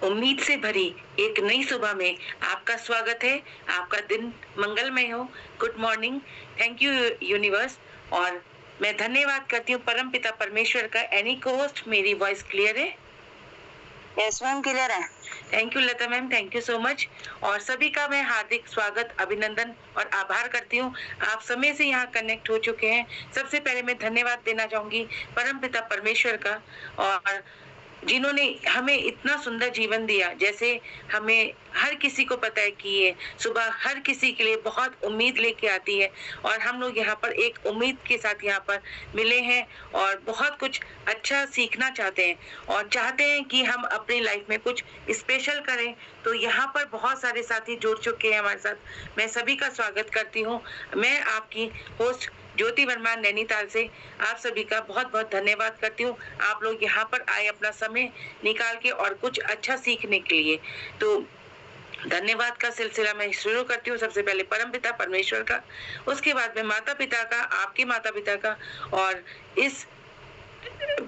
उम्मीद से भरी एक नई सुबह में आपका स्वागत है। आपका दिन मंगलमय हो। Good morning. Thank you universe. और मैं धन्यवाद करती हूँ परम पिता परमेश्वर का। एनी को होस्ट, मेरी वॉइस क्लियर है? यस मैम, क्लियर है। Thank you Lata ma'am, thank you so much. और सभी का मैं हार्दिक स्वागत, अभिनंदन और आभार करती हूँ। आप समय से यहाँ कनेक्ट हो चुके हैं। सबसे पहले मैं धन्यवाद देना चाहूंगी परम पिता परमेश्वर का, और जिन्होंने हमें इतना सुंदर जीवन दिया। जैसे हमें हर किसी को पता है कि ये सुबह हर किसी के लिए बहुत उम्मीद लेके आती है, और हम लोग यहाँ पर एक उम्मीद के साथ यहाँ पर मिले हैं और बहुत कुछ अच्छा सीखना चाहते हैं और चाहते हैं कि हम अपनी लाइफ में कुछ स्पेशल करें। तो यहाँ पर बहुत सारे साथी जुड़ चुके हैं हमारे साथ। मैं सभी का स्वागत करती हूँ। मैं आपकी होस्ट ज्योति वर्मा नैनीताल से आप सभी का बहुत बहुत धन्यवाद करती हूँ। आप लोग यहाँ पर आए अपना समय निकाल के और कुछ अच्छा सीखने के लिए। तो धन्यवाद का सिलसिला मैं शुरू करती हूँ। सबसे पहले परम पिता परमेश्वर का, उसके बाद में माता पिता का, आपके माता पिता का, और इस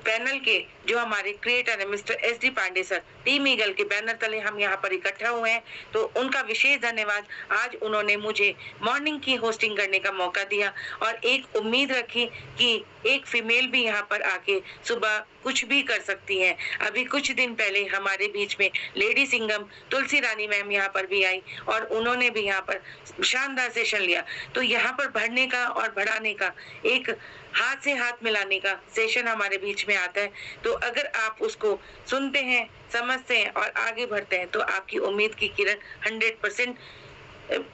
पैनल के जो हमारे क्रिएटर है mister SD Pandey sir, team eagle के बैनर तले हम यहाँ पर इकट्ठा हुए हैं। तो उनका विशेष धन्यवाद। आज उन्होंने मुझे मॉर्निंग की होस्टिंग करने का मौका दिया और एक उम्मीद रखी कि एक फीमेल भी यहाँ पर आके सुबह कुछ भी कर सकती हैं। अभी कुछ दिन पहले हमारे बीच में लेडी सिंगम तुलसी रानी मैम यहाँ पर भी आई और उन्होंने भी यहाँ पर शानदार सेशन लिया। तो यहाँ पर बढ़ने का और बढ़ाने का, एक हाथ से हाथ मिलाने का सेशन हमारे बीच में आता है। तो अगर आप उसको सुनते हैं, समझते हैं और आगे बढ़ते हैं तो आपकी उम्मीद की किरण 100%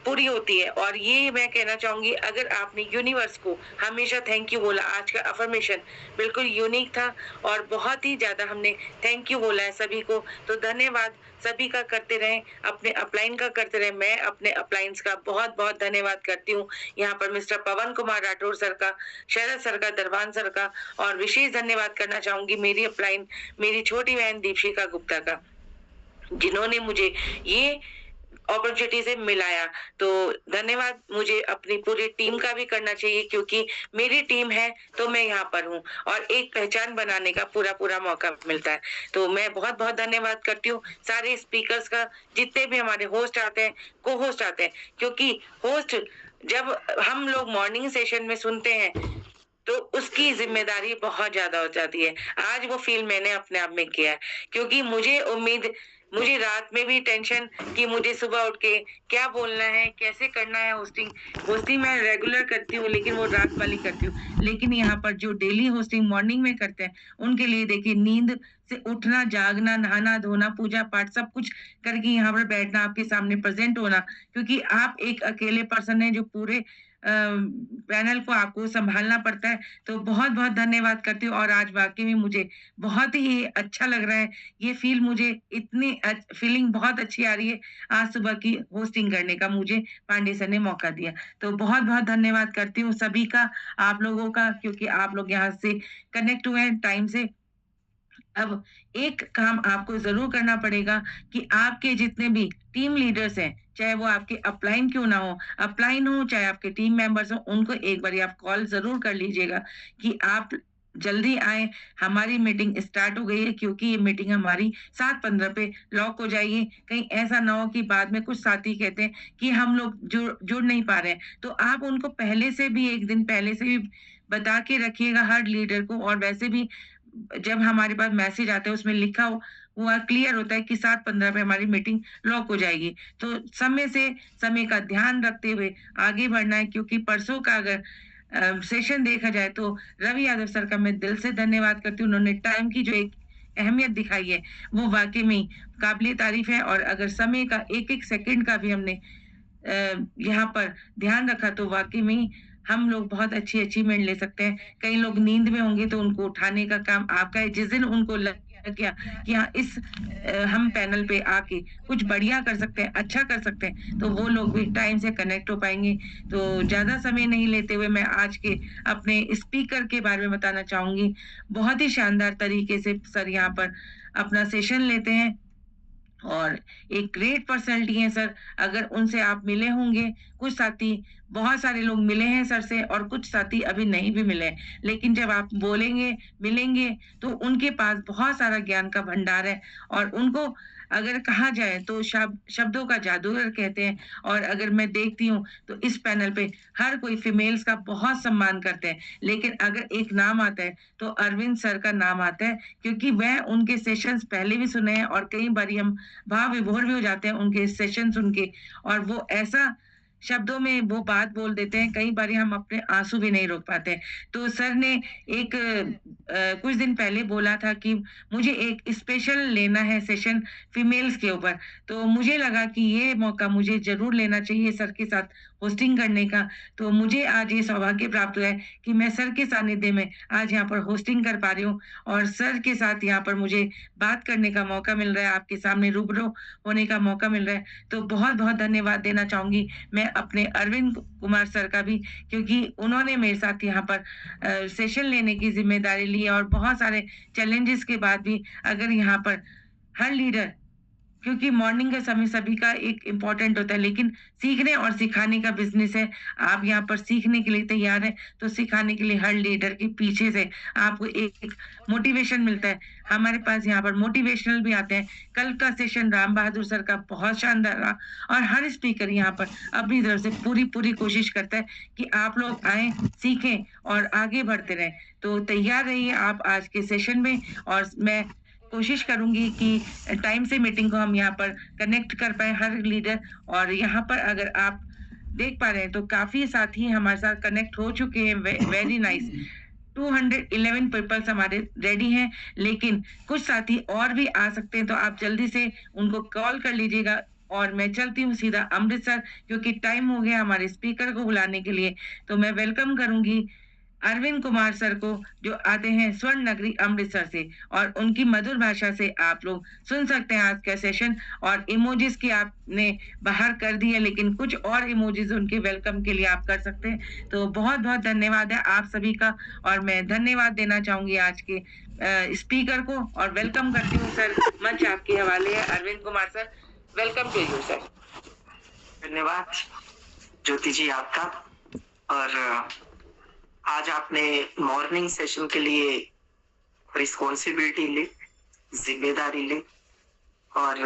पूरी होती है। और ये मैं कहना चाहूंगी, अगर आपने यूनिवर्स को हमेशा थैंक यू बोला, आज का अफर्मेशन बिल्कुल यूनिक था और बहुत ही ज्यादा हमने थैंक यू बोला है सभी को। तो धन्यवाद सभी का करते रहें, अपने अपलाइन का करते रहें। मैं अपने अपलाइंस का बहुत बहुत धन्यवाद करती हूँ। यहाँ पर मिस्टर पवन कुमार राठौर सर का, शरद सर का, दरबान सर का, और विशेष धन्यवाद करना चाहूंगी मेरी अपलाइन, मेरी छोटी बहन दीपशिका गुप्ता का, जिन्होंने मुझे ये अपॉर्चुनिटी से मिलाया। तो धन्यवाद मुझे अपनी पूरी टीम का भी करना चाहिए, क्योंकि मेरी टीम है तो मैं यहाँ पर हूँ और एक पहचान बनाने का पूरा पूरा मौका मिलता है। तो मैं बहुत बहुत धन्यवाद करती हूँ सारे स्पीकर्स का, जितने भी हमारे होस्ट आते हैं, को होस्ट आते हैं। क्योंकि होस्ट जब हम लोग मॉर्निंग सेशन में सुनते हैं तो उसकी जिम्मेदारी बहुत ज्यादा हो जाती है। आज वो फील मैंने अपने आप में किया है, क्योंकि मुझे रात में भी टेंशन कि मुझे सुबह उठ के क्या बोलना है, कैसे करना है। होस्टिंग मैं रेगुलर करती हूँ, लेकिन वो रात वाली करती हूँ। लेकिन यहाँ पर जो डेली होस्टिंग मॉर्निंग में करते हैं, उनके लिए देखिए, नींद से उठना, जागना, नहाना धोना, पूजा पाठ सब कुछ करके यहाँ पर बैठना, आपके सामने प्रेजेंट होना, क्योंकि आप एक अकेले पर्सन है जो पूरे पैनल को आपको संभालना पड़ता है। तो बहुत बहुत धन्यवाद करती हूँ। और आज वाकई में मुझे बहुत ही अच्छा लग रहा है। ये फील मुझे इतनी फीलिंग बहुत अच्छी आ रही है। आज सुबह की होस्टिंग करने का मुझे पांडे सर ने मौका दिया। तो बहुत बहुत धन्यवाद करती हूँ सभी का, आप लोगों का, क्योंकि आप लोग यहाँ से कनेक्ट हुए हैं टाइम से। अब एक काम आपको ज़रूर करना पड़ेगा कि आपके जितने भी टीम लीडर्स हैं, चाहे वो आपके अपलाइन क्यों ना हो, चाहे आपके टीम मेंबर्स हों, उनको एक बारी आप कॉल ज़रूर कर लीजिएगा कि आप जल्दी आएँ। हमारी मीटिंग स्टार्ट हो गई है, क्योंकि ये मीटिंग हमारी 7:15 पे लॉक हो जाएगी। कहीं ऐसा ना हो कि बाद में कुछ साथी कहते हैं कि हम लोग जुड़ नहीं पा रहे हैं। तो आप उनको पहले से भी, 1 दिन पहले से भी बता के रखिएगा हर लीडर को। और वैसे भी जब हमारे पास मैसेज आता है, उसमें लिखा हुआ क्लियर होता है कि 7:15 पे हमारी मीटिंग लॉक हो जाएगी। तो समय का ध्यान रखते हुए आगे बढ़ना है, क्योंकि परसों का अगर सेशन देखा जाए तो रवि यादव सर का मैं दिल से धन्यवाद करती हूँ। उन्होंने टाइम की जो एक अहमियत दिखाई है, वो वाकई में काबिले तारीफ है। और अगर समय का एक एक सेकंड का भी हमने यहाँ पर ध्यान रखा तो वाकई में हम लोग बहुत अच्छी अचीवमेंट ले सकते हैं। कई लोग नींद में होंगे तो उनको उठाने का काम आपका है। जिस दिन उनको लग गया कि हाँ, हम पैनल पे आके कुछ बढ़िया कर सकते हैं, अच्छा कर सकते हैं, तो वो लोग भी टाइम से कनेक्ट हो पाएंगे। तो ज्यादा समय नहीं लेते हुए मैं आज के अपने स्पीकर के बारे में बताना चाहूंगी। बहुत ही शानदार तरीके से सर यहाँ पर अपना सेशन लेते हैं और एक ग्रेट पर्सनैलिटी है सर। अगर उनसे आप मिले होंगे, कुछ साथी, बहुत सारे लोग मिले हैं सर से और कुछ साथी अभी नहीं भी मिले हैं। लेकिन जब आप बोलेंगे, मिलेंगे, तो उनके पास बहुत सारा ज्ञान का भंडार है और उनको अगर कहा जाए तो शब्दों का जादूगर कहते हैं। और अगर मैं देखती हूँ तो इस पैनल पे हर कोई फीमेल्स का बहुत सम्मान करते हैं। लेकिन अगर एक नाम आता है तो अरविंद सर का नाम आता है, क्योंकि वह उनके सेशंस पहले भी सुने हैं और कई बारी हम भाव विभोर भी हो जाते हैं उनके सेशन सुन के। और वो ऐसा शब्दों में वो बात बोल देते हैं, कई बारी हम अपने आँसू भी नहीं रोक पाते हैं। तो सर ने एक कुछ दिन पहले बोला था कि मुझे एक स्पेशल लेना है सेशन फीमेल्स के ऊपर। तो मुझे लगा कि ये मौका मुझे ज़रूर लेना चाहिए सर के साथ होस्टिंग करने का। तो मुझे आज ये सौभाग्य प्राप्त हुआ है कि मैं सर के सानिध्य में आज यहाँ पर होस्टिंग कर पा रही हूँ और सर के साथ यहाँ पर मुझे बात करने का मौका मिल रहा है, आपके सामने रूबरू होने का मौका मिल रहा है। तो बहुत-बहुत धन्यवाद देना चाहूँगी मैं अपने अरविंद कुमार सर का भी, क्योंकि उन्होंने मेरे साथ यहाँ पर सेशन लेने की ज़िम्मेदारी ली है। और बहुत सारे चैलेंजेस के बाद भी अगर यहाँ पर हर लीडर, क्योंकि मॉर्निंग का समय सभी का एक इम्पोर्टेंट होता है, लेकिन सीखने और सिखाने का बिज़नेस है। आप यहाँ पर सीखने के लिए तैयार हैं, तो सिखाने के लिए हर लीडर के पीछे से आपको एक मोटिवेशन मिलता है। हमारे पास यहाँ पर मोटिवेशनल भी आते हैं। कल का सेशन राम बहादुर सर का बहुत शानदार रहा और हर स्पीकर यहाँ पर अपनी तरफ से पूरी कोशिश करता है कि आप लोग आएँ, सीखें और आगे बढ़ते रहें। तो तैयार रहिए आप आज के सेशन में। और मैं कोशिश करूँगी कि टाइम से मीटिंग को हम यहाँ पर कनेक्ट कर पाएँ हर लीडर। और यहाँ पर अगर आप देख पा रहे हैं तो काफ़ी साथी हमारे साथ कनेक्ट हो चुके हैं। Very nice. 211 पीपल्स हमारे रेडी हैं, लेकिन कुछ साथी और भी आ सकते हैं, तो आप जल्दी से उनको कॉल कर लीजिएगा। और मैं चलती हूँ सीधा अमृतसर, क्योंकि टाइम हो गया हमारे स्पीकर को बुलाने के लिए। तो मैं वेलकम करूँगी अरविंद कुमार सर को, जो आते हैं स्वर्ण नगरी अमृतसर से। और उनकी मधुर भाषा से आप लोग सुन सकते हैं आज का सेशन। और इमोजीज की आपने बाहर कर दी है, लेकिन कुछ और इमोजीज उनके वेलकम के लिए आप कर सकते हैं। तो बहुत बहुत धन्यवाद है आप सभी का। और मैं धन्यवाद देना चाहूंगी आज के स्पीकर को और वेलकम करती हूँ सर। मंच आपके हवाले है Arvind Kumar sir. Welcome to you sir. धन्यवाद ज्योति जी आपका। और आज आपने मॉर्निंग सेशन के लिए रिस्पॉन्सिबिलिटी ली, जिम्मेदारी ली और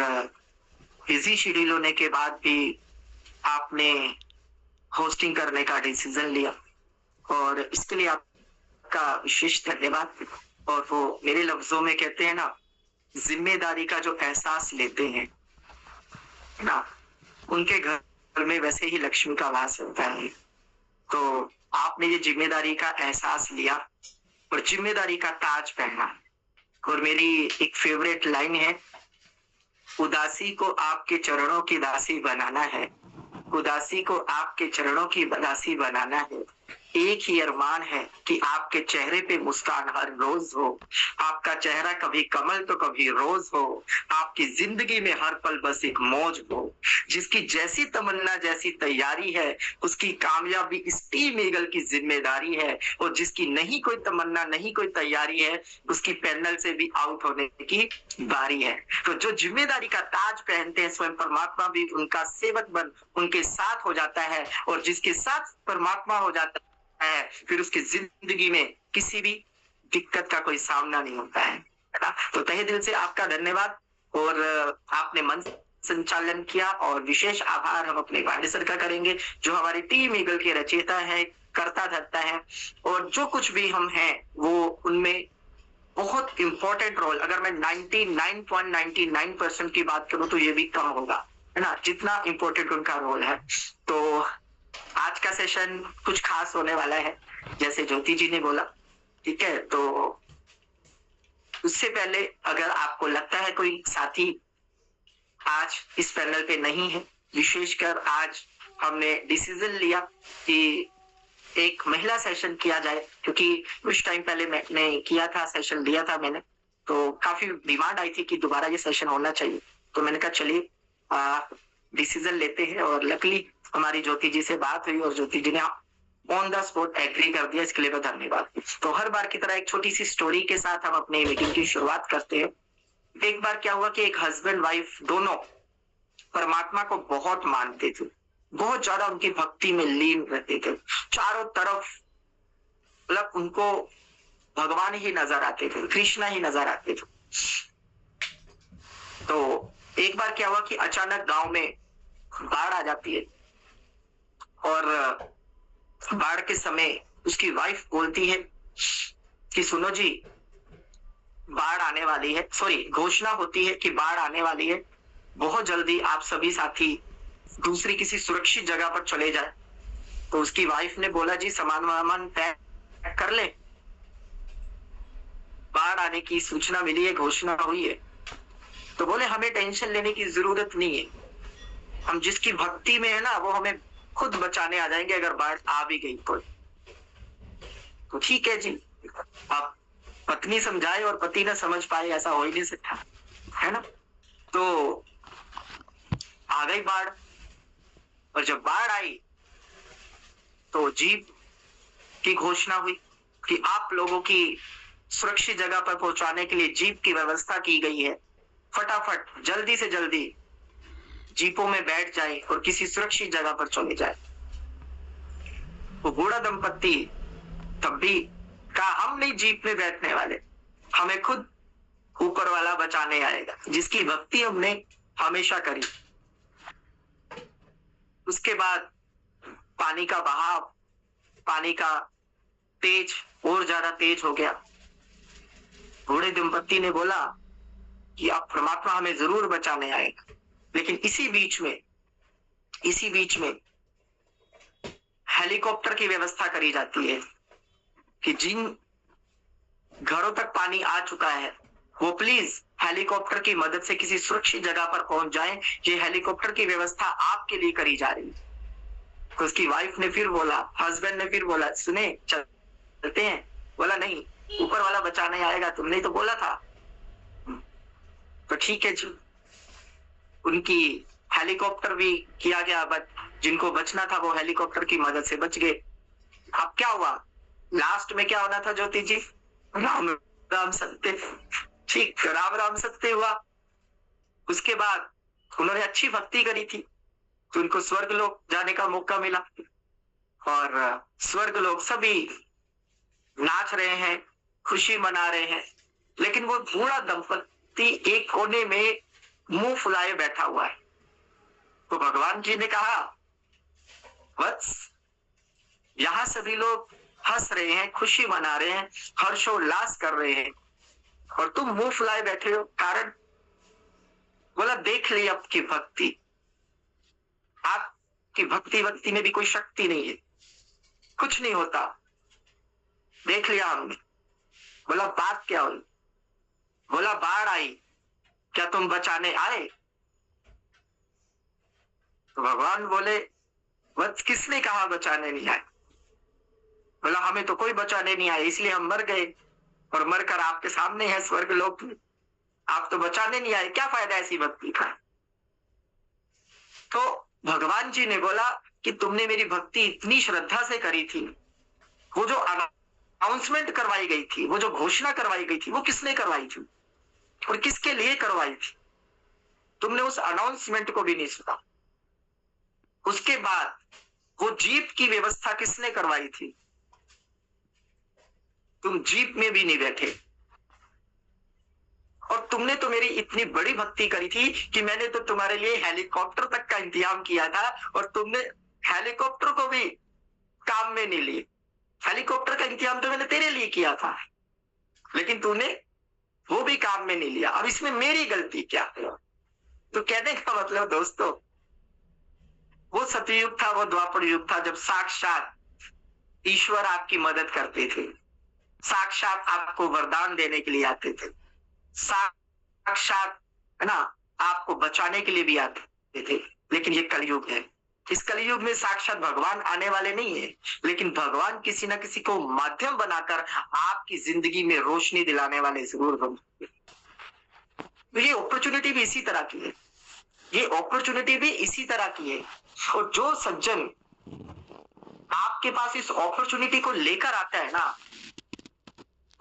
बिजी शेड्यूल होने के बाद भी आपने होस्टिंग करने का डिसीजन लिया और इसके लिए आपका विशेष धन्यवाद। और वो मेरे लफ्जों में कहते हैं ना, जिम्मेदारी का जो एहसास लेते हैं ना, उनके घर में वैसे ही लक्ष्मी का वास होता है। तो आपने ये जिम्मेदारी का एहसास लिया और जिम्मेदारी का ताज पहना। और मेरी एक फेवरेट लाइन है, उदासी को आपके चरणों की दासी बनाना है, उदासी को आपके चरणों की दासी बनाना है। एक ही अरमान है कि आपके चेहरे पे मुस्कान हर रोज हो, आपका चेहरा कभी कमल तो कभी रोज हो, आपकी जिंदगी में हर पल बस एक मौज हो। जिसकी जैसी तमन्ना जैसी तैयारी है, उसकी कामयाबी इस टीम ईगल की जिम्मेदारी है। और जिसकी नहीं कोई तमन्ना नहीं कोई तैयारी है, उसकी पैनल से भी आउट होने की बारी है। तो जो जिम्मेदारी का ताज पहनते हैं, स्वयं परमात्मा भी उनका सेवक बन उनके साथ हो जाता है। और जिसके साथ परमात्मा हो जाता है, फिर उसकी जिंदगी में किसी भी दिक्कत का कोई सामना नहीं होता है ना। तो तहे दिल से आपका धन्यवाद। और आपने मन संचालन किया और विशेष आभार हम अपने पांडे सर का करेंगे, जो हमारी टीम ईगल के रचयिता है, करता धरता है। और जो कुछ भी हम हैं वो उनमें बहुत इंपॉर्टेंट रोल, अगर मैं 99.99% की बात करूं तो ये भी कम होगा, है ना, जितना इंपॉर्टेंट उनका रोल है। तो आज का सेशन कुछ खास होने वाला है, जैसे ज्योति जी ने बोला, ठीक है। तो उससे पहले अगर आपको लगता है कोई साथी आज इस पैनल पे नहीं है, विशेषकर आज हमने डिसीजन लिया कि एक महिला सेशन किया जाए, क्योंकि कुछ टाइम पहले मैंने किया था, सेशन दिया था मैंने, तो काफी डिमांड आई थी कि दोबारा ये सेशन होना चाहिए। तो मैंने कहा चलिए डिसीजन लेते हैं। और लकीली हमारी ज्योति जी से बात हुई और ज्योति जी ने ऑन द स्पॉट एग्री कर दिया, इसके लिए मैं धन्यवाद। तो हर बार की तरह एक छोटी सी स्टोरी के साथ हम अपनी मीटिंग की शुरुआत करते हैं। एक बार क्या हुआ कि एक हस्बैंड वाइफ दोनों परमात्मा को बहुत मानते थे, बहुत ज्यादा उनकी भक्ति में लीन रहते थे, चारों तरफ मतलब उनको भगवान ही नजर आते थे, कृष्णा ही नजर आते थे। तो एक बार क्या हुआ कि अचानक गांव में बाढ़ आ जाती है और बाढ़ के समय उसकी वाइफ बोलती है कि सुनो जी, बाढ़ आने वाली है, सॉरी घोषणा होती है कि बाढ़ आने वाली है, बहुत जल्दी आप सभी साथी दूसरी किसी सुरक्षित जगह पर चले जाए। तो उसकी वाइफ ने बोला जी सामान वामान पैक कर ले, बाढ़ आने की सूचना मिली है, घोषणा हुई है। तो बोले हमें टेंशन लेने की जरूरत नहीं है, हम जिसकी भक्ति में है ना वो हमें खुद बचाने आ जाएंगे अगर बाढ़ आ भी गई तो ठीक है जी। आप पत्नी समझाए और पति न समझ पाए, ऐसा हो ही नहीं सकता, है ना। तो आ गई बाढ़, और जब बाढ़ आई तो जीप की घोषणा हुई कि आप लोगों की सुरक्षित जगह पर पहुंचाने के लिए जीप की व्यवस्था की गई है, फटाफट जल्दी से जल्दी जीपों में बैठ जाए और किसी सुरक्षित जगह पर चले जाए। वो बूढ़ा दंपत्ति तब भी कहा हम नहीं जीप में बैठने वाले, हमें खुद ऊपर वाला बचाने आएगा, जिसकी भक्ति हमने हमेशा करी। उसके बाद पानी का बहाव, पानी का तेज और ज्यादा तेज हो गया। बूढ़े दंपत्ति ने बोला कि आप परमात्मा हमें जरूर बचाने आएगा, लेकिन इसी बीच में हेलीकॉप्टर की व्यवस्था करी जाती है कि जिन घरों तक पानी आ चुका है वो प्लीज हेलीकॉप्टर की मदद से किसी सुरक्षित जगह पर पहुंच जाएं, ये हेलीकॉप्टर की व्यवस्था आपके लिए करी जा रही है। तो उसकी वाइफ ने फिर बोला, हस्बैंड ने फिर बोला सुने चलते हैं। बोला नहीं, ऊपर वाला बचाने आएगा, तुमने तो बोला था। तो ठीक है जी, उनकी हेलीकॉप्टर भी किया गया, बट जिनको बचना था वो हेलीकॉप्टर की मदद से बच गए। अब क्या हुआ, लास्ट में क्या होना था ज्योति जी? राम राम सत्य, ठीक, राम राम सत्य हुआ। उसके बाद उन्होंने अच्छी भक्ति करी थी तो उनको स्वर्ग लोक जाने का मौका मिला, और स्वर्ग लोक सभी नाच रहे हैं, खुशी मना रहे हैं, लेकिन वो बूढ़ा दंपत्ति एक कोने में मुंह फुलाए बैठा हुआ है। तो भगवान जी ने कहा वत्स, यहां सभी लोग हंस रहे हैं, खुशी मना रहे हैं, हर्षोल्लास कर रहे हैं, और तुम मुंह फुलाए बैठे हो, कारण? बोला देख ली आपकी भक्ति, आपकी भक्ति में भी कोई शक्ति नहीं है, कुछ नहीं होता, देख लिया हमने। बोला बात क्या हुई? बोला बाढ़ आई, क्या तुम बचाने आए? तो भगवान बोले वत्स, किसने कहा बचाने नहीं आए? बोला हमें तो कोई बचाने नहीं आए, इसलिए हम मर गए, और मरकर आपके सामने है स्वर्ग लोक में, आप तो बचाने नहीं आए, क्या फायदा ऐसी भक्ति का? तो भगवान जी ने बोला कि तुमने मेरी भक्ति इतनी श्रद्धा से करी थी, वो जो अनाउंसमेंट करवाई गई थी, वो जो घोषणा करवाई गई थी, वो किसने करवाई थी और किसके लिए करवाई थी? तुमने उस अनाउंसमेंट को भी नहीं सुना। उसके बाद वो जीप की व्यवस्था किसने करवाई थी? तुम जीप में भी नहीं बैठे, और तुमने तो मेरी इतनी बड़ी भक्ति करी थी कि मैंने तो तुम्हारे लिए हेलीकॉप्टर तक का इंतजाम किया था, और तुमने हेलीकॉप्टर को भी काम में नहीं लिए। हेलीकॉप्टर का इंतजाम तो मैंने तेरे लिए किया था, लेकिन तूने वो भी काम में नहीं लिया। अब इसमें मेरी गलती क्या है? तो कहने का मतलब दोस्तों, वो सतयुग था, वो द्वापर युग था, जब साक्षात ईश्वर आपकी मदद करते थे, साक्षात आपको वरदान देने के लिए आते थे, साक्षात है ना आपको बचाने के लिए भी आते थे। लेकिन ये कलयुग है, इस कलयुग में साक्षात भगवान आने वाले नहीं है, लेकिन भगवान किसी ना किसी को माध्यम बनाकर आपकी जिंदगी में रोशनी दिलाने वाले जरूर होंगे। तो ये अपॉर्चुनिटी भी इसी तरह की है, ये अपॉर्चुनिटी भी इसी तरह की है। और जो सज्जन आपके पास इस अपॉर्चुनिटी को लेकर आता है ना,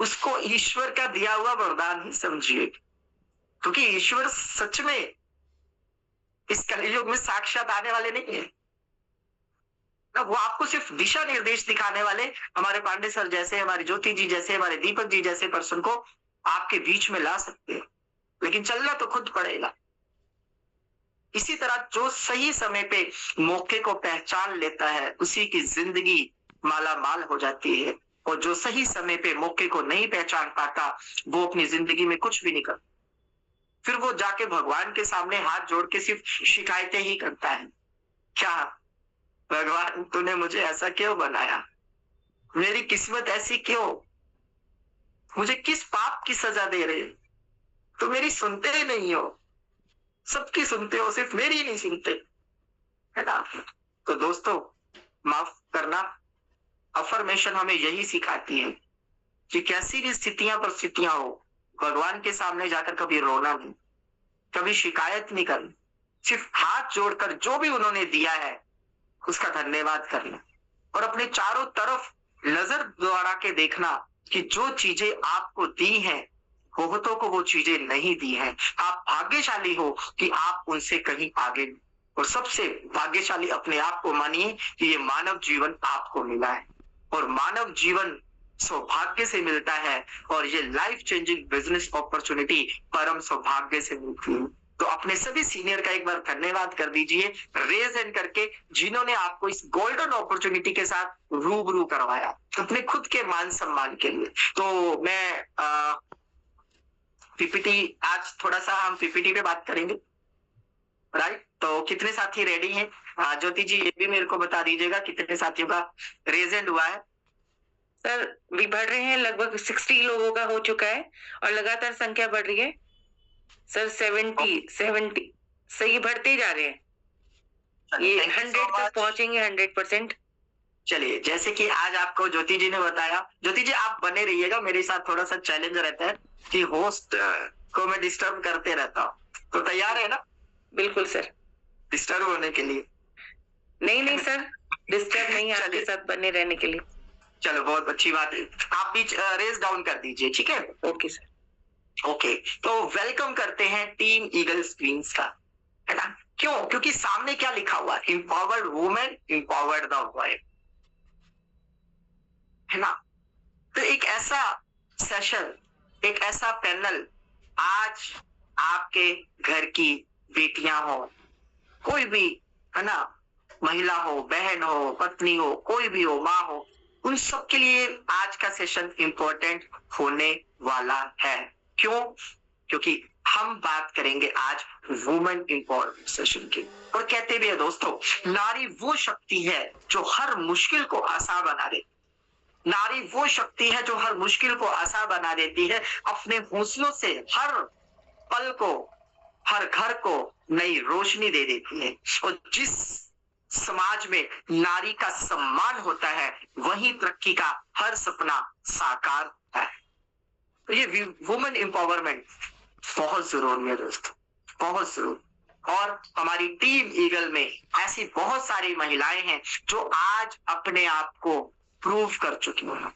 उसको ईश्वर का दिया हुआ वरदान ही समझिए, क्योंकि ईश्वर सच में इस कलयुग में साक्षात आने वाले नहीं है ना, वो आपको सिर्फ दिशा निर्देश दिखाने वाले, हमारे पांडे सर जैसे, हमारी ज्योति जी जैसे, हमारे दीपक जी जैसे पर्सन को आपके बीच में ला सकते हैं, लेकिन चलना तो खुद पड़ेगा। इसी तरह जो सही समय पे मौके को पहचान लेता है उसी की जिंदगी माला माल हो जाती है, और जो सही समय पे मौके को नहीं पहचान पाता वो अपनी जिंदगी में कुछ भी नहीं करता। फिर वो जाके भगवान के सामने हाथ जोड़ के सिर्फ शिकायतें ही करता है, क्या भगवान तूने मुझे ऐसा क्यों बनाया, मेरी किस्मत ऐसी क्यों, मुझे किस पाप की सजा दे रहे हो, तो मेरी सुनते ही नहीं हो, सबकी सुनते हो सिर्फ मेरी ही नहीं सुनते, है ना। तो दोस्तों माफ करना, अफर्मेशन हमें यही सिखाती है कि कैसी भी स्थितियां परिस्थितियां हो, भगवान के सामने जाकर कभी रोना नहीं, कभी शिकायत नहीं करनी, सिर्फ हाथ जोड़कर जो भी उन्होंने दिया है उसका धन्यवाद करना, और अपने चारों तरफ नजर द्वारा के देखना कि जो चीजें आपको दी हैं बहुतों को वो चीजें नहीं दी हैं। आप भाग्यशाली हो कि आप उनसे कहीं आगे, और सबसे भाग्यशाली अपने आप को मानिए कि ये मानव जीवन आपको मिला है, और मानव जीवन सौभाग्य से मिलता है, और ये लाइफ चेंजिंग बिजनेस अपॉर्चुनिटी परम सौभाग्य से मिलती है। तो अपने सभी सीनियर का एक बार धन्यवाद कर दीजिए रेज एंड करके, जिन्होंने आपको इस गोल्डन अपॉर्चुनिटी के साथ रूबरू करवाया अपने खुद के मान सम्मान के लिए। तो मैं पीपीटी आज थोड़ा सा हम पीपीटी पे बात करेंगे, राइट। तो कितने साथी रेडी हैं? ज्योति जी ये भी मेरे को बता दीजिएगा कितने साथियों का रेज एंड हुआ है। सर भी बढ़ रहे हैं, लगभग 60 लोगों का हो चुका है और लगातार संख्या बढ़ रही है सर। 70 सही बढ़ते जा रहे हैं, ये 100 तक पहुंचेंगे 100%। चलिए, जैसे कि आज आपको ज्योति जी ने बताया, ज्योति जी आप बने रहिएगा, मेरे साथ थोड़ा सा चैलेंज रहता है कि होस्ट को मैं डिस्टर्ब करते रहता हूँ, तो तैयार है ना? बिल्कुल सर, डिस्टर्ब होने के लिए नहीं सर, डिस्टर्ब नहीं, आपके साथ बने रहने के लिए। चलो बहुत अच्छी बात है, आप भी रेस डाउन कर दीजिए, ठीक है? Okay sir. ओके, तो वेलकम करते हैं टीम ईगल्स क्वींस का, है ना। क्यों? क्योंकि सामने क्या लिखा हुआ है, empowered women empowered the world, है ना। तो एक ऐसा सेशन, एक ऐसा पैनल आज आपके घर की बेटियां हो, कोई भी, है ना, महिला हो, बहन हो, पत्नी हो, कोई भी हो, माँ हो, उन सब के लिए आज का सेशन इंपॉर्टेंट होने वाला है। क्यों? क्योंकि हम बात करेंगे आज वुमेन एम्पावरमेंट सेशन की। और कहते भी है दोस्तों, नारी वो शक्ति है जो हर मुश्किल को आसान बना देती, नारी वो शक्ति है जो हर मुश्किल को आसान बना देती है, अपने हौसलों से हर पल को, हर घर को नई रोशनी दे देती है। और जिस समाज में नारी का सम्मान होता है वहीं तरक्की का हर सपना साकार होता है। तो ये वुमेन एम्पावरमेंट बहुत जरूरी है दोस्तों, बहुत जरूरी। और हमारी टीम ईगल में ऐसी बहुत सारी महिलाएं हैं जो आज अपने आप को प्रूव कर चुकी हैं,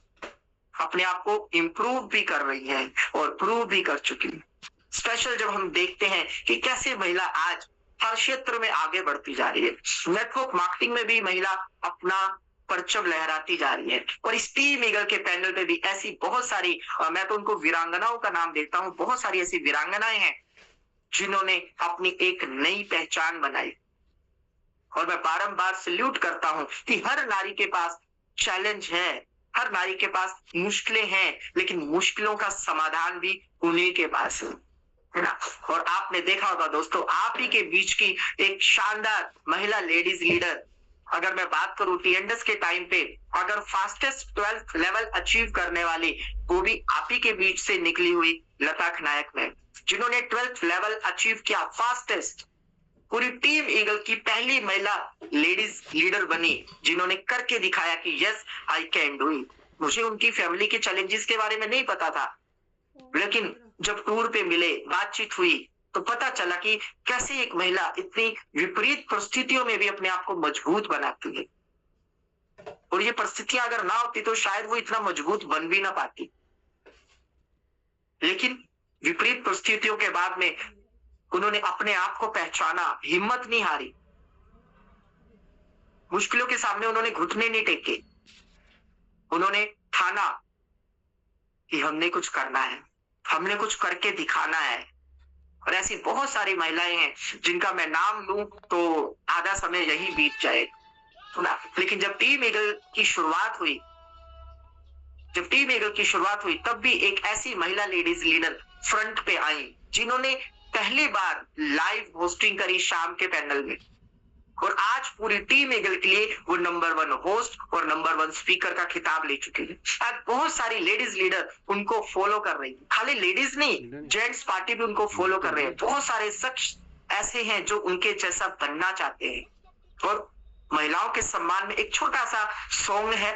अपने आप को इम्प्रूव भी कर रही हैं और प्रूव भी कर चुकी हैं। स्पेशल जब हम देखते हैं कि कैसे महिला आज हर क्षेत्र में आगे बढ़ती जा रही है, नेटवर्क मार्केटिंग में भी महिला अपना परचम लहराती जा रही है। और इस टीम ईगल के पैनल पे भी ऐसी बहुत सारी, मैं तो उनको वीरांगनाओं का नाम देता हूं, बहुत सारी ऐसी वीरांगनाएं हैं जिन्होंने अपनी एक नई पहचान बनाई। और मैं बारंबार सल्यूट करता हूं कि हर नारी के पास चैलेंज है, हर नारी के पास मुश्किलें हैं, लेकिन मुश्किलों का समाधान भी उन्हीं के पास है ना। और आपने देखा होगा दोस्तों, आप ही के बीच की एक शानदार महिला लेडीज लीडर, अगर मैं बात करूं टीएनडीएस के टाइम पे, अगर फास्टेस्ट 12th लेवल अचीव करने वाली, वो भी आप ही के बीच से निकली हुई लता खनायक मैम, जिन्होंने 12th लेवल अचीव किया फास्टेस्ट। पूरी टीम ईगल की पहली महिला लेडीज लीडर बनी जिन्होंने करके दिखाया कि yes I can do it. मुझे उनकी फैमिली के चैलेंजेस के बारे में नहीं पता था, लेकिन जब टूर पे मिले, बातचीत हुई, तो पता चला कि कैसे एक महिला इतनी विपरीत परिस्थितियों में भी अपने आप को मजबूत बनाती है। और ये परिस्थितियां अगर ना होती तो शायद वो इतना मजबूत बन भी ना पाती। लेकिन विपरीत परिस्थितियों के बाद में उन्होंने अपने आप को पहचाना, हिम्मत नहीं हारी, मुश्किलों के सामने उन्होंने घुटने नहीं टेके, उन्होंने ठाना कि हमने कुछ करना है, हमने कुछ करके दिखाना है। और ऐसी बहुत सारी महिलाएं हैं जिनका मैं नाम लूं तो आधा समय यही बीत जाए ना। लेकिन जब टीम ईगल की शुरुआत हुई, तब भी एक ऐसी महिला लेडीज लीडर फ्रंट पे आई जिन्होंने पहली बार लाइव होस्टिंग करी शाम के पैनल में, और आज पूरी टीम ईगल के लिए वो नंबर 1 होस्ट और नंबर 1 स्पीकर का खिताब ले चुके हैं। आज बहुत सारी लेडीज लीडर उनको फॉलो कर रही है, खाली लेडीज नहीं, जेंट्स पार्टी भी उनको फॉलो कर रहे हैं। बहुत सारे शख्स ऐसे हैं जो उनके जैसा बनना चाहते हैं। और महिलाओं के सम्मान में एक छोटा सा सॉन्ग है,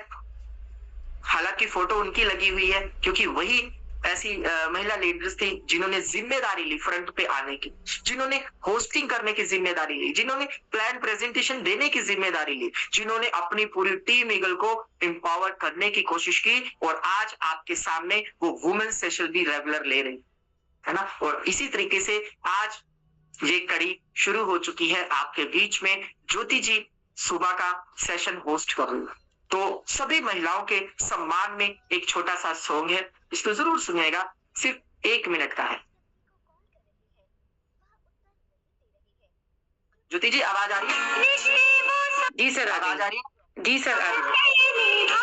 हालांकि फोटो उनकी लगी हुई है क्योंकि वही ऐसी महिला लीडर्स थी जिन्होंने जिम्मेदारी ली फ्रंट पे आने की, जिन्होंने होस्टिंग करने की जिम्मेदारी ली, जिन्होंने प्लान प्रेजेंटेशन देने की जिम्मेदारी ली, जिन्होंने अपनी पूरी टीम ईगल को एम्पावर करने की कोशिश की। और आज आपके सामने वो वुमेन सेशन भी रेगुलर ले रही है ना। और इसी तरीके से आज ये कड़ी शुरू हो चुकी है आपके बीच में। ज्योति जी सुबह का सेशन होस्ट कर रही है, तो सभी महिलाओं के सम्मान में एक छोटा सा सॉन्ग है, इसको जरूर सुनिएगा, सिर्फ 1 मिनट का है। ज्योति जी आवाज आ रही है? जी सर आवाज आ रही है? जी सर आ रही है।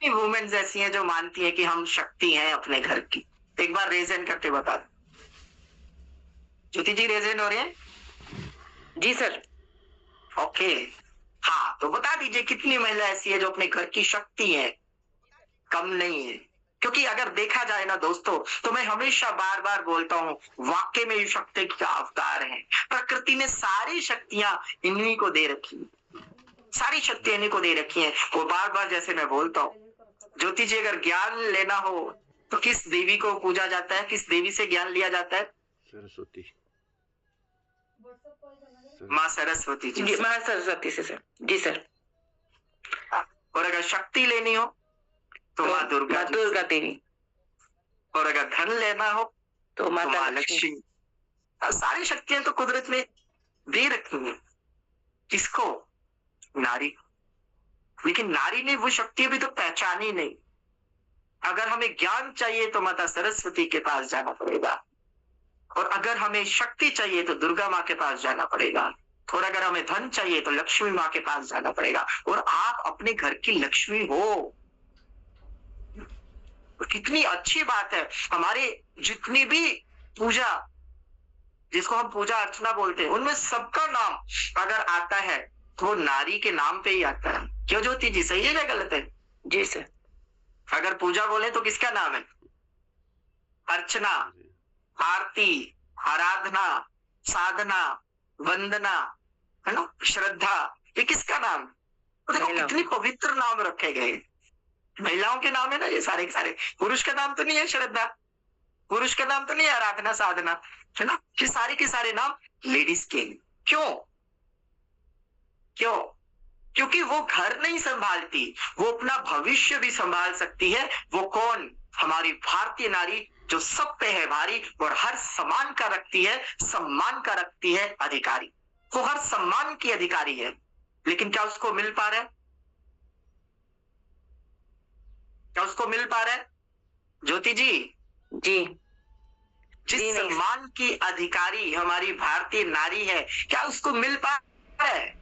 वुमेन्स ऐसी हैं जो मानती है कि हम शक्ति हैं अपने घर की। एक बार रेज हैंड करके बता दो। ज्योति जी रेज हैंड हो रहे हैं? जी सर। ओके, हाँ, तो बता दीजिए कितनी महिला ऐसी है जो अपने घर की शक्ति है? कम नहीं है। क्योंकि अगर देखा जाए ना दोस्तों, तो मैं हमेशा बार बार बोलता हूँ, वाकई में ये शक्ति का अवतार है। प्रकृति ने सारी शक्तियां इन्हीं को दे रखी, सारी शक्तियां इन्हीं को दे रखी हैं। वो बार बार जैसे मैं बोलता हूँ, ज्योति जी अगर ज्ञान लेना हो तो किस देवी को पूजा जाता है, किस देवी से ज्ञान लिया जाता है? सरस्वती, माँ सरस्वती जी, माँ सरस्वती से सर। जी सर। और अगर शक्ति लेनी हो तो माँ दुर्गा देवी, और अगर धन लेना हो तो माता लक्ष्मी। सारी शक्तियां तो कुदरत ने दे रखी है। किसको? नारी। लेकिन नारी ने वो शक्ति अभी तो पहचानी नहीं। अगर हमें ज्ञान चाहिए तो माता सरस्वती के पास जाना पड़ेगा, और अगर हमें शक्ति चाहिए तो दुर्गा माँ के पास जाना पड़ेगा, और अगर हमें धन चाहिए तो लक्ष्मी माँ के पास जाना पड़ेगा। और आप अपने घर की लक्ष्मी हो। कितनी अच्छी बात है। हमारे जितनी भी पूजा, जिसको हम पूजा अर्चना बोलते हैं, उनमें सबका नाम अगर आता है तो वो नारी के नाम पे ही आता है। क्यों ज्योति जी, सही है या गलत है? जी सर। अगर पूजा बोले तो किसका नाम है? अर्चना, आरती, आराधना, साधना, वंदना, है ना, श्रद्धा, ये किसका नाम? तो देखो कितनी पवित्र नाम रखे गए। महिलाओं के नाम है ना ये सारे के सारे। पुरुष का नाम तो नहीं है श्रद्धा, पुरुष का नाम तो नहीं है आराधना, साधना, है ना। ये सारे के सारे नाम लेडीज के। क्यों? क्यों? क्योंकि वो घर नहीं संभालती, वो अपना भविष्य भी संभाल सकती है। वो कौन? हमारी भारतीय नारी, जो सब पे है भारी और हर सम्मान का रखती है, सम्मान का रखती है अधिकारी। वो हर सम्मान की अधिकारी है। लेकिन क्या उसको मिल पा रहा है? क्या उसको मिल पा रहा है ज्योति जी? जी। जिस सम्मान की अधिकारी हमारी भारतीय नारी है, क्या उसको मिल पा रहा है?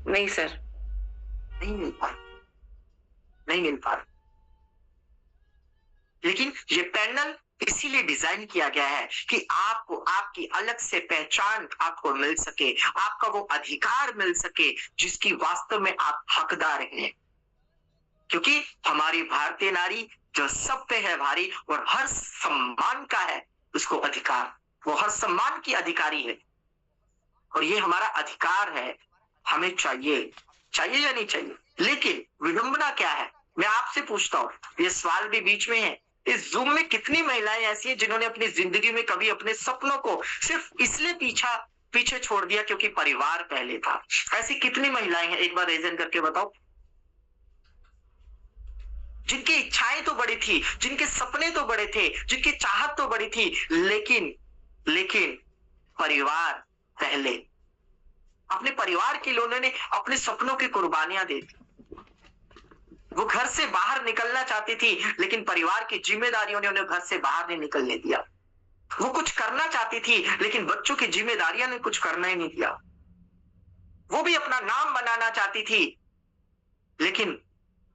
नहीं सर, नहीं मिल पा, नहीं मिल पा। लेकिन ये पैनल इसीलिए डिजाइन किया गया है कि आपको आपकी अलग से पहचान आपको मिल सके, आपका वो अधिकार मिल सके जिसकी वास्तव में आप हकदार हैं। क्योंकि हमारी भारतीय नारी जो सब पे है भारी और हर सम्मान का है उसको अधिकार, वो हर सम्मान की अधिकारी है। और ये हमारा अधिकार है, हमें चाहिए। चाहिए या नहीं चाहिए? लेकिन विडंबना क्या है, मैं आपसे पूछता हूँ, ये सवाल भी बीच में है, इस जूम में कितनी महिलाएं ऐसी हैं जिन्होंने अपनी जिंदगी में कभी अपने सपनों को सिर्फ इसलिए पीछे छोड़ दिया क्योंकि परिवार पहले था? ऐसी कितनी महिलाएं हैं, एक बार रेजन करके बताओ। जिनकी इच्छाएं तो बड़ी थी, जिनके सपने तो बड़े थे, जिनकी चाहत तो बड़ी थी, लेकिन परिवार पहले। अपने परिवार के लिए उन्होंने अपने सपनों की कुर्बानियां दी। वो घर से बाहर निकलना चाहती थी, लेकिन परिवार की जिम्मेदारियों ने उन्हें घर से बाहर नहीं निकलने दिया। वो कुछ करना चाहती थी, लेकिन बच्चों की जिम्मेदारियां ने कुछ करना ही नहीं दिया। वो भी अपना नाम बनाना चाहती थी, लेकिन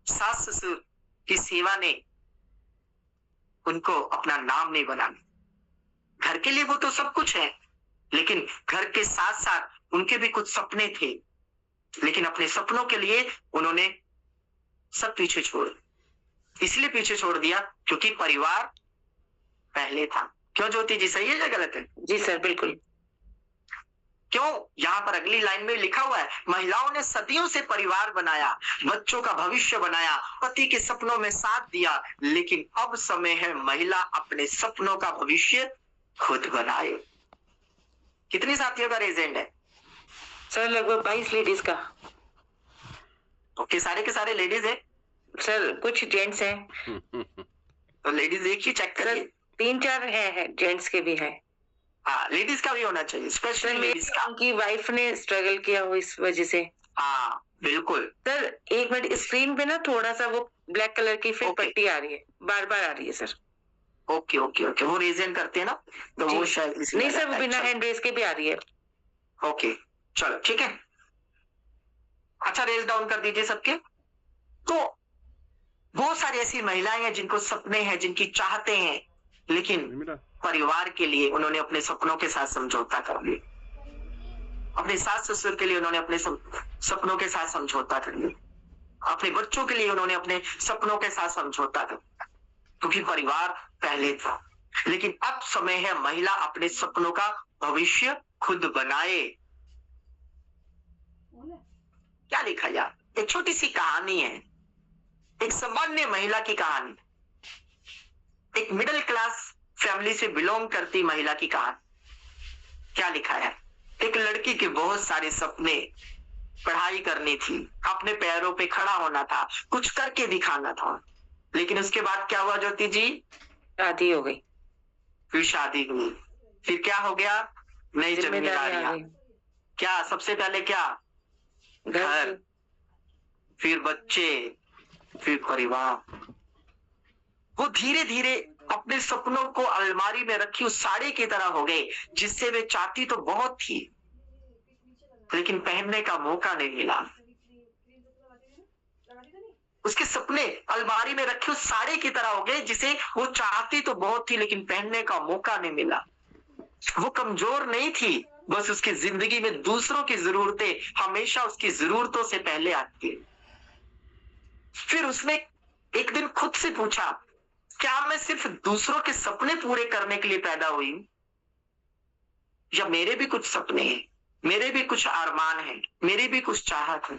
सास ससुर की सेवा ने उनको अपना नाम नहीं बनाना। घर के लिए वो तो सब कुछ है, लेकिन घर के साथ साथ उनके भी कुछ सपने थे, लेकिन अपने सपनों के लिए उन्होंने सब पीछे छोड़, इसलिए पीछे छोड़ दिया क्योंकि परिवार पहले था। क्यों ज्योति जी, सही है या गलत है? जी सर, बिल्कुल। क्यों? यहाँ पर अगली लाइन में लिखा हुआ है, महिलाओं ने सदियों से परिवार बनाया, बच्चों का भविष्य बनाया, पति के सपनों में साथ दिया, लेकिन अब समय है महिला अपने सपनों का भविष्य खुद बनाए। कितनी साथियों का रेजेंट है सर? लगभग 22 लेडीज का। ओके, सारे के सारे लेडीज है सर? कुछ जेंट्स हैं। तो लेडीज देखिए, चेक करिए। 3-4 है, जेंट्स के भी है। हाँ, लेडीज का भी होना चाहिए, स्पेशली लेडीज का। उनकी वाइफ ने स्ट्रगल किया हो इस वजह से। हाँ बिल्कुल। सर एक मिनट, स्क्रीन पे ना थोड़ा सा वो ब्लैक कलर की फिर पट्टी आ रही है, बार बार आ रही है सर। ओके ओके ओके, वो रीजन करते हैं ना, तो वो शायद नहीं सर, वो बिना हैंड रेस के भी आ रही है। ओके चलो ठीक है। अच्छा, रेस डाउन कर दीजिए सबके। तो बहुत सारी ऐसी महिलाएं हैं जिनको सपने हैं, जिनकी चाहते हैं, लेकिन परिवार के लिए उन्होंने अपने सपनों के साथ समझौता कर लिया। अपने सास ससुर के लिए उन्होंने अपने सपनों के साथ समझौता कर लिया। अपने बच्चों के लिए उन्होंने अपने सपनों के साथ समझौता कर लिया, क्योंकि परिवार पहले था। लेकिन अब समय है महिला अपने सपनों का भविष्य खुद बनाए। क्या लिखा यार? एक छोटी सी कहानी है, एक सामान्य महिला की कहानी, एक मिडिल क्लास फैमिली से बिलोंग करती महिला की कहानी। क्या लिखा है? एक लड़की के बहुत सारे सपने, पढ़ाई करनी थी, अपने पैरों पे खड़ा होना था, कुछ करके दिखाना था, लेकिन उसके बाद क्या हुआ ज्योति जी? शादी हो गई। फिर शादी हुई, फिर क्या हो गया? नई जिम्मेदारियां। क्या सबसे पहले क्या? घर, फिर बच्चे, फिर परिवार। वो धीरे धीरे अपने सपनों को अलमारी में रखी उस साड़ी की तरह हो गए, जिससे वे चाहती तो बहुत थी, लेकिन पहनने का मौका नहीं मिला। उसके सपने अलमारी में रखे उस साड़ी की तरह हो गए, जिसे वो चाहती तो बहुत थी, लेकिन पहनने का मौका नहीं मिला। वो कमजोर नहीं थी, बस उसकी जिंदगी में दूसरों की जरूरतें हमेशा उसकी जरूरतों से पहले आती है। फिर उसने एक दिन खुद से पूछा, क्या मैं सिर्फ दूसरों के सपने पूरे करने के लिए पैदा हुई हूं, या मेरे भी कुछ सपने हैं, मेरे भी कुछ अरमान हैं, मेरी भी कुछ चाहत है?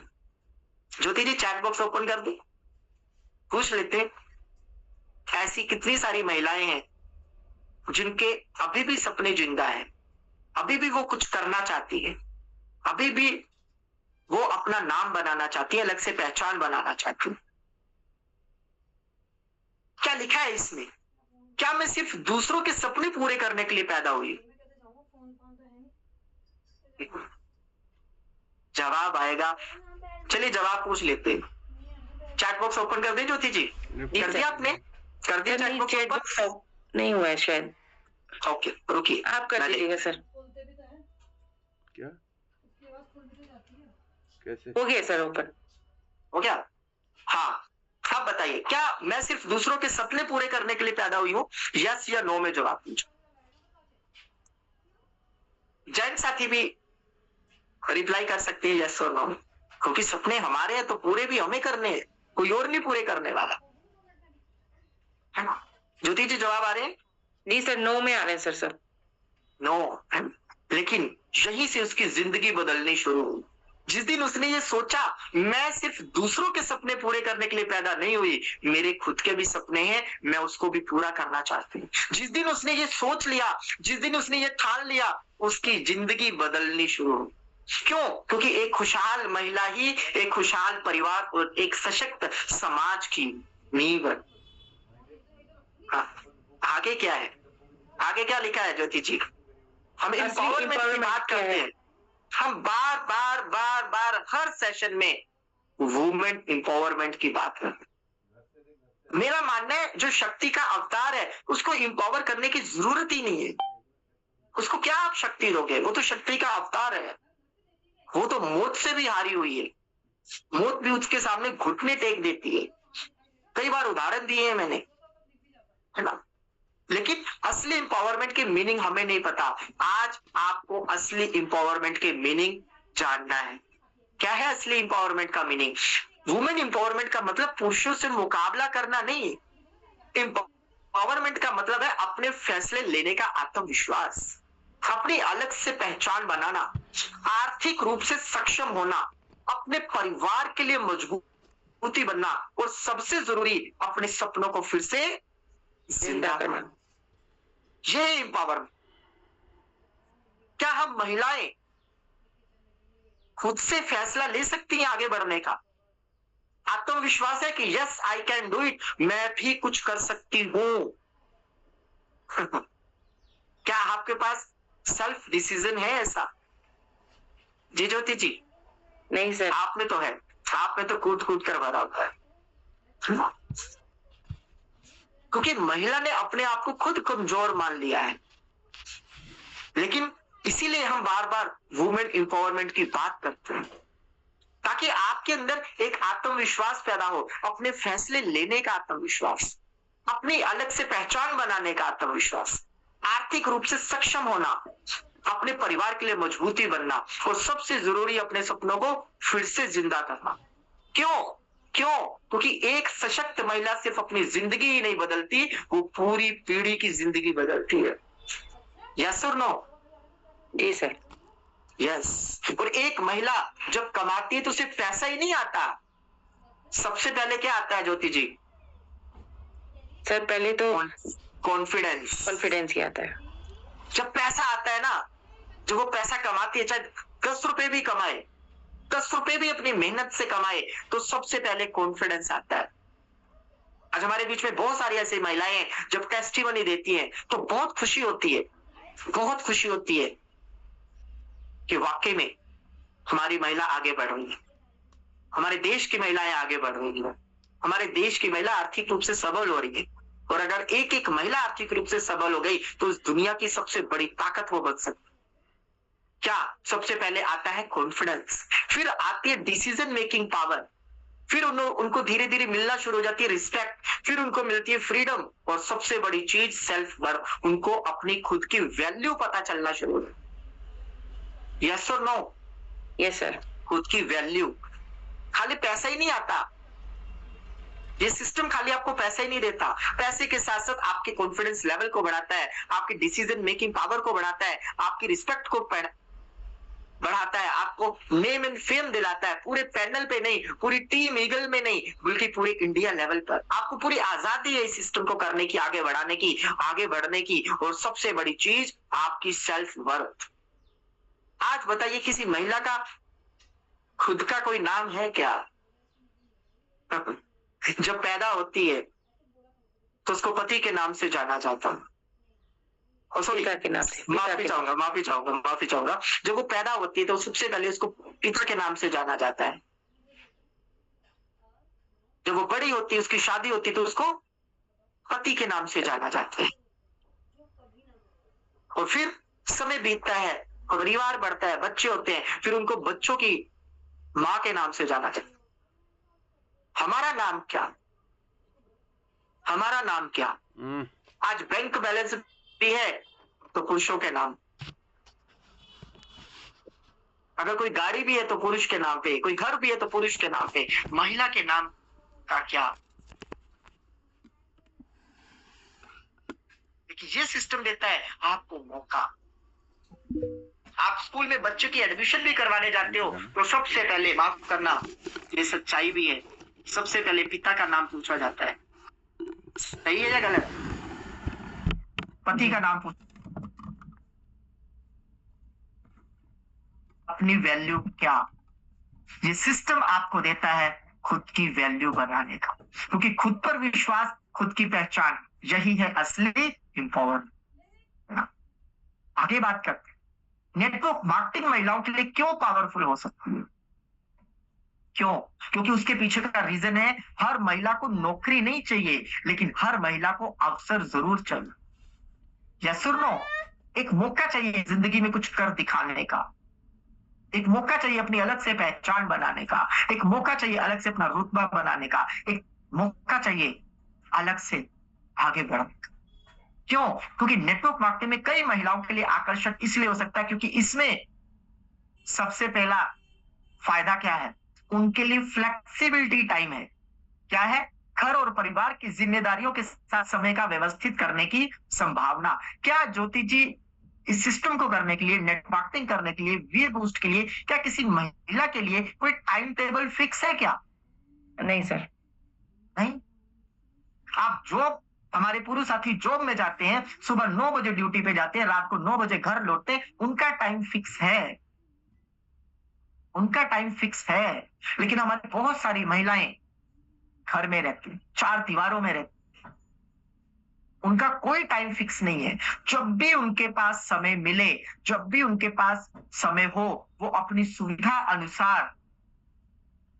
ज्योति जी चैट बॉक्स ओपन कर दे, पूछ लेते ऐसी कितनी सारी महिलाएं हैं जिनके अभी भी सपने जिंदा है, अभी भी वो कुछ करना चाहती है, अभी भी वो अपना नाम बनाना चाहती है, अलग से पहचान बनाना चाहती है। क्या लिखा है इसमें? क्या मैं सिर्फ दूसरों के सपने पूरे करने के लिए पैदा हुई? जवाब आएगा, चलिए जवाब पूछ लेते हैं। चैट बॉक्स ओपन कर दें ज्योति जी? कर दिया आपने? कर दिया चैट बॉक्स? नहीं हुआ है शायद। ओके रुकिए, आप कर दीजिएगा सर। क्या? कैसे? हो गया सर, ओपन हो गया। हाँ, अब बताइए, क्या मैं सिर्फ दूसरों के सपने पूरे करने के लिए पैदा हुई हूं? यस या नो में जवाब दीजिए। जेंट्स साथी भी रिप्लाई कर सकते हैं यस और नो, क्योंकि सपने हमारे हैं तो पूरे भी हमें करने हैं, कोई और नहीं पूरे करने वाला है ना। ज्योति जी जवाब आ रहे हैं? जी सर, नो में आ रहे हैं सर। सर नो, लेकिन यहीं से उसकी जिंदगी बदलनी शुरू हुई। जिस दिन उसने ये सोचा मैं सिर्फ दूसरों के सपने पूरे करने के लिए पैदा नहीं हुई, मेरे खुद के भी सपने हैं, मैं उसको भी पूरा करना चाहती हूँ। जिस दिन उसने ये सोच लिया, जिस दिन उसने ये ठान लिया, उसकी जिंदगी बदलनी शुरू हुई। क्यों? क्योंकि एक खुशहाल महिला ही एक खुशहाल परिवार और एक सशक्त समाज की नींव है। आगे क्या है? आगे क्या लिखा है ज्योति जी? हम एम्पावरमेंट की बात करते हैं। हम बार बार बार बार हर सेशन में वुमेन एम्पावरमेंट की बात करते हैं। मेरा मानना है जो शक्ति का अवतार है उसको एम्पावर करने की जरूरत ही नहीं है। उसको क्या आप शक्ति दोगे? वो तो शक्ति का अवतार है। वो तो मौत से भी हारी हुई है। मौत भी उसके सामने घुटने टेक देती है। कई बार उदाहरण दिए हैं मैंने, है ना? लेकिन असली एम्पावरमेंट की मीनिंग हमें नहीं पता। आज आपको असली एम्पावरमेंट की मीनिंग जानना है। क्या है असली एम्पावरमेंट का मीनिंग? वुमेन एम्पावरमेंट का मतलब पुरुषों से मुकाबला करना नहीं। एम्पावरमेंट का मतलब है अपने फैसले लेने का आत्मविश्वास, अपनी अलग से पहचान बनाना, आर्थिक रूप से सक्षम होना, अपने परिवार के लिए मजबूती बनना और सबसे जरूरी अपने सपनों को फिर से जिंदा करना। यह एम्पावरमेंट। क्या हम महिलाएं खुद से फैसला ले सकती हैं आगे बढ़ने का? आत्मविश्वास है कि yes I can do it, मैं भी कुछ कर सकती हूं। क्या आपके पास सेल्फ डिसीजन है ऐसा? जी ज्योति जी? नहीं सर। आप में तो है। आप में तो कूद कूद कर भरा होता है। क्योंकि महिला ने अपने आप को खुद कमजोर मान लिया है। लेकिन इसीलिए हम बार बार वुमेन एम्पावरमेंट की बात करते हैं, ताकि आपके अंदर एक आत्मविश्वास पैदा हो, अपने फैसले लेने का आत्मविश्वास, अपनी अलग से पहचान बनाने का आत्मविश्वास, आर्थिक रूप से सक्षम होना, अपने परिवार के लिए मजबूती बनना और सबसे जरूरी अपने सपनों को फिर से जिंदा करना। क्यों? क्योंकि एक सशक्त महिला सिर्फ अपनी जिंदगी ही नहीं बदलती, वो पूरी पीढ़ी की जिंदगी बदलती है। यस और नो? जी सर। यस। और एक महिला जब कमाती है तो सिर्फ पैसा ही नहीं आता, सबसे पहले क्या आता है ज्योति जी? सर पहले तो कॉन्फिडेंस ही आता है। जब पैसा आता है ना, जब वो पैसा कमाती है, चाहे 10 रुपए भी कमाए, 10 रुपए भी अपनी मेहनत से कमाए, तो सबसे पहले कॉन्फिडेंस आता है। आज हमारे बीच में बहुत सारी ऐसी महिलाएं जब टेस्टिमनी देती हैं तो बहुत खुशी होती है, बहुत खुशी होती है कि वाकई में हमारी महिला आगे बढ़ रही है, हमारे देश की महिलाएं आगे बढ़ रही है, हमारे देश की महिला आर्थिक रूप से सबल हो रही है। और अगर एक एक महिला आर्थिक रूप से सबल हो गई तो इस दुनिया की सबसे बड़ी ताकत वो बन सकती। क्या? सबसे पहले आता है कॉन्फिडेंस, फिर आती है डिसीजन मेकिंग पावर, फिर उनको धीरे धीरे मिलना शुरू हो जाती है रिस्पेक्ट, फिर उनको मिलती है फ्रीडम, और सबसे बड़ी चीज सेल्फ वर्थ। उनको अपनी खुद की वैल्यू पता चलना शुरू हो जाती है। यस और नो? Yes sir. खुद की वैल्यू। खाली पैसा ही नहीं आता, ये सिस्टम खाली आपको पैसा ही नहीं देता, पैसे के साथ साथ आपके कॉन्फिडेंस लेवल को बढ़ाता है, आपकी डिसीजन मेकिंग पावर को बढ़ाता है, आपकी रिस्पेक्ट को बढ़ाता है, आपको नेम एंड फेम दिलाता है। पूरे पैनल पे नहीं, पूरी टीम ईगल में नहीं, बल्कि पूरे इंडिया लेवल पर आपको पूरी आजादी है इस सिस्टम को करने की, आगे बढ़ाने की, आगे बढ़ने की। और सबसे बड़ी चीज आपकी सेल्फ वर्थ। आज बताइए किसी महिला का खुद का कोई नाम है क्या? जब पैदा होती है तो उसको पति के नाम से जाना जाता है। पिता के नाम से। माफी चाहूंगा। जब वो पैदा होती है तो सबसे पहले उसको पिता के नाम से जाना जाता है। जब वो बड़ी होती है, उसकी शादी होती है, तो उसको पति के नाम से जाना जाता है। और फिर समय बीतता है, परिवार बढ़ता है, बच्चे होते हैं, फिर उनको बच्चों की माँ के नाम से जाना जाता है। हमारा नाम क्या? हमारा नाम क्या? आज बैंक बैलेंस भी है तो पुरुषों के नाम, अगर कोई गाड़ी भी है तो पुरुष के नाम पे, कोई घर भी है तो पुरुष के नाम पे। महिला के नाम का क्या? देखिए ये सिस्टम देता है आपको मौका, आप स्कूल में बच्चों की एडमिशन भी करवाने जाते हो तो सबसे पहले, माफ करना ये सच्चाई भी है, सबसे पहले पिता का नाम पूछा जाता है। सही है या गलत? पति का नाम पूछ, अपनी वैल्यू क्या, ये सिस्टम आपको देता है खुद की वैल्यू बनाने का, क्योंकि खुद पर विश्वास, खुद की पहचान, यही है असली एम्पावरमेंट। आगे बात करते हैं, नेटवर्क मार्केटिंग महिलाओं के लिए क्यों पावरफुल हो सकती है? क्यों? क्योंकि उसके पीछे का रीजन है, हर महिला को नौकरी नहीं चाहिए, लेकिन हर महिला को अवसर जरूर चाहिए। यस और नो? एक मौका चाहिए जिंदगी में कुछ कर दिखाने का, एक मौका चाहिए अपनी अलग से पहचान बनाने का, एक मौका चाहिए अलग से अपना रुतबा बनाने का, एक मौका चाहिए अलग से आगे बढ़ने का। क्यों? क्योंकि नेटवर्क मार्केटिंग में कई महिलाओं के लिए आकर्षक इसलिए हो सकता है क्योंकि इसमें सबसे पहला फायदा क्या है? उनके लिए फ्लेक्सिबिलिटी टाइम है। क्या है? घर और परिवार की जिम्मेदारियों के साथ समय का व्यवस्थित करने की संभावना। क्या ज्योति जी इस सिस्टम को करने के लिए, नेट मार्केटिंग करने के लिए, वी बूस्ट के लिए, क्या किसी महिला के लिए कोई टाइम टेबल फिक्स है क्या? नहीं सर। नहीं। आप जॉब, हमारे पुरुष साथी जॉब में जाते हैं, सुबह 9 बजे ड्यूटी पे जाते हैं, रात को 9 बजे घर लौटते हैं, उनका टाइम फिक्स है, उनका टाइम फिक्स है। लेकिन हमारी बहुत सारी महिलाएं घर में रहती हैं, चार दीवारों में रहती, उनका कोई टाइम फिक्स नहीं है। जब भी उनके पास समय मिले, जब भी उनके पास समय हो, वो अपनी सुविधा अनुसार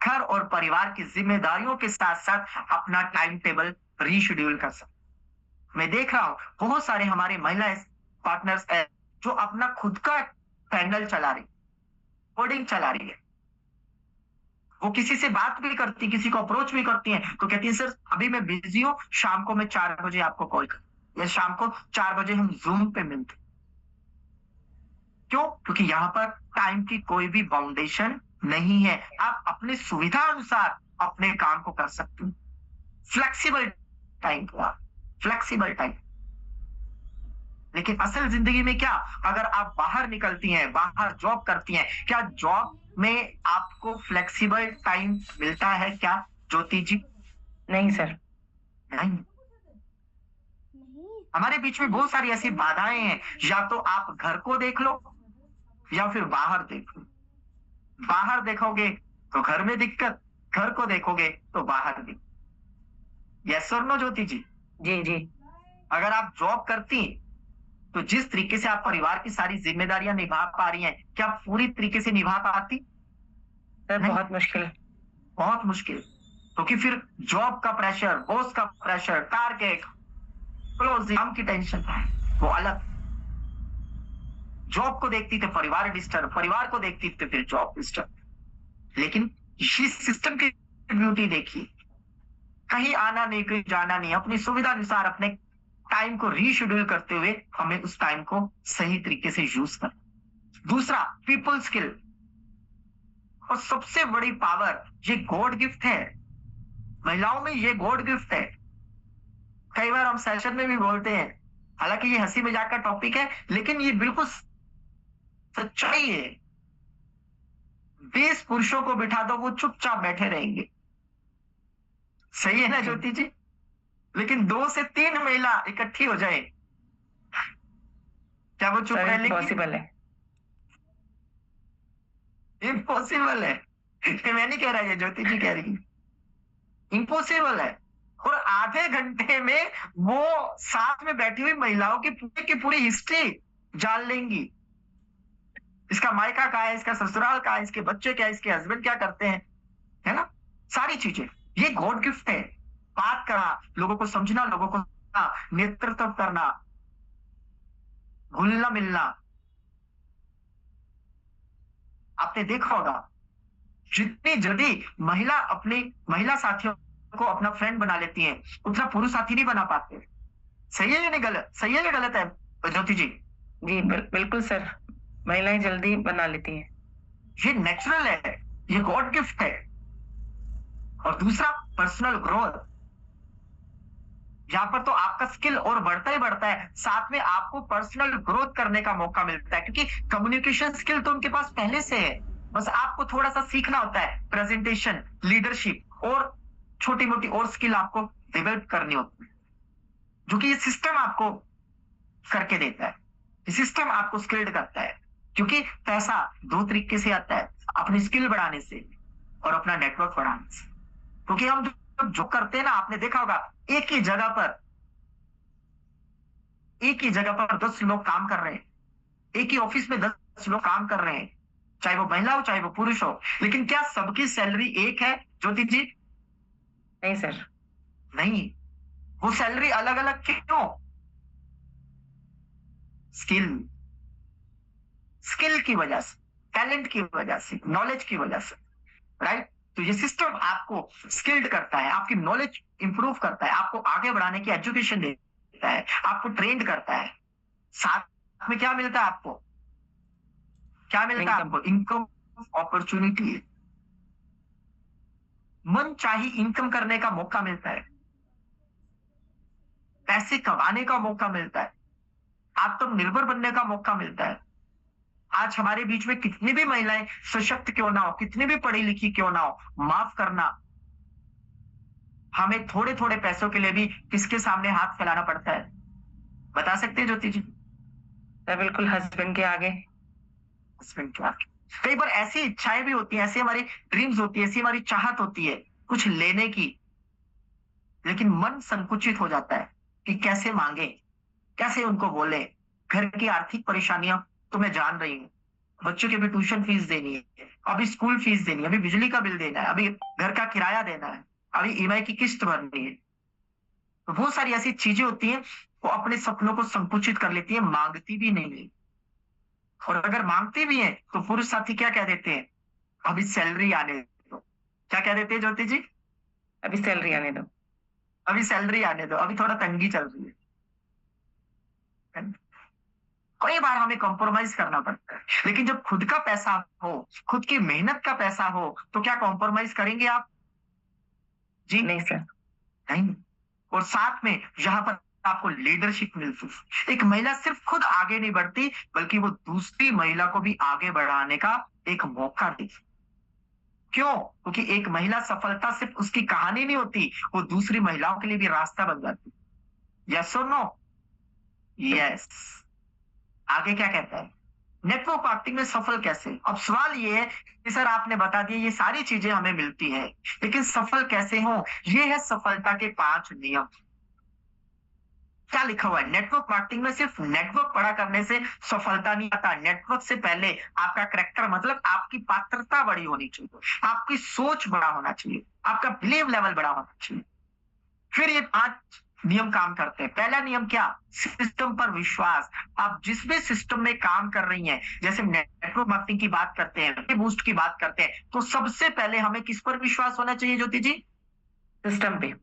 घर और परिवार की जिम्मेदारियों के साथ साथ अपना टाइम टेबल रीशेड्यूल कर सकते। मैं देख रहा हूं बहुत सारे हमारे महिला पार्टनर्स है जो अपना खुद का पैनल चला रही, कोडिंग चला रही है, वो किसी से बात भी करती, किसी को अप्रोच भी करती हैं, तो कहती है सर अभी मैं बिजी हूं, शाम को मैं 4 बजे आपको कॉल कर, या शाम को 4 बजे हम जूम पे मिलते। क्यों? क्योंकि यहाँ पर टाइम की कोई भी बाउंडेशन नहीं है, आप अपनी सुविधा अनुसार अपने काम को कर सकते हो। Flexible time, flexible time. लेकिन असल जिंदगी में क्या, अगर आप बाहर निकलती हैं, बाहर जॉब करती हैं, क्या जॉब में आपको फ्लेक्सिबल टाइम मिलता है क्या ज्योति जी? नहीं सर। नहीं। हमारे बीच में बहुत सारी ऐसी बाधाएं हैं, या तो आप घर को देख लो या फिर बाहर देख लो। बाहर देखोगे तो घर में दिक्कत, घर को देखोगे तो बाहर दिक्कत। यस और नो ज्योति जी? जी जी। अगर आप जॉब करती तो जिस तरीके से आप परिवार की सारी जिम्मेदारियां निभा पा रही हैं, क्या आप पूरी तरीके से निभा पाती? सर बहुत मुश्किल, बहुत मुश्किल। क्योंकि फिर जॉब का प्रेशर, बॉस का प्रेशर, टारगेट, एग्जाम की टेंशन, वो अलग। जॉब को देखती थे परिवार डिस्टर्ब, परिवार को देखती थे फिर जॉब डिस्टर्ब। लेकिन इस सिस्टम की ब्यूटी देखिए, कहीं आना नहीं, कहीं जाना नहीं, अपनी सुविधा अनुसार अपने टाइम को रीशेड्यूल करते हुए हमें उस टाइम को सही तरीके से यूज करना। दूसरा, पीपल स्किल, और सबसे बड़ी पावर, ये गॉड गिफ्ट है महिलाओं में, ये गॉड गिफ्ट है। कई बार हम सेशन में भी बोलते हैं, हालांकि ये हंसी मजाक का टॉपिक है, लेकिन ये बिल्कुल सच्चाई है। 20 पुरुषों को बिठा दो, वो चुपचाप बैठे रहेंगे। सही है ना ज्योति जी? लेकिन 2 से 3 महिला इकट्ठी हो जाए, क्या वो चुप रह लेंगी? पॉसिबल है? इम्पॉसिबल है। मैं नहीं कह रहा, ये ज्योति जी कह रही है, इम्पॉसिबल है। और आधे घंटे में वो साथ में बैठी हुई महिलाओं की पूरी हिस्ट्री जान लेंगी। इसका मायका कहाँ है, इसका ससुराल कहाँ है, इसके बच्चे क्या है, इसके हस्बैंड क्या करते हैं, है ना, सारी चीजें। ये गॉड गिफ्ट है। बात करना, लोगों को समझना, लोगों को नेतृत्व करना, घुलना मिलना। आपने देखा होगा जितनी जल्दी महिला साथियों को अपना फ्रेंड बना लेती हैं, उतना पुरुष साथी नहीं बना पाते। सही है या नहीं गलत? सही है या गलत है ज्योति जी? जी बिल्कुल सर, महिलाएं जल्दी बना लेती हैं। ये नेचुरल है, ये गॉड गिफ्ट है। और दूसरा, पर्सनल ग्रोथ। यहाँ पर तो आपका स्किल और बढ़ता ही बढ़ता है, साथ में आपको पर्सनल ग्रोथ करने का मौका मिलता है, क्योंकि कम्युनिकेशन स्किल तो उनके पास पहले से है, बस आपको थोड़ा सा सीखना होता है। प्रेजेंटेशन, लीडरशिप और छोटी मोटी और स्किल आपको डेवलप करनी होती है, जो कि ये सिस्टम आपको करके देता है। ये सिस्टम आपको स्किल्ड करता है, क्योंकि पैसा दो तरीके से आता है, अपनी स्किल बढ़ाने से और अपना नेटवर्क बढ़ाने से। क्योंकि हम जो करते हैं ना, आपने देखा होगा एक ही जगह पर 10 लोग काम कर रहे हैं, एक ही ऑफिस में 10 लोग काम कर रहे हैं, चाहे वो महिला हो चाहे वो पुरुष हो, लेकिन क्या सबकी सैलरी एक है ज्योति जी? नहीं सर। नहीं, वो सैलरी अलग अलग क्यों? स्किल की वजह से, टैलेंट की वजह से, नॉलेज की वजह से, राइट? तो ये सिस्टम आपको स्किल्ड करता है, आपकी नॉलेज इंप्रूव करता है, आपको आगे बढ़ाने की एजुकेशन देता है, आपको ट्रेंड करता है। साथ में क्या मिलता है आपको? क्या मिलता है आपको? इनकम अपॉर्चुनिटी, मन चाही इनकम करने का मौका मिलता है, पैसे कमाने का मौका मिलता है, आत्मनिर्भर बनने का मौका मिलता है। आज हमारे बीच में कितनी भी महिलाएं सशक्त क्यों ना हो, कितनी भी पढ़ी लिखी क्यों ना हो, माफ करना, हमें थोड़े थोड़े पैसों के लिए भी किसके सामने हाथ फैलाना पड़ता है? बता सकते हैं ज्योति जी? बिल्कुल, हस्बैंड के आगे। हस्बैंड के आगे। कई बार ऐसी इच्छाएं भी होती हैं, ऐसी हमारी ड्रीम्स होती है, ऐसी हमारी चाहत होती है कुछ लेने की, लेकिन मन संकुचित हो जाता है कि कैसे मांगे, कैसे उनको बोले। घर की आर्थिक परेशानियां तो मैं जान रही हूँ, बच्चों की भी ट्यूशन फीस देनी है, अभी स्कूल फीस देनी है, अभी बिजली का बिल देना है, अभी घर का किराया देना है, अभी ईएमआई की किस्त भरनी है। तो बहुत सारी ऐसी चीजें होती हैं, वो अपने सपनों को संकुचित कर लेती है, मांगती भी नहीं है। और अगर मांगते भी हैं तो पुरुष साथी क्या कह देते हैं? अभी सैलरी आने दो। क्या कह देते हैं ज्योति जी? अभी सैलरी आने दो, अभी सैलरी आने दो, अभी थोड़ा तंगी चल रही है। कई बार हमें कॉम्प्रोमाइज करना पड़ता है, लेकिन जब खुद का पैसा हो, खुद की मेहनत का पैसा हो, तो क्या कॉम्प्रोमाइज करेंगे आप जी? नहीं सर। नहीं। और साथ में यहाँ पर आपको लीडरशिप मिलती है। एक महिला सिर्फ खुद आगे नहीं बढ़ती, बल्कि वो दूसरी महिला को भी आगे बढ़ाने का एक मौका देती। क्यों? क्योंकि एक महिला सफलता सिर्फ उसकी कहानी नहीं होती, वो दूसरी महिलाओं के लिए भी रास्ता बन जाती। यस और नो? यस। आगे क्या कहता है? नेटवर्क मार्केटिंग में सफल कैसे? अब सवाल ये है कि सर आपने बता दिया ये सारी चीजें हमें मिलती हैं, लेकिन सफल कैसे हो? ये है सफलता के 5 नियम। क्या लिखा हुआ है? नेटवर्क मार्केटिंग में सिर्फ नेटवर्क बड़ा करने से सफलता नहीं आता। नेटवर्क से पहले आपका कैरेक्टर, मतलब आपकी पात्रता बड़ी होनी चाहिए, आपकी सोच बड़ा होना चाहिए, आपका बिलीव लेवल बड़ा होना चाहिए। फिर ये 5 नियम काम करते हैं। पहला नियम क्या? सिस्टम पर विश्वास। आप जिस भी सिस्टम में काम कर रही हैं, जैसे नेटवर्क मार्केटिंग की बात करते हैं, बूस्ट की बात करते हैं, तो सबसे पहले हमें किस पर विश्वास होना चाहिए ज्योति जी? सिस्टम पे।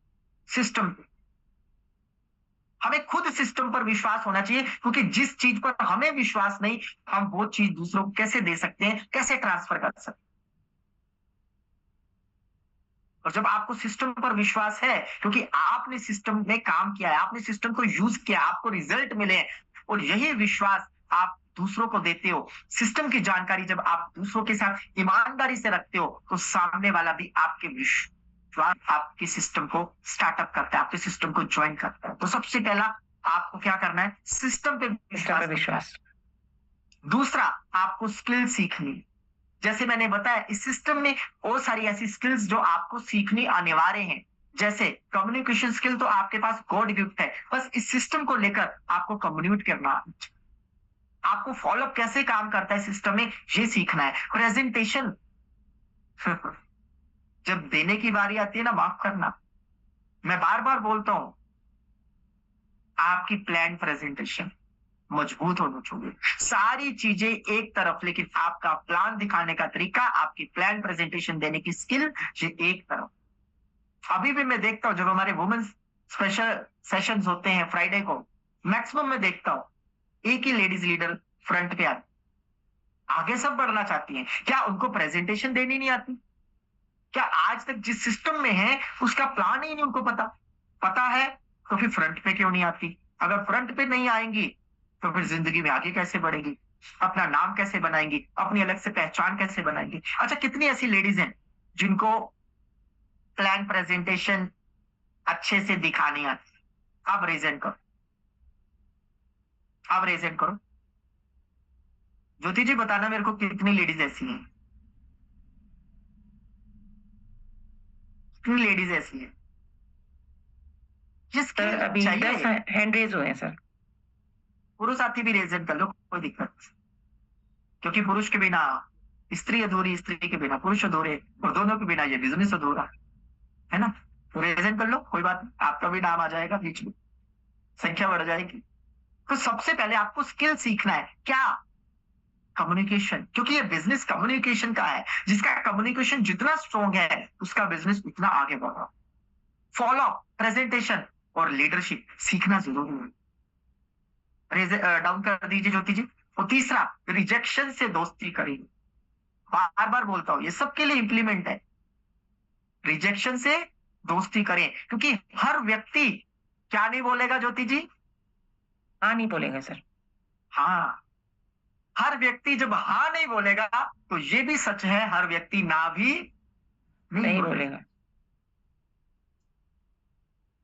सिस्टम पे। हमें खुद सिस्टम पर विश्वास होना चाहिए, क्योंकि जिस चीज पर हमें विश्वास नहीं, हम वो चीज दूसरों को कैसे दे सकते हैं, कैसे ट्रांसफर कर सकते हैं? और जब आपको सिस्टम पर विश्वास है, क्योंकि आपने सिस्टम में काम किया है, आपने सिस्टम को यूज किया, आपको रिजल्ट मिले हैं, और यही विश्वास आप दूसरों को देते हो। सिस्टम की जानकारी जब आप दूसरों के साथ ईमानदारी से रखते हो, तो सामने वाला भी आपके विश्वास, आपके सिस्टम को स्टार्टअप करता है, आपके सिस्टम को ज्वाइन करता है। तो सबसे पहला आपको क्या करना है? सिस्टम पे विश्वास। दूसरा, आपको स्किल सीखनी। जैसे मैंने बताया, इस सिस्टम में बहुत सारी ऐसी स्किल्स जो आपको सीखनी अनिवार्य हैं। जैसे कम्युनिकेशन स्किल तो आपके पास गॉड गिफ्ट है, बस इस सिस्टम को लेकर आपको कम्युनिकेट करना, आपको फॉलोअप कैसे काम करता है सिस्टम में, ये सीखना है। प्रेजेंटेशन जब देने की बारी आती है ना, माफ करना, मैं बार बार बोलता हूं, आपकी प्लान प्रेजेंटेशन मजबूत होना चाहिए। सारी चीजें एक तरफ, लेकिन आपका प्लान दिखाने का तरीका, आपकी प्लान प्रेजेंटेशन देने की स्किल, ये एक तरफ। अभी भी मैं देखता हूं, जब हमारे वुमेन्स स्पेशल सेशंस होते हैं फ्राइडे को, मैक्सिमम मैं देखता हूं एक ही लेडीज लीडर फ्रंट पे आगे सब बढ़ना चाहती हैं। क्या उनको प्रेजेंटेशन देनी नहीं आती? क्या आज तक जिस सिस्टम में है उसका प्लान ही नहीं उनको पता है? तो फिर फ्रंट पे क्यों नहीं आती? अगर फ्रंट पे नहीं आएंगी तो फिर जिंदगी में आगे कैसे बढ़ेगी? अपना नाम कैसे बनाएंगी? अपनी अलग से पहचान कैसे बनाएंगी? अच्छा, कितनी ऐसी लेडीज हैं जिनको प्लान प्रेजेंटेशन अच्छे से दिखानी आती? आप रेजेंट करो, आप रेजेंट करो। ज्योति जी बताना मेरे को कितनी लेडीज ऐसी हैं, कितनी लेडीज ऐसी हैं जिसकी सर अभी 10 चाहिए? हैंड रेज हुए हैं सर। पुरुष साथी भी रेजेंट कर लो, कोई दिक्कत नहीं। क्योंकि पुरुष के बिना स्त्री अधूरी, स्त्री के बिना पुरुष अधूरे, और दोनों के बिना ये बिजनेस अधूरा है ना। तो रेजेंट कर लो, कोई बात नहीं, आपका भी नाम आ जाएगा, बीच में संख्या बढ़ जाएगी। तो सबसे पहले आपको स्किल सीखना है, क्या? कम्युनिकेशन, क्योंकि ये बिजनेस कम्युनिकेशन का है। जिसका कम्युनिकेशन जितना स्ट्रॉन्ग है उसका बिजनेस उतना आगे बढ़ रहा। फॉलो, प्रेजेंटेशन और लीडरशिप सीखना जरूरी है। डाउन कर दीजिए ज्योति जी। और तीसरा, रिजेक्शन से दोस्ती करें। बार बार बोलता हूं, ये सबके लिए इंप्लीमेंट है। रिजेक्शन से दोस्ती करें, क्योंकि हर व्यक्ति क्या नहीं बोलेगा ज्योति जी? हाँ नहीं बोलेगा सर। हाँ, हर व्यक्ति जब हाँ नहीं बोलेगा तो ये भी सच है, हर व्यक्ति ना भी नहीं बोलेगा।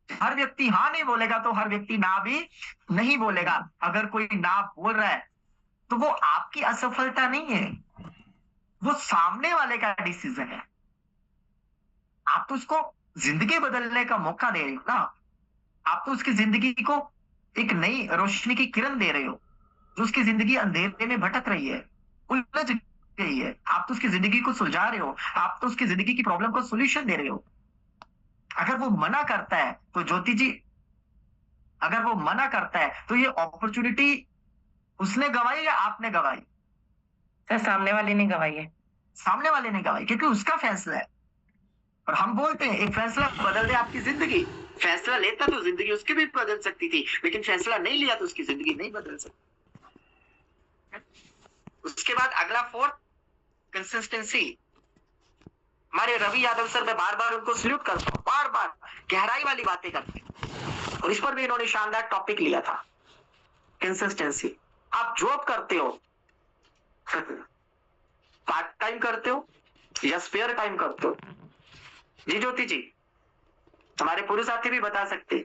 हर व्यक्ति हाँ नहीं बोलेगा तो हर व्यक्ति ना भी नहीं बोलेगा। अगर कोई ना बोल रहा है तो वो आपकी असफलता नहीं है, वो सामने वाले का डिसीजन है। आप तो उसको जिंदगी बदलने का मौका दे रहे हो ना। आप तो उसकी जिंदगी को एक नई रोशनी की किरण दे रहे हो, जो उसकी जिंदगी अंधेरे में भटक रही है, उलझ गई है। आप तो उसकी जिंदगी को सुलझा रहे हो, आप तो उसकी जिंदगी की प्रॉब्लम को सोल्यूशन दे रहे हो। अगर वो मना करता है तो ज्योति जी, अगर वो मना करता है तो ये अपॉर्चुनिटी उसने गवाई या आपने गवाई? सर सामने वाले ने गवाई है। सामने वाले ने गवाई, क्योंकि उसका फैसला है। और हम बोलते हैं एक फैसला बदल दे आपकी जिंदगी। फैसला लेता तो जिंदगी उसकी भी बदल सकती थी, लेकिन फैसला नहीं लिया तो उसकी जिंदगी नहीं बदल सकती। उसके बाद अगला फोर्थ, कंसिस्टेंसी। हमारे रवि यादव सर, मैं बार बार उनको सल्यूट करता हूँ, बार बार गहराई वाली बातें करते हैं, और इस पर भी इन्होंने शानदार टॉपिक लिया था, कंसिस्टेंसी। आप जॉब करते हो, पार्ट टाइम करते हो या स्पेयर टाइम करते हो? जी ज्योति जी, हमारे पुरुष साथी भी बता सकते हैं।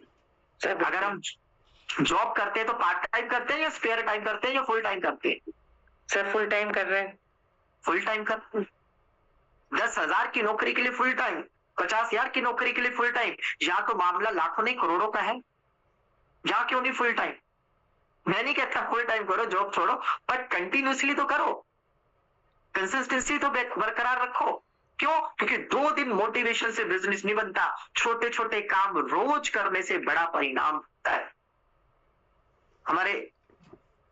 सर अगर हम जॉब करते हैं तो पार्ट टाइम करते हैं या स्पेयर टाइम करते हैं या फुल टाइम करते हैं? सर फुल टाइम कर रहे हैं। फुल टाइम करते हैं। 10,000 की नौकरी के लिए फुल टाइम, 50,000 की नौकरी के लिए फुल टाइम, या तो मामला लाखों नहीं करोड़ों का है, या क्यों नहीं फुल टाइम? मैं नहीं कहता फुल टाइम करो, जॉब छोड़ो, बट कंटिन्यूसली तो करो, कंसिस्टेंसी तो बरकरार रखो। क्यों? क्योंकि 2 दिन मोटिवेशन से बिजनेस नहीं बनता, छोटे छोटे काम रोज करने से बड़ा परिणाम होता है। हमारे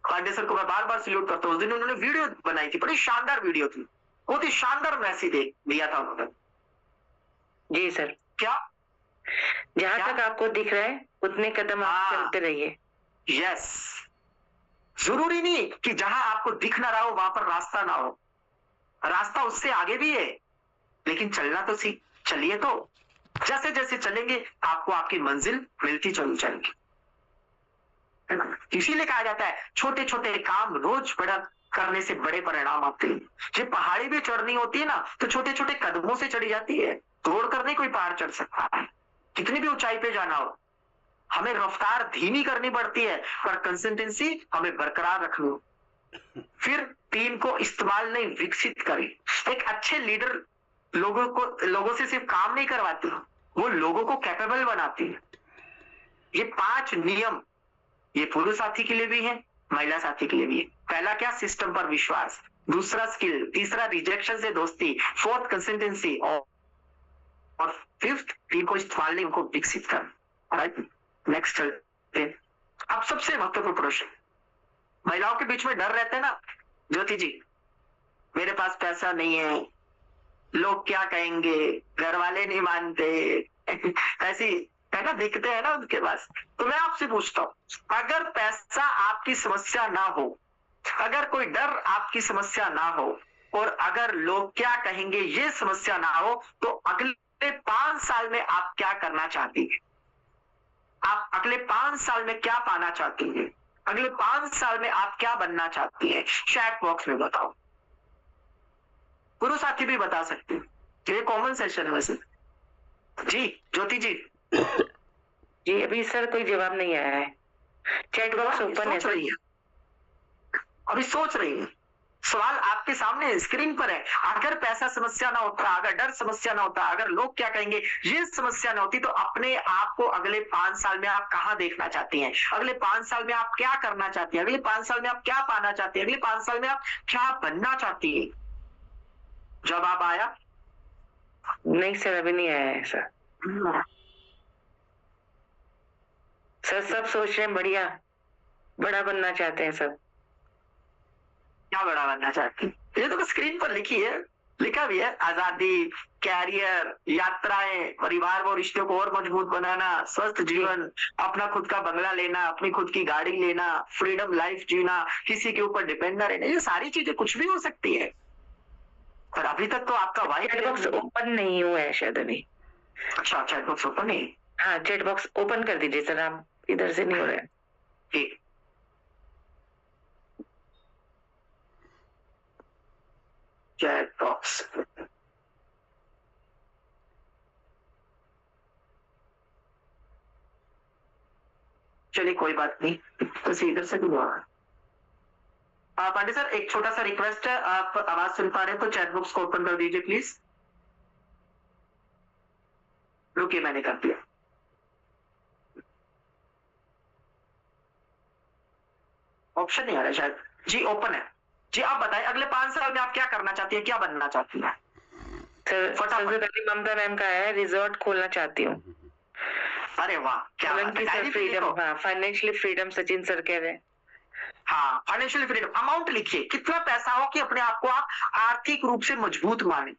पांडे सर को मैं बार बार सल्यूट करता हूँ। उस दिन उन्होंने वीडियो बनाई थी, बड़ी शानदार वीडियो थी, बहुत ही शानदार मैसेज दिया था उन्होंने। जी सर। क्या? जहां तक आपको दिख रहा है उतने कदम आप चलते रहिए। यस, जरूरी नहीं कि जहां आपको दिख ना रहा हो वहां पर रास्ता ना हो, रास्ता उससे आगे भी है, लेकिन चलना तो चलिए। तो जैसे जैसे चलेंगे आपको आपकी मंजिल मिलती चली जाएगी, है ना। इसीलिए कहा जाता है छोटे छोटे काम रोज बड़ा करने से बड़े परिणाम आते हैं। ये पहाड़ी भी चढ़नी होती है ना तो छोटे छोटे कदमों से चढ़ी जाती है, तोड़ कर नहीं कोई पहाड़ चढ़ सकता है। कितनी भी ऊंचाई पे जाना हो, हमें रफ्तार धीमी करनी पड़ती है, पर कंसिस्टेंसी हमें बरकरार रखनी हो। फिर 3 को इस्तेमाल नहीं, विकसित करें। एक अच्छे लीडर लोगों से सिर्फ काम नहीं करवाती, वो लोगों को कैपेबल बनाती है। ये 5 नियम, ये पुरुष साथी के लिए भी है, महिला साथी के लिए भी है। पहला क्या? सिस्टम पर विश्वास। दूसरा स्किल। तीसरा रिजेक्शन से दोस्ती। Fourth consistency. और फिफ्थ 3 को इस्तेमाल नहीं, उनको विकसित कर। राइट, नेक्स्ट चलते हैं। अब सबसे महत्वपूर्ण प्रश्न, महिलाओं के बीच में डर रहते हैं ना ज्योति जी, मेरे पास पैसा नहीं है, लोग क्या कहेंगे, घर वाले नहीं मानते, ऐसी है ना, दिखते हैं ना उनके पास। तो मैं आपसे पूछता हूँ, अगर पैसा आपकी समस्या ना हो, अगर कोई डर आपकी समस्या ना हो, और अगर लोग क्या कहेंगे ये समस्या ना हो, तो अगले 5 साल में आप क्या करना चाहती हैं? आप अगले 5 साल में क्या पाना चाहती हैं? अगले 5 साल में आप क्या बनना चाहती हैं? चैट बॉक्स में बताओ। गुरु साथी भी बता सकते हैं, ये कॉमन सेशन है वैसे। जी ज्योति जी। जी अभी सर कोई जवाब नहीं आया है, चैट बॉक्स ओपन है सर। अभी सोच रही है, सवाल आपके सामने स्क्रीन पर है। अगर पैसा समस्या ना होता, अगर डर समस्या ना होता, अगर लोग क्या कहेंगे ये समस्या ना होती, तो अपने आप को अगले 5 साल में आप कहां देखना चाहती हैं? अगले 5 साल में आप क्या करना चाहती हैं? अगले 5 साल में आप क्या पाना चाहती हैं? अगले 5 साल में आप क्या बनना चाहती हैं? जवाब आया? नहीं सर अभी नहीं आया है सर। सर सब सोच रहे हैं बढ़िया, बड़ा बनना चाहते हैं सब। क्या बड़ा बनना चाहती? ये तो स्क्रीन पर लिखी है, लिखा भी है, आजादी, कैरियर, यात्राएं, परिवार व रिश्तों को और मजबूत बनाना, स्वस्थ जीवन, अपना खुद का बंगला लेना, अपनी खुद की गाड़ी लेना, फ्रीडम लाइफ जीना, किसी के ऊपर डिपेंड ना रहना। ये सारी चीजें कुछ भी हो सकती है, पर अभी तक तो आपका चैट बॉक्स ओपन नहीं हुआ है शायद अभी। अच्छा, चैट बॉक्स ओपन नहीं? हाँ चैट बॉक्स ओपन कर दीजिए सर, आप इधर से नहीं हो रहा है। ठीक, चैट बॉक्स। चलिए कोई बात नहीं, तो इधर से भी हुआ। पांडे सर एक छोटा सा रिक्वेस्ट है, आप आवाज सुन पा रहे हैं तो चैट बॉक्स को ओपन कर दीजिए प्लीज। रुकिए मैंने कर दिया। ऑप्शन नहीं आ रहा है शायद। जी ओपन है। जी आप बताएं, अगले 5 साल में आप क्या करना चाहती है, क्या बनना चाहती है? सर सबसे पहले ममता मैम का है, रिजॉर्ट खोलना चाहती हूँ। अरे वाह, क्या बात है। फ्रीडम, हाँ फाइनेंशियली फ्रीडम सचिन सर कह रहे हैं। हाँ फाइनेंशियल फ्रीडम, अमाउंट लिखिए, कितना पैसा हो कि अपने आप को आप आर्थिक रूप से मजबूत माने।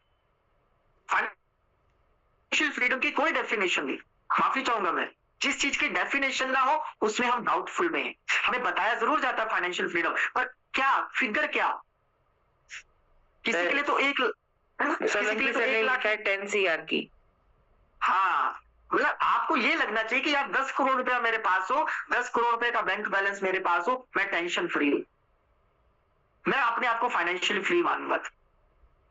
फाइनेंशियल फ्रीडम की कोई डेफिनेशन नहीं, माफी चाहूंगा मैं, जिस चीज की डेफिनेशन ना हो उसमें हम डाउटफुल में हैं। हमें बताया जरूर जाता है फाइनेंशियल फ्रीडम, पर क्या फिगर क्या? किसी के लिए तो 1 लाख है 10 CR की। हाँ मतलब आपको ये लगना चाहिए कि यार 10 करोड़ रुपया मेरे पास हो, 10 करोड़ रुपए का बैंक बैलेंस मेरे पास हो, मैं टेंशन फ्री हूं, मैं अपने आप को फाइनेंशियली फ्री मानूंगा।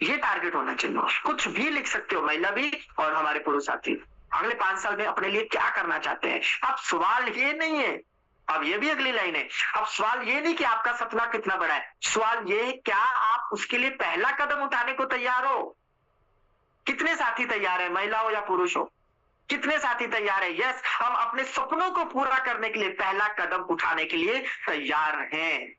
ये टारगेट होना चाहिए। कुछ भी लिख सकते हो, महिला भी और हमारे पुरुष साथी। अगले 5 साल में अपने लिए क्या करना चाहते हैं? अब सवाल ये नहीं है, अब ये भी अगली लाइन है, अब सवाल ये नहीं कि आपका सपना कितना बड़ा है, सवाल ये है क्या आप उसके लिए पहला कदम उठाने को तैयार हो? कितने साथी तैयार है, महिला हो या पुरुष हो? कितने साथी तैयार है? यस, हम अपने सपनों को पूरा करने के लिए पहला कदम उठाने के लिए तैयार हैं।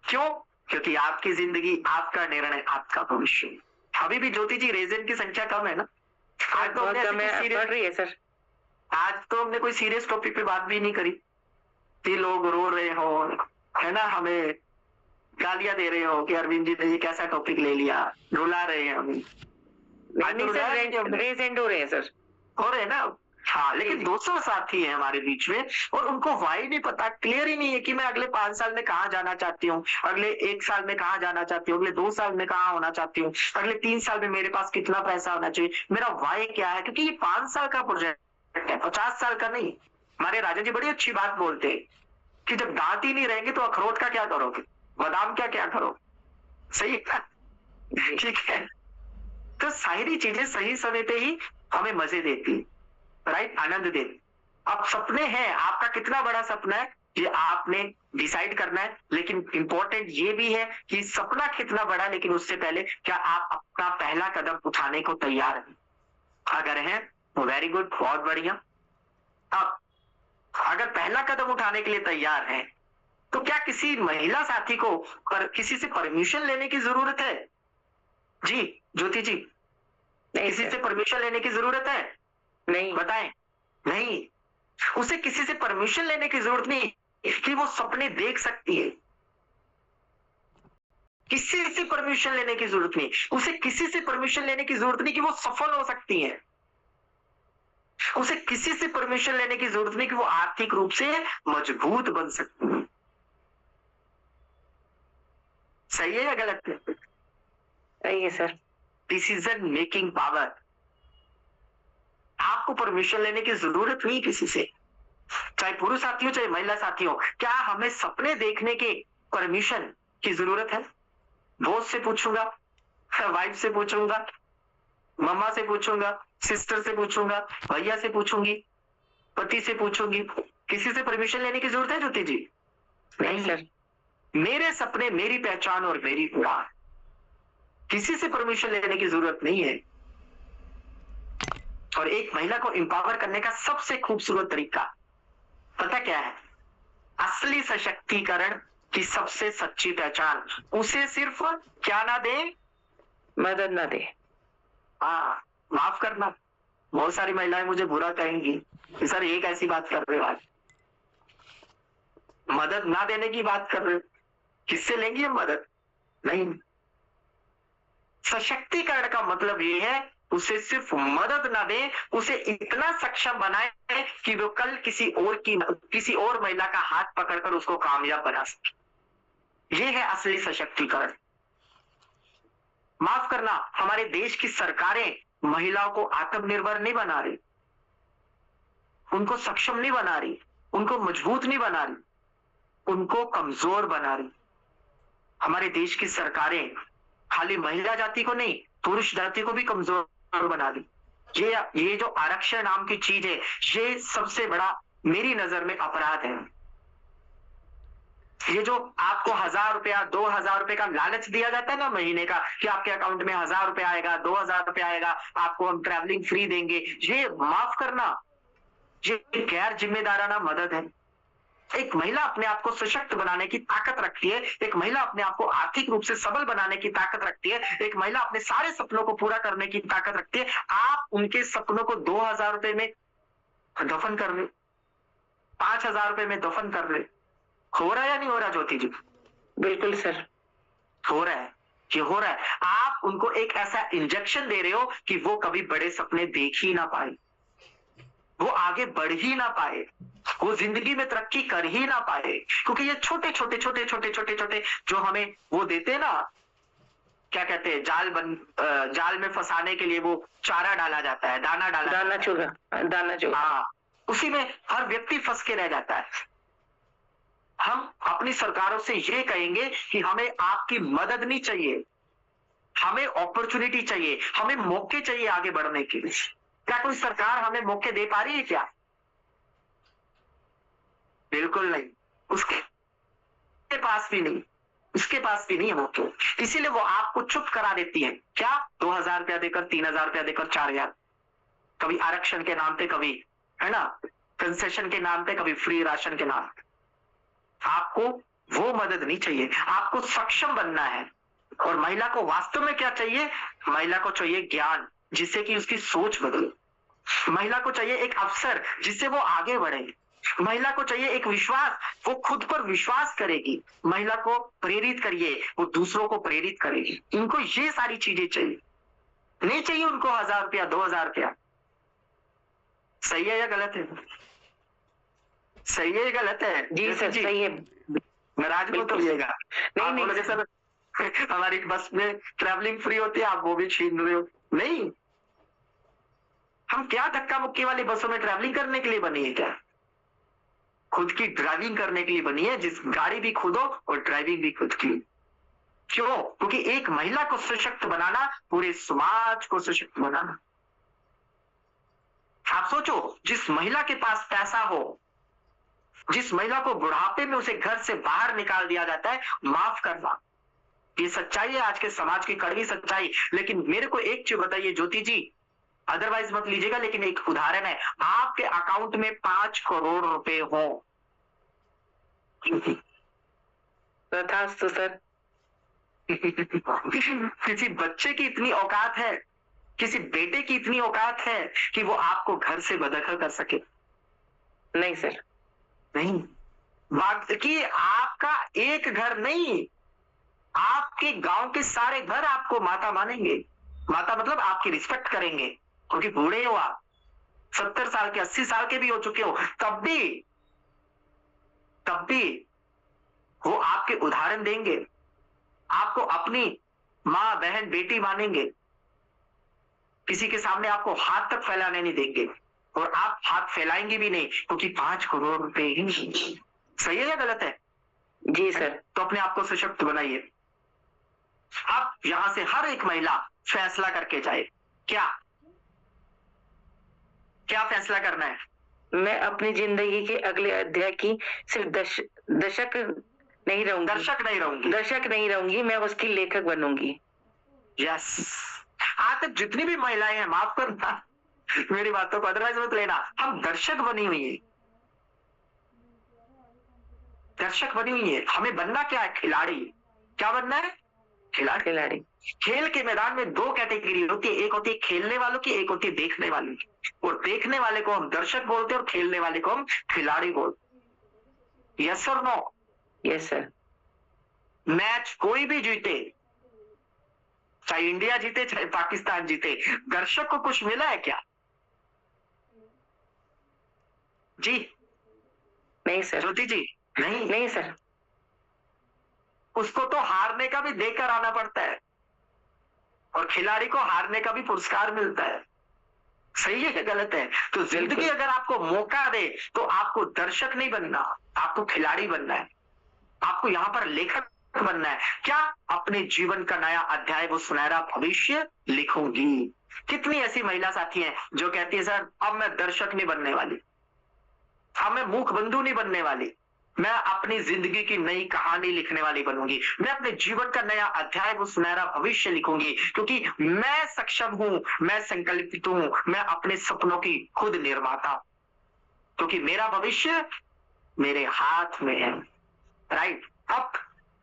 क्यों? क्योंकि आपकी जिंदगी, आपका निर्णय, आपका भविष्य। अभी भी ज्योति जी रेजन की संख्या कम है ना? आज तो हमने कोई सीरियस टॉपिक पे बात भी नहीं करी कि लोग रो रहे हो, है ना, हमें गालियां दे रहे हो कि अरविंद जी ने ये कैसा टॉपिक ले लिया, रुला रहे हैं हमें। हो रहे ना? हाँ, लेकिन 200 साथी हैं हमारे बीच में और उनको वाई नहीं पता, क्लियर ही नहीं है कि मैं अगले 5 साल में कहाँ जाना चाहती हूँ, अगले 1 साल में कहाँ जाना चाहती हूँ, अगले 2 साल में कहाँ होना चाहती हूँ, अगले 3 साल में मेरे पास कितना पैसा होना चाहिए, मेरा वाई क्या है? क्योंकि ये 5 साल का प्रोजेक्ट है, 50 साल का नहीं। हमारे राजा जी बड़ी अच्छी बात बोलते हैं कि जब दांत ही नहीं रहेंगे तो अखरोट का क्या करोगे, बादाम का क्या करो? सही है, ठीक है। तो सारी चीजें सही समय पे ही हमें मजे देती है, राइट, आनंद दे। अब सपने हैं, आपका कितना बड़ा सपना है ये आपने डिसाइड करना है, लेकिन इंपॉर्टेंट ये भी है कि सपना कितना बड़ा, लेकिन उससे पहले क्या आप अपना पहला कदम उठाने को तैयार हैं? अगर हैं तो वेरी गुड, बहुत बढ़िया। अब अगर पहला कदम उठाने के लिए तैयार हैं तो क्या किसी महिला साथी को किसी से परमिशन लेने की जरूरत है? जी ज्योति जी, किसी से परमिशन लेने की जरूरत है? नहीं। बताएं। नहीं, उसे किसी से परमिशन लेने की जरूरत नहीं कि वो सपने देख सकती है। किसी से परमिशन लेने की जरूरत नहीं, उसे किसी से परमिशन लेने की जरूरत नहीं कि वो सफल हो सकती है। उसे किसी से परमिशन लेने की जरूरत नहीं कि वो आर्थिक रूप से मजबूत बन सकती है। सही है या गलत है? सही है सर। डिसीजन मेकिंग पावर, आपको परमिशन लेने की जरूरत नहीं किसी से। चाहे पुरुष साथी हो चाहे महिला साथी हो, क्या हमें सपने देखने के परमिशन की जरूरत है? बॉस से पूछूंगा, वाइफ से पूछूंगा, मम्मा से पूछूंगा, सिस्टर से पूछूंगा, भैया से पूछूंगी, पति से पूछूंगी, किसी से परमिशन लेने की जरूरत है ज्योति जी? नहीं सर। मेरे सपने, मेरी पहचान और मेरी उड़ान, किसी से परमिशन लेने की जरूरत नहीं है। और एक महिला को एम्पावर करने का सबसे खूबसूरत तरीका पता क्या है? असली सशक्तिकरण की सबसे सच्ची पहचान, उसे सिर्फ क्या ना दे, मदद ना दे। हाँ, माफ करना, बहुत सारी महिलाएं मुझे बुरा कहेंगी कि सर ये कैसी बात कर रहे हो आज, मदद ना देने की बात कर रहे हो, किससे लेंगी हम मदद? नहीं, सशक्तिकरण का मतलब ये है उसे सिर्फ मदद ना दे, उसे इतना सक्षम बनाए कि वो कल किसी और महिला का हाथ पकड़कर उसको कामयाब बना सके। ये है असली सशक्तिकरण। माफ करना, हमारे देश की सरकारें महिलाओं को आत्मनिर्भर नहीं बना रही, उनको सक्षम नहीं बना रही, उनको मजबूत नहीं बना रही, उनको कमजोर बना रही। हमारे देश की सरकारें खाली महिला जाति को नहीं, पुरुष जाति को भी कमजोर बना दी। ये जो आरक्षण नाम की चीज है, ये सबसे बड़ा मेरी नजर में अपराध है। ये जो आपको 1000 रुपया 2000 रुपए का लालच दिया जाता है ना महीने का, कि आपके अकाउंट में 1000 रुपया आएगा, 2000 रुपया आएगा, आपको हम ट्रैवलिंग फ्री देंगे, ये माफ करना, ये गैर जिम्मेदाराना मदद है। एक महिला अपने आप को सशक्त बनाने की ताकत रखती है, एक महिला अपने आप को आर्थिक रूप से सबल बनाने की ताकत रखती है, एक महिला अपने सारे सपनों को पूरा करने की ताकत रखती है। आप उनके सपनों को 2000 रुपए में दफन कर रहे, 5000 रुपए में दफन कर रहे, हो रहा है या नहीं हो रहा ज्योति जी? बिल्कुल सर, हो रहा है, ये हो रहा है। आप उनको एक ऐसा इंजेक्शन दे रहे हो कि वो कभी बड़े सपने देख ही ना पाए, वो आगे बढ़ ही ना पाए, वो जिंदगी में तरक्की कर ही ना पाए, क्योंकि ये छोटे छोटे छोटे छोटे छोटे छोटे जो हमें वो देते ना, क्या कहते हैं, जाल में फंसाने के लिए वो चारा डाला जाता है, दाना चुगा, हाँ, उसी में हर व्यक्ति फंस के रह जाता है। हम अपनी सरकारों से ये कहेंगे कि हमें आपकी मदद नहीं चाहिए, हमें अपॉर्चुनिटी चाहिए, हमें मौके चाहिए आगे बढ़ने के लिए। क्या कोई सरकार हमें मौके दे पा रही है क्या? बिल्कुल नहीं, उसके पास भी नहीं, उसके पास भी नहीं है मौके, इसीलिए वो आपको चुप करा देती है। क्या? 2000 रुपया देकर, 3000 रुपया देकर, 4000, कभी आरक्षण के नाम पे, कभी है ना कंसेशन के नाम पे, कभी फ्री राशन के नाम पे। आपको वो मदद नहीं चाहिए, आपको सक्षम बनना है। और महिला को वास्तव में क्या चाहिए? महिला को चाहिए ज्ञान, जिससे कि उसकी सोच बदले। महिला को चाहिए एक अवसर जिससे वो आगे बढ़े। महिला को चाहिए एक विश्वास, वो खुद पर विश्वास करेगी। महिला को प्रेरित करिए, वो दूसरों को प्रेरित करेगी। इनको ये सारी चीजें चाहिए, नहीं चाहिए उनको 1000 रुपया 2000 रुपया। सही है या गलत है? सही है या गलत है? जी सर, सही है। नाराज मत होइएगा। आप बोलोगे सर हमारी बस में ट्रैवलिंग फ्री होती है, आप वो भी छीन रहे हो। नहीं, हम क्या धक्का मुक्की वाली बसों में ट्रैवलिंग करने के लिए बनी है? क्या खुद की ड्राइविंग करने के लिए बनी है, जिस गाड़ी भी खुद हो और ड्राइविंग भी खुद की। क्यों? क्योंकि एक महिला को सशक्त बनाना, पूरे समाज को सशक्त बनाना। आप सोचो, जिस महिला के पास पैसा हो, जिस महिला को बुढ़ापे में उसे घर से बाहर निकाल दिया जाता है, माफ करना, ये सच्चाई है, आज के समाज की कड़वी सच्चाई। लेकिन मेरे को एक चीज बताइए ज्योति जी, अदरवाइज मत लीजिएगा, लेकिन एक उदाहरण है, आपके अकाउंट में 5 करोड़ रुपए हो, तथास्तु सर। किसी बच्चे की इतनी औकात है, किसी बेटे की इतनी औकात है कि वो आपको घर से बेदखल कर सके? नहीं सर, नहीं। बाकी आपका एक घर नहीं, आपके गांव के सारे घर आपको माता मानेंगे। माता मतलब आपकी रिस्पेक्ट करेंगे, क्योंकि बूढ़े हो आप, 70 साल के 80 साल के भी हो चुके हो, तब भी वो आपके उदाहरण देंगे, आपको अपनी माँ बहन बेटी मानेंगे, किसी के सामने आपको हाथ तक फैलाने नहीं देंगे। और आप हाथ फैलाएंगे भी नहीं, क्योंकि 5 करोड़ रुपए ही। सही है या गलत है? जी सर। तो अपने आप को सशक्त बनाइए। अब यहां से हर एक महिला फैसला करके जाए। क्या क्या फैसला करना है? मैं अपनी जिंदगी के अगले अध्याय की सिर्फ दर्शक नहीं रहूंगी। दर्शक नहीं रहूंगी, मैं उसकी लेखक बनूंगी। यस। आज तक जितनी भी महिलाएं हैं, माफ करना मेरी बातों को अदरवाइज मत लेना, हम दर्शक बनी हुई है। दर्शक बनी हुई है। हमें बनना क्या है? खिलाड़ी। क्या बनना है? खिलाड़ी। खेल के मैदान में 2 कैटेगरी होती है, एक होती है खेलने वालों की, एक होती है देखने वालों की। और देखने वाले को हम दर्शक बोलते हैं और खेलने वाले को हम खिलाड़ी बोलते। यस और नो? Yes sir. मैच कोई भी जीते, चाहे इंडिया जीते चाहे पाकिस्तान जीते, दर्शक को कुछ मिला है क्या? जी नहीं सर। ज्योति जी, नहीं सर। उसको तो हारने का भी देकर आना पड़ता है और खिलाड़ी को हारने का भी पुरस्कार मिलता है। सही है कि गलत है? तो जिंदगी अगर आपको मौका दे तो आपको दर्शक नहीं बनना, आपको खिलाड़ी बनना है। आपको यहाँ पर लेखक बनना है। क्या? अपने जीवन का नया अध्याय, वो सुनहरा भविष्य लिखूंगी। कितनी ऐसी महिला साथी हैं जो कहती है सर अब मैं दर्शक नहीं बनने वाली, अब मैं मूक बंधु नहीं बनने वाली, मैं अपनी जिंदगी की नई कहानी लिखने वाली बनूंगी, मैं अपने जीवन का नया अध्याय, वो सुनहरा भविष्य लिखूंगी, क्योंकि मैं सक्षम हूं, मैं संकल्पित हूं, मैं अपने सपनों की खुद निर्माता, क्योंकि मेरा भविष्य मेरे हाथ में है। राइट। अब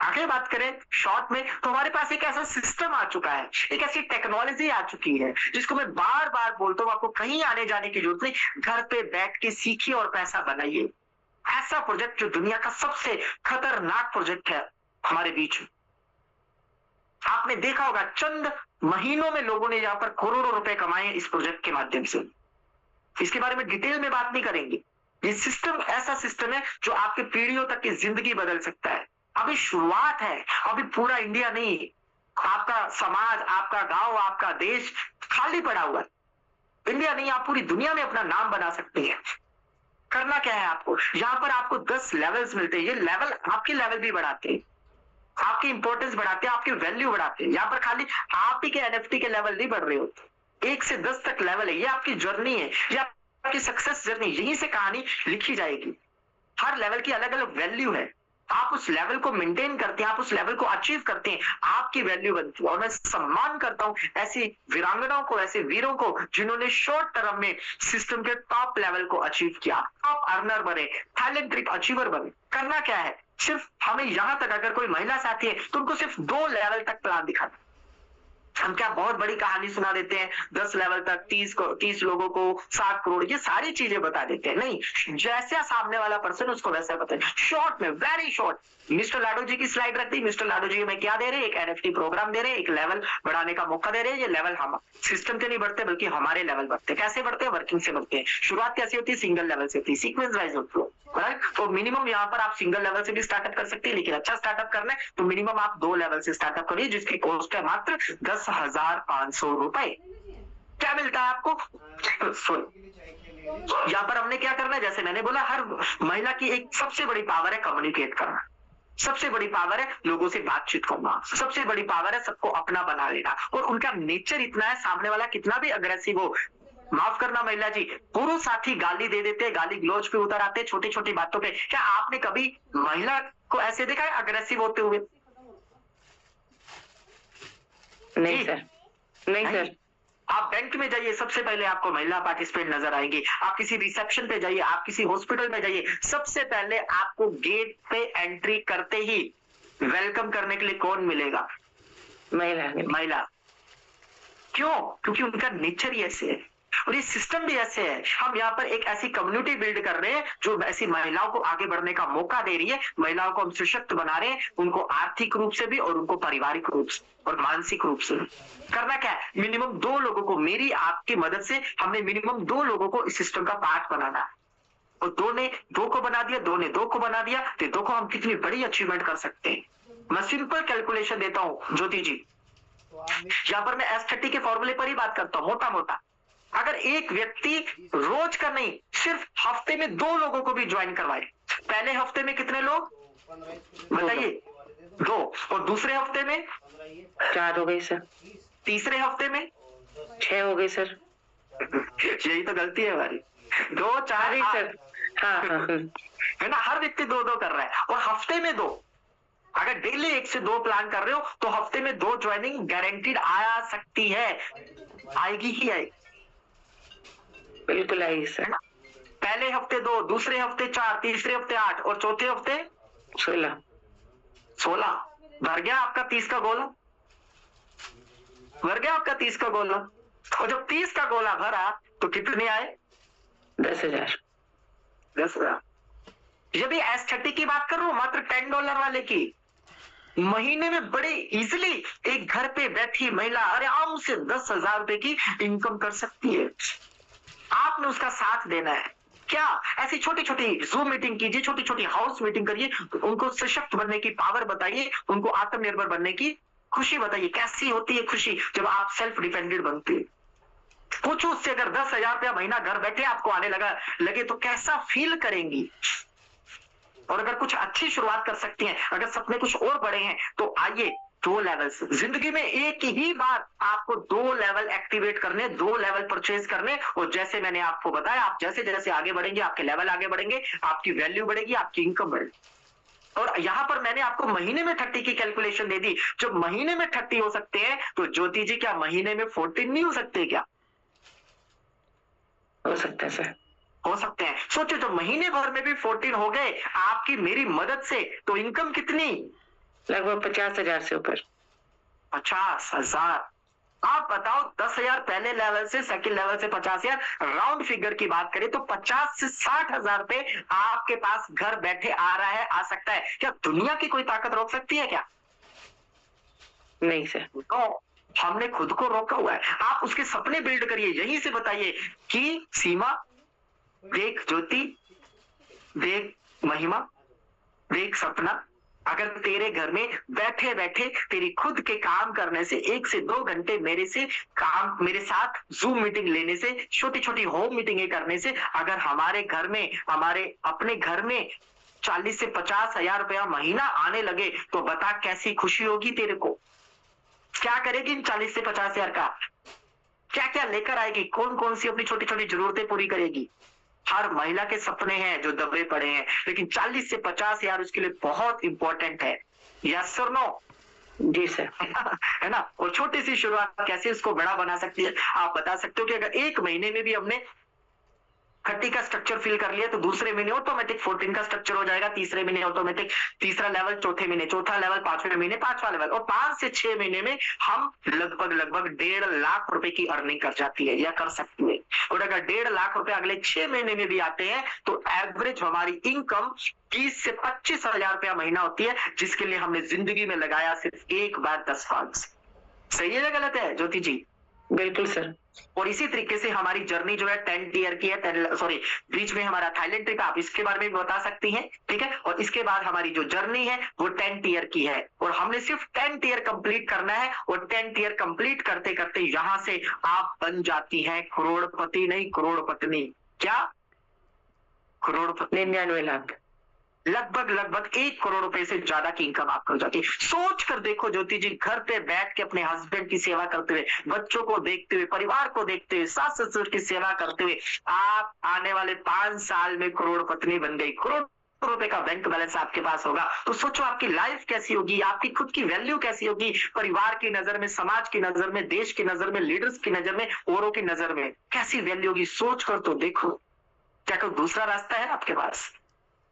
आगे बात करें शॉर्ट में, तो हमारे पास एक ऐसा सिस्टम आ चुका है, एक ऐसी टेक्नोलॉजी आ चुकी है जिसको मैं बार बार बोलता हूं, आपको कहीं आने जाने की जरूरत नहीं, घर पे बैठ के सीखिए और पैसा बनाइए। ऐसा प्रोजेक्ट जो दुनिया का सबसे खतरनाक प्रोजेक्ट है हमारे बीच में। आपने देखा होगा चंद महीनों में लोगों ने यहां पर करोड़ों रुपए कमाए इस प्रोजेक्ट के माध्यम से। इसके बारे में डिटेल में बात नहीं करेंगे। ये सिस्टम ऐसा सिस्टम है जो आपके पीढ़ियों तक की जिंदगी बदल सकता है। अभी शुरुआत है, अभी पूरा इंडिया नहीं, आपका समाज, आपका गांव, आपका देश खाली पड़ा हुआ है। इंडिया नहीं, आप पूरी दुनिया में अपना नाम बना सकते हैं। करना क्या है आपको? यहाँ पर आपको 10 लेवल्स मिलते हैं। ये लेवल आपकी लेवल भी बढ़ाते हैं, आपकी इंपॉर्टेंस बढ़ाते हैं, आपकी वैल्यू बढ़ाते हैं। यहाँ पर खाली आप ही के एनएफटी के लेवल नहीं बढ़ रहे होते, 1 से 10 तक लेवल है। ये आपकी जर्नी है, ये आपकी सक्सेस जर्नी, यहीं से कहानी लिखी जाएगी। हर लेवल की अलग अलग वैल्यू है। आप उस लेवल को मेंटेन करते हैं, आप उस लेवल को अचीव करते हैं, आपकी वैल्यू बनती है। और मैं सम्मान करता हूं ऐसी वीरांगनाओं को, ऐसे वीरों को जिन्होंने शॉर्ट टर्म में सिस्टम के टॉप लेवल को अचीव किया, टॉप अर्नर बने, टैलेंट ट्रिक अचीवर बने। करना क्या है? सिर्फ हमें यहां तक, अगर कोई महिला साथी है तो उनको सिर्फ 2 लेवल तक प्लान दिखाना। हम क्या बहुत बड़ी कहानी सुना देते हैं, 10 लेवल तक 30 लोगों को 7 करोड़, ये सारी चीजें बता देते हैं। नहीं, जैसा सामने वाला पर्सन उसको वैसा बताए, शॉर्ट में, वेरी शॉर्ट। मिस्टर लाडो जी की स्लाइड रख दी। मिस्टर लाडो जी में क्या दे रहे हैं? एक एनएफटी प्रोग्राम दे रहे हैं, एक लेवल बढ़ाने का मौका दे रहे हैं। ये लेवल हम सिस्टम से नहीं बढ़ते बल्कि हमारे लेवल बढ़ते। कैसे बढ़ते हैं? वर्किंग से बढ़ते हैं। शुरुआत कैसे होती है? सिंगल लेवल से होती है, सीक्वेंस वाइज होती है। तो मिनिमम यहाँ पर आप सिंगल लेवल से भी स्टार्टअप कर सकते हैं, लेकिन अच्छा स्टार्टअप करना है तो मिनिमम आप 2 लेवल से स्टार्टअप करिए, जिसकी कॉस्ट है मात्र 10,500 रुपए। क्या मिलता है आपको? यहाँ पर हमने क्या करना है? जैसे मैंने बोला, हर महिला की एक सबसे बड़ी पावर है कम्युनिकेट करना, सबसे बड़ी पावर है लोगों से बातचीत करना, सबसे बड़ी पावर है सबको अपना बना लेना। और उनका नेचर इतना है, सामने वाला कितना भी अग्रेसिव हो, माफ करना महिला जी, पुरुष साथी गाली दे देते, गाली गलौज पे उतर आते छोटी छोटी बातों पे। क्या आपने कभी महिला को ऐसे देखा है अग्रेसिव होते हुए? नहीं सर। नहीं सर। आप बैंक में जाइए, सबसे पहले आपको महिला पार्टिसिपेंट नजर आएंगी। आप किसी रिसेप्शन पे जाइए, आप किसी हॉस्पिटल में जाइए, सबसे पहले आपको गेट पे एंट्री करते ही वेलकम करने के लिए कौन मिलेगा? महिला। क्यों? क्योंकि उनका नेचर ही ऐसे है और ये सिस्टम भी ऐसे है। हम यहाँ पर एक ऐसी कम्युनिटी बिल्ड कर रहे हैं जो ऐसी महिलाओं को आगे बढ़ने का मौका दे रही है। महिलाओं को हम सशक्त बना रहे हैं, उनको आर्थिक रूप से भी और उनको पारिवारिक रूप से और मानसिक रूप से। करना क्या है? मिनिमम 2 लोगों को, मेरी आपकी मदद से हमने मिनिमम 2 लोगों को इस सिस्टम का पार्ट बनाना है। और 2 ने 2 को बना दिया, 2 ने 2 को बना दिया, तो 2 को हम कितनी बड़ी अचीवमेंट कर सकते हैं। मैं सिंपल कैलकुलेशन देता हूं ज्योति जी, यहाँ पर मैं S30 के फॉर्मूले पर ही बात करता हूँ, मोटा मोटा। अगर एक व्यक्ति रोज का नहीं, सिर्फ हफ्ते में 2 लोगों को भी ज्वाइन करवाए, पहले हफ्ते में कितने लोग बताइए? 2। और दूसरे हफ्ते में 4 हो गई सर। तीसरे हफ्ते में 6 हो गई सर। यही तो गलती है हमारी। 2 4 अरे सर, हाँ हाँ है ना, हर व्यक्ति 2-2 कर रहा है। और हफ्ते में 2, अगर डेली 1 से 2 प्लान कर रहे हो तो हफ्ते में 2 ज्वाइनिंग गारंटीड आ सकती है, आएगी ही आएगी, बिल्कुल आएगी सर। पहले हफ्ते 2, दूसरे हफ्ते 4, तीसरे हफ्ते 8 और चौथे हफ्ते 16। भर गया आपका 30 का गोला, भर गया आपका 30 का गोला। और जब 30 का गोला भरा तो कितने आए? 10,000। 10,000। यदि एस्थेटिक की बात कर रहा हूं, मात्र $10 वाले की, महीने में बड़े इजिली एक घर पे बैठी महिला आराम से 10,000 रुपए की इनकम कर सकती है। आपने उसका साथ देना है। क्या ऐसी छोटी छोटी जूम मीटिंग कीजिए, छोटी छोटी हाउस मीटिंग करिए, उनको सशक्त बनने की पावर बताइए, उनको आत्मनिर्भर बनने की खुशी बताइए। कैसी होती है खुशी जब आप सेल्फ डिपेंडेंट बनते हैं। पूछो उससे, अगर 10,000 रुपया महीना घर बैठे आपको आने लगे तो कैसा फील करेंगी? और अगर कुछ अच्छी शुरुआत कर सकती हैं, अगर सपने कुछ और बड़े हैं तो आइए 2 लेवल। जिंदगी में एक ही बार आपको 2 लेवल एक्टिवेट करने, 2 लेवल परचेज करने। और जैसे मैंने आपको बताया, आप जैसे जैसे आगे बढ़ेंगे आपके लेवल आगे बढ़ेंगे, आपकी वैल्यू बढ़ेगी, आपकी इनकम बढ़ेगी। और यहां पर मैंने आपको महीने में 30 की कैलकुलेशन दे दी। जब महीने में 30 हो सकते हैं तो ज्योति जी क्या महीने में 14 नहीं हो सकते? क्या हो सकता है सर? हो सकते हैं। सोचो जब महीने भर में भी 14 हो गए आपकी मेरी मदद से, तो इनकम कितनी? लगभग 50,000 से ऊपर। 50,000। आप बताओ, 10,000 पहले लेवल से, सेकंड लेवल से 50,000, राउंड फिगर की बात करें तो 50 से 60,000 पे आपके पास घर बैठे आ रहा है, आ सकता है। क्या दुनिया की कोई ताकत रोक सकती है क्या? नहीं सर। तो हमने खुद को रोका हुआ है। आप उसके सपने बिल्ड करिए। यहीं से बताइए कि सीमा देख, ज्योति देख, महिमा देख, सपना, अगर तेरे घर में बैठे बैठे तेरी खुद के काम करने से 1 से 2 घंटे मेरे साथ जूम मीटिंग लेने से, छोटी छोटी होम मीटिंगें करने से, अगर हमारे घर में, हमारे अपने घर में 40 से 50,000 रुपया महीना आने लगे तो बता कैसी खुशी होगी तेरे को? क्या करेगी इन 40 से 50,000 का? क्या क्या लेकर आएगी? कौन कौन सी अपनी छोटी छोटी जरूरतें पूरी करेगी? हर महिला के सपने हैं जो दबे पड़े हैं, लेकिन 40 से 50,000 उसके लिए बहुत इंपॉर्टेंट है। यस और नो? जी सर। है ना? और छोटी सी शुरुआत कैसे उसको बड़ा बना सकती है? आप बता सकते हो कि अगर 1 महीने में भी हमने 30 का स्ट्रक्चर फिल कर लिया तो दूसरे महीने ऑटोमेटिक 14 का स्ट्रक्चर हो जाएगा, तीसरे महीने ऑटोमेटिक तीसरा लेवल, चौथे महीने चौथा लेवल, 5वें महीने 5वां लेवल, और 5 से 6 महीने में हम लगभग 1.5 लाख रुपए की अर्निंग कर जाती है या कर सकती है। और अगर 1.5 लाख रुपए अगले 6 महीने में भी आते हैं तो एवरेज हमारी इनकम 30 से 25,000 रुपया महीना होती है, जिसके लिए हमने जिंदगी में लगाया सिर्फ एक बार 10 फंड्स। सही है या गलत है ज्योति जी? बिल्कुल सर। और इसी तरीके से हमारी जर्नी जो है 10 ईयर की है, सॉरी बीच में हमारा थाईलैंड ट्रिप, आप इसके बारे में भी बता सकती हैं, ठीक है? और इसके बाद हमारी जो जर्नी है वो 10 ईयर की है, और हमने सिर्फ 10 ईयर कंप्लीट करना है। और 10 ईयर कंप्लीट करते करते यहां से आप बन जाती हैं करोड़पति, नहीं करोड़पत्नी। क्या? करोड़पति। 99 लाख। लगभग 1 करोड़ रुपए से ज्यादा की इनकम आपको हो जाती है। सोच कर देखो ज्योति जी, घर पे बैठ के अपने हस्बैंड की सेवा करते हुए, बच्चों को देखते हुए, परिवार को देखते हुए, सास ससुर की सेवा करते हुए आप आने वाले 5 साल में करोड़पति बन गई। करोड़ रुपए का बैंक बैलेंस आपके पास होगा। तो सोचो आपकी लाइफ कैसी होगी, आपकी खुद की वैल्यू कैसी होगी, परिवार की नजर में, समाज की नजर में, देश की नजर में, लीडर्स की नजर में, औरों की नजर में कैसी वैल्यू होगी? सोच कर तो देखो। क्या कोई दूसरा रास्ता है आपके पास?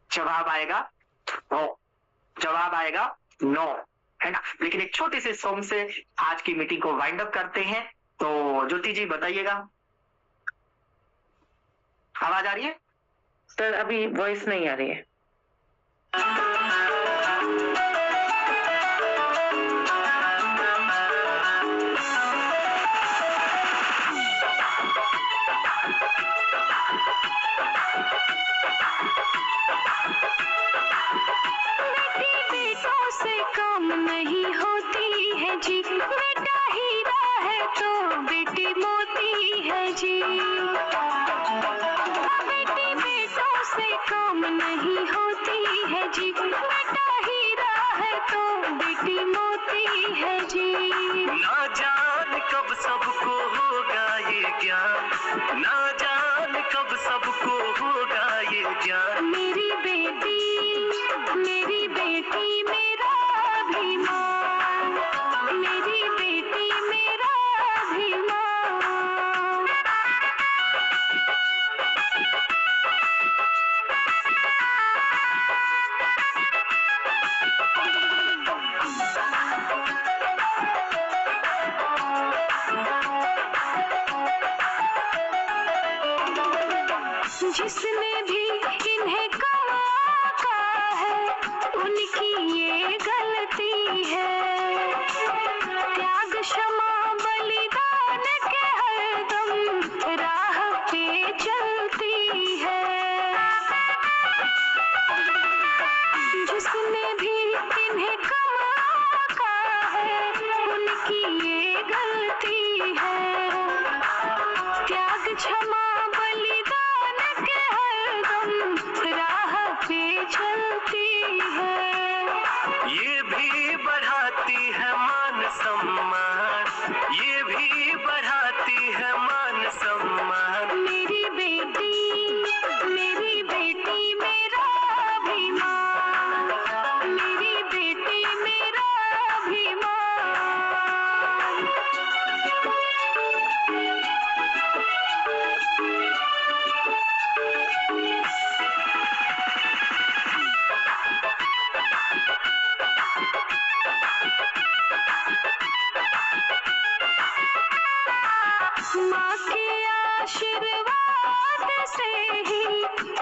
जवाब आएगा नो, जवाब आएगा नो, है ना? लेकिन एक छोटे से सॉन्ग से आज की मीटिंग को वाइंड अप करते हैं। तो ज्योति जी बताइएगा, आवाज आ रही है? सर अभी वॉइस नहीं आ रही है। नहीं होती है जी, बेटा हीरा है तो बेटी मोती है जी। बेटी बेटों से काम नहीं होती है जी, बेटा हीरा है तो बेटी मोती है जी। ना जान कब सबको होगा ये ज्ञान, ना जान कब सबको होगा ये ज्ञान। मेरी बेटी मेरा अभिमान, मेरी बेटी मेरा अभिमान। जिसने भी इन्हें कमाया है उनकी ये गलती है, त्याग क्षमा बलिदान के हरदम राह पे चलती है। जिसने भी इन्हें कमाया है उनकी ये गलती है, त्याग क्षमा बलिदान के हरदम राह पे चलती है। ये भी बढ़ाती है मान सम्मान, ये भी बढ़ाती है मान सम्मान। मेरी बेटी मेरा अभिमान, मेरी बेटी मेरा अभिमान। माँ के आशीर्वाद से ही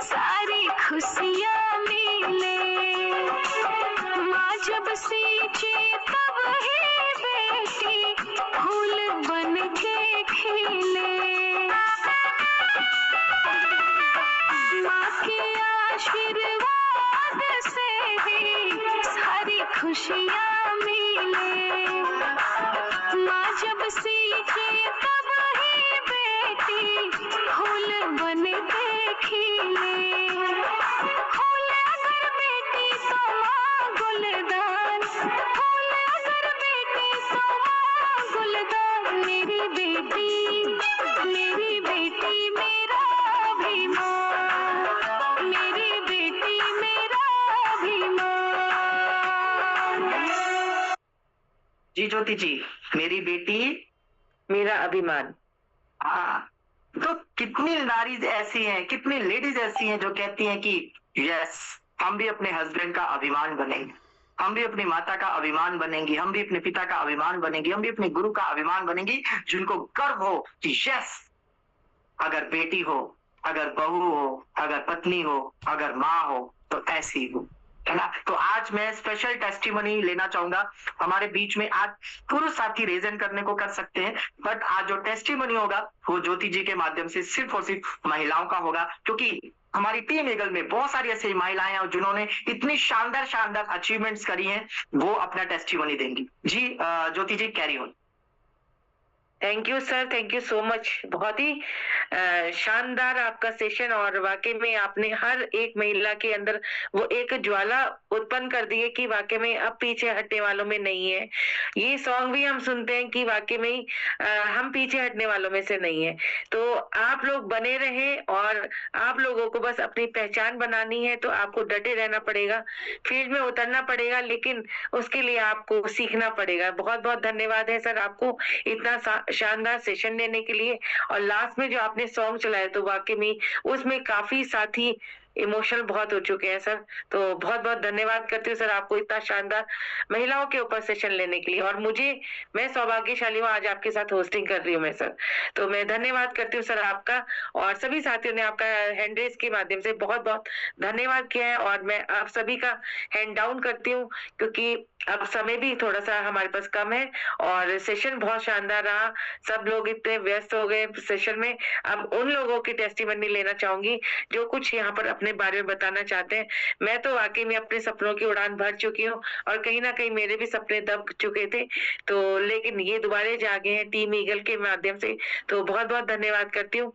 सारी खुशियाँ मिले, माँ जब सींचे तब ही बेटी फूल बन के खिले। माँ के आशीर्वाद से ही सारी खुशियाँ मिले, माँ जब सींचे तब ही बेटी फूल बन के खिले। फूल अगर बेटी तो माँ गुलदान, फूल अगर बेटी तो माँ गुलदान। मेरी बेटी मेरा अभिमान, मेरी बेटी मेरा अभिमान। जी ज्योति जी, मेरी बेटी मेरा अभिमान। हाँ, तो कितनी नारी ऐसी हैं, कितनी लेडीज ऐसी हैं जो कहती हैं कि यस हम भी अपने हस्बैंड का अभिमान बनेंगे, हम भी अपनी माता का अभिमान बनेंगी, हम भी अपने पिता का अभिमान बनेंगी, हम भी अपने गुरु का अभिमान बनेंगी, जिनको गर्व हो कि यस अगर बेटी हो, अगर बहू हो, अगर पत्नी हो, अगर माँ हो तो ऐसी हो, है ना। तो आज मैं स्पेशल टेस्टिमनी लेना चाहूंगा। हमारे बीच में आज पुरुष साथी रेजन करने को कर सकते हैं, बट आज जो टेस्टिमनी होगा वो ज्योति जी के माध्यम से सिर्फ और सिर्फ महिलाओं का होगा, क्योंकि हमारी टीम ईगल में बहुत सारी ऐसी महिलाएं हैं जिन्होंने इतनी शानदार शानदार अचीवमेंट्स करी हैं, वो अपना टेस्टिमनी देंगी। जी Jyoti ji carry on. Thank you sir, thank you so much. बहुत ही शानदार आपका सेशन, और वाकई में आपने हर एक महिला के अंदर वो एक ज्वाला उत्पन्न कर दी है कि वाकई में अब पीछे हटने वालों में नहीं है। ये सॉन्ग भी हम सुनते हैं कि वाकई में हम पीछे हटने वालों में से नहीं है। तो आप लोग बने रहें, और आप लोगों को बस अपनी पहचान बनानी है, तो आपको डटे रहना पड़ेगा, फील्ड में उतरना पड़ेगा, लेकिन उसके लिए आपको सीखना पड़ेगा। बहुत बहुत धन्यवाद है सर आपको इतना शानदार सेशन देने के लिए। और लास्ट में जो आपने सॉन्ग चलाया तो वाकई में उसमें काफी साथी इमोशनल बहुत हो चुके हैं सर। तो बहुत बहुत धन्यवाद करती हूँ सर आपको इतना शानदार महिलाओं के ऊपर सेशन लेने के लिए। और मैं सौभाग्यशाली हूँ, आज आपके साथ होस्टिंग कर रही हूँ मैं सर। तो मैं धन्यवाद करती हूँ सर आपका, और सभी साथियों ने आपका हैंड रेस के माध्यम से बहुत बहुत धन्यवाद किया है। और मैं आप सभी का हैंड डाउन करती हूँ, क्योंकि अब समय भी थोड़ा सा हमारे पास कम है, और सेशन बहुत शानदार रहा। सब लोग इतने व्यस्त हो गए सेशन में। अब उन लोगों की टेस्टिमनी लेना चाहूंगी जो कुछ यहाँ पर अपने अपने बारे में बताना चाहते हैं। मैं तो वाकई में अपने सपनों की उड़ान भर चुकी हूँ और कहीं ना कहीं मेरे भी सपने दब चुके थे, तो लेकिन ये दोबारा जागे हैं टीम ईगल के माध्यम से, तो बहुत बहुत धन्यवाद करती हूँ।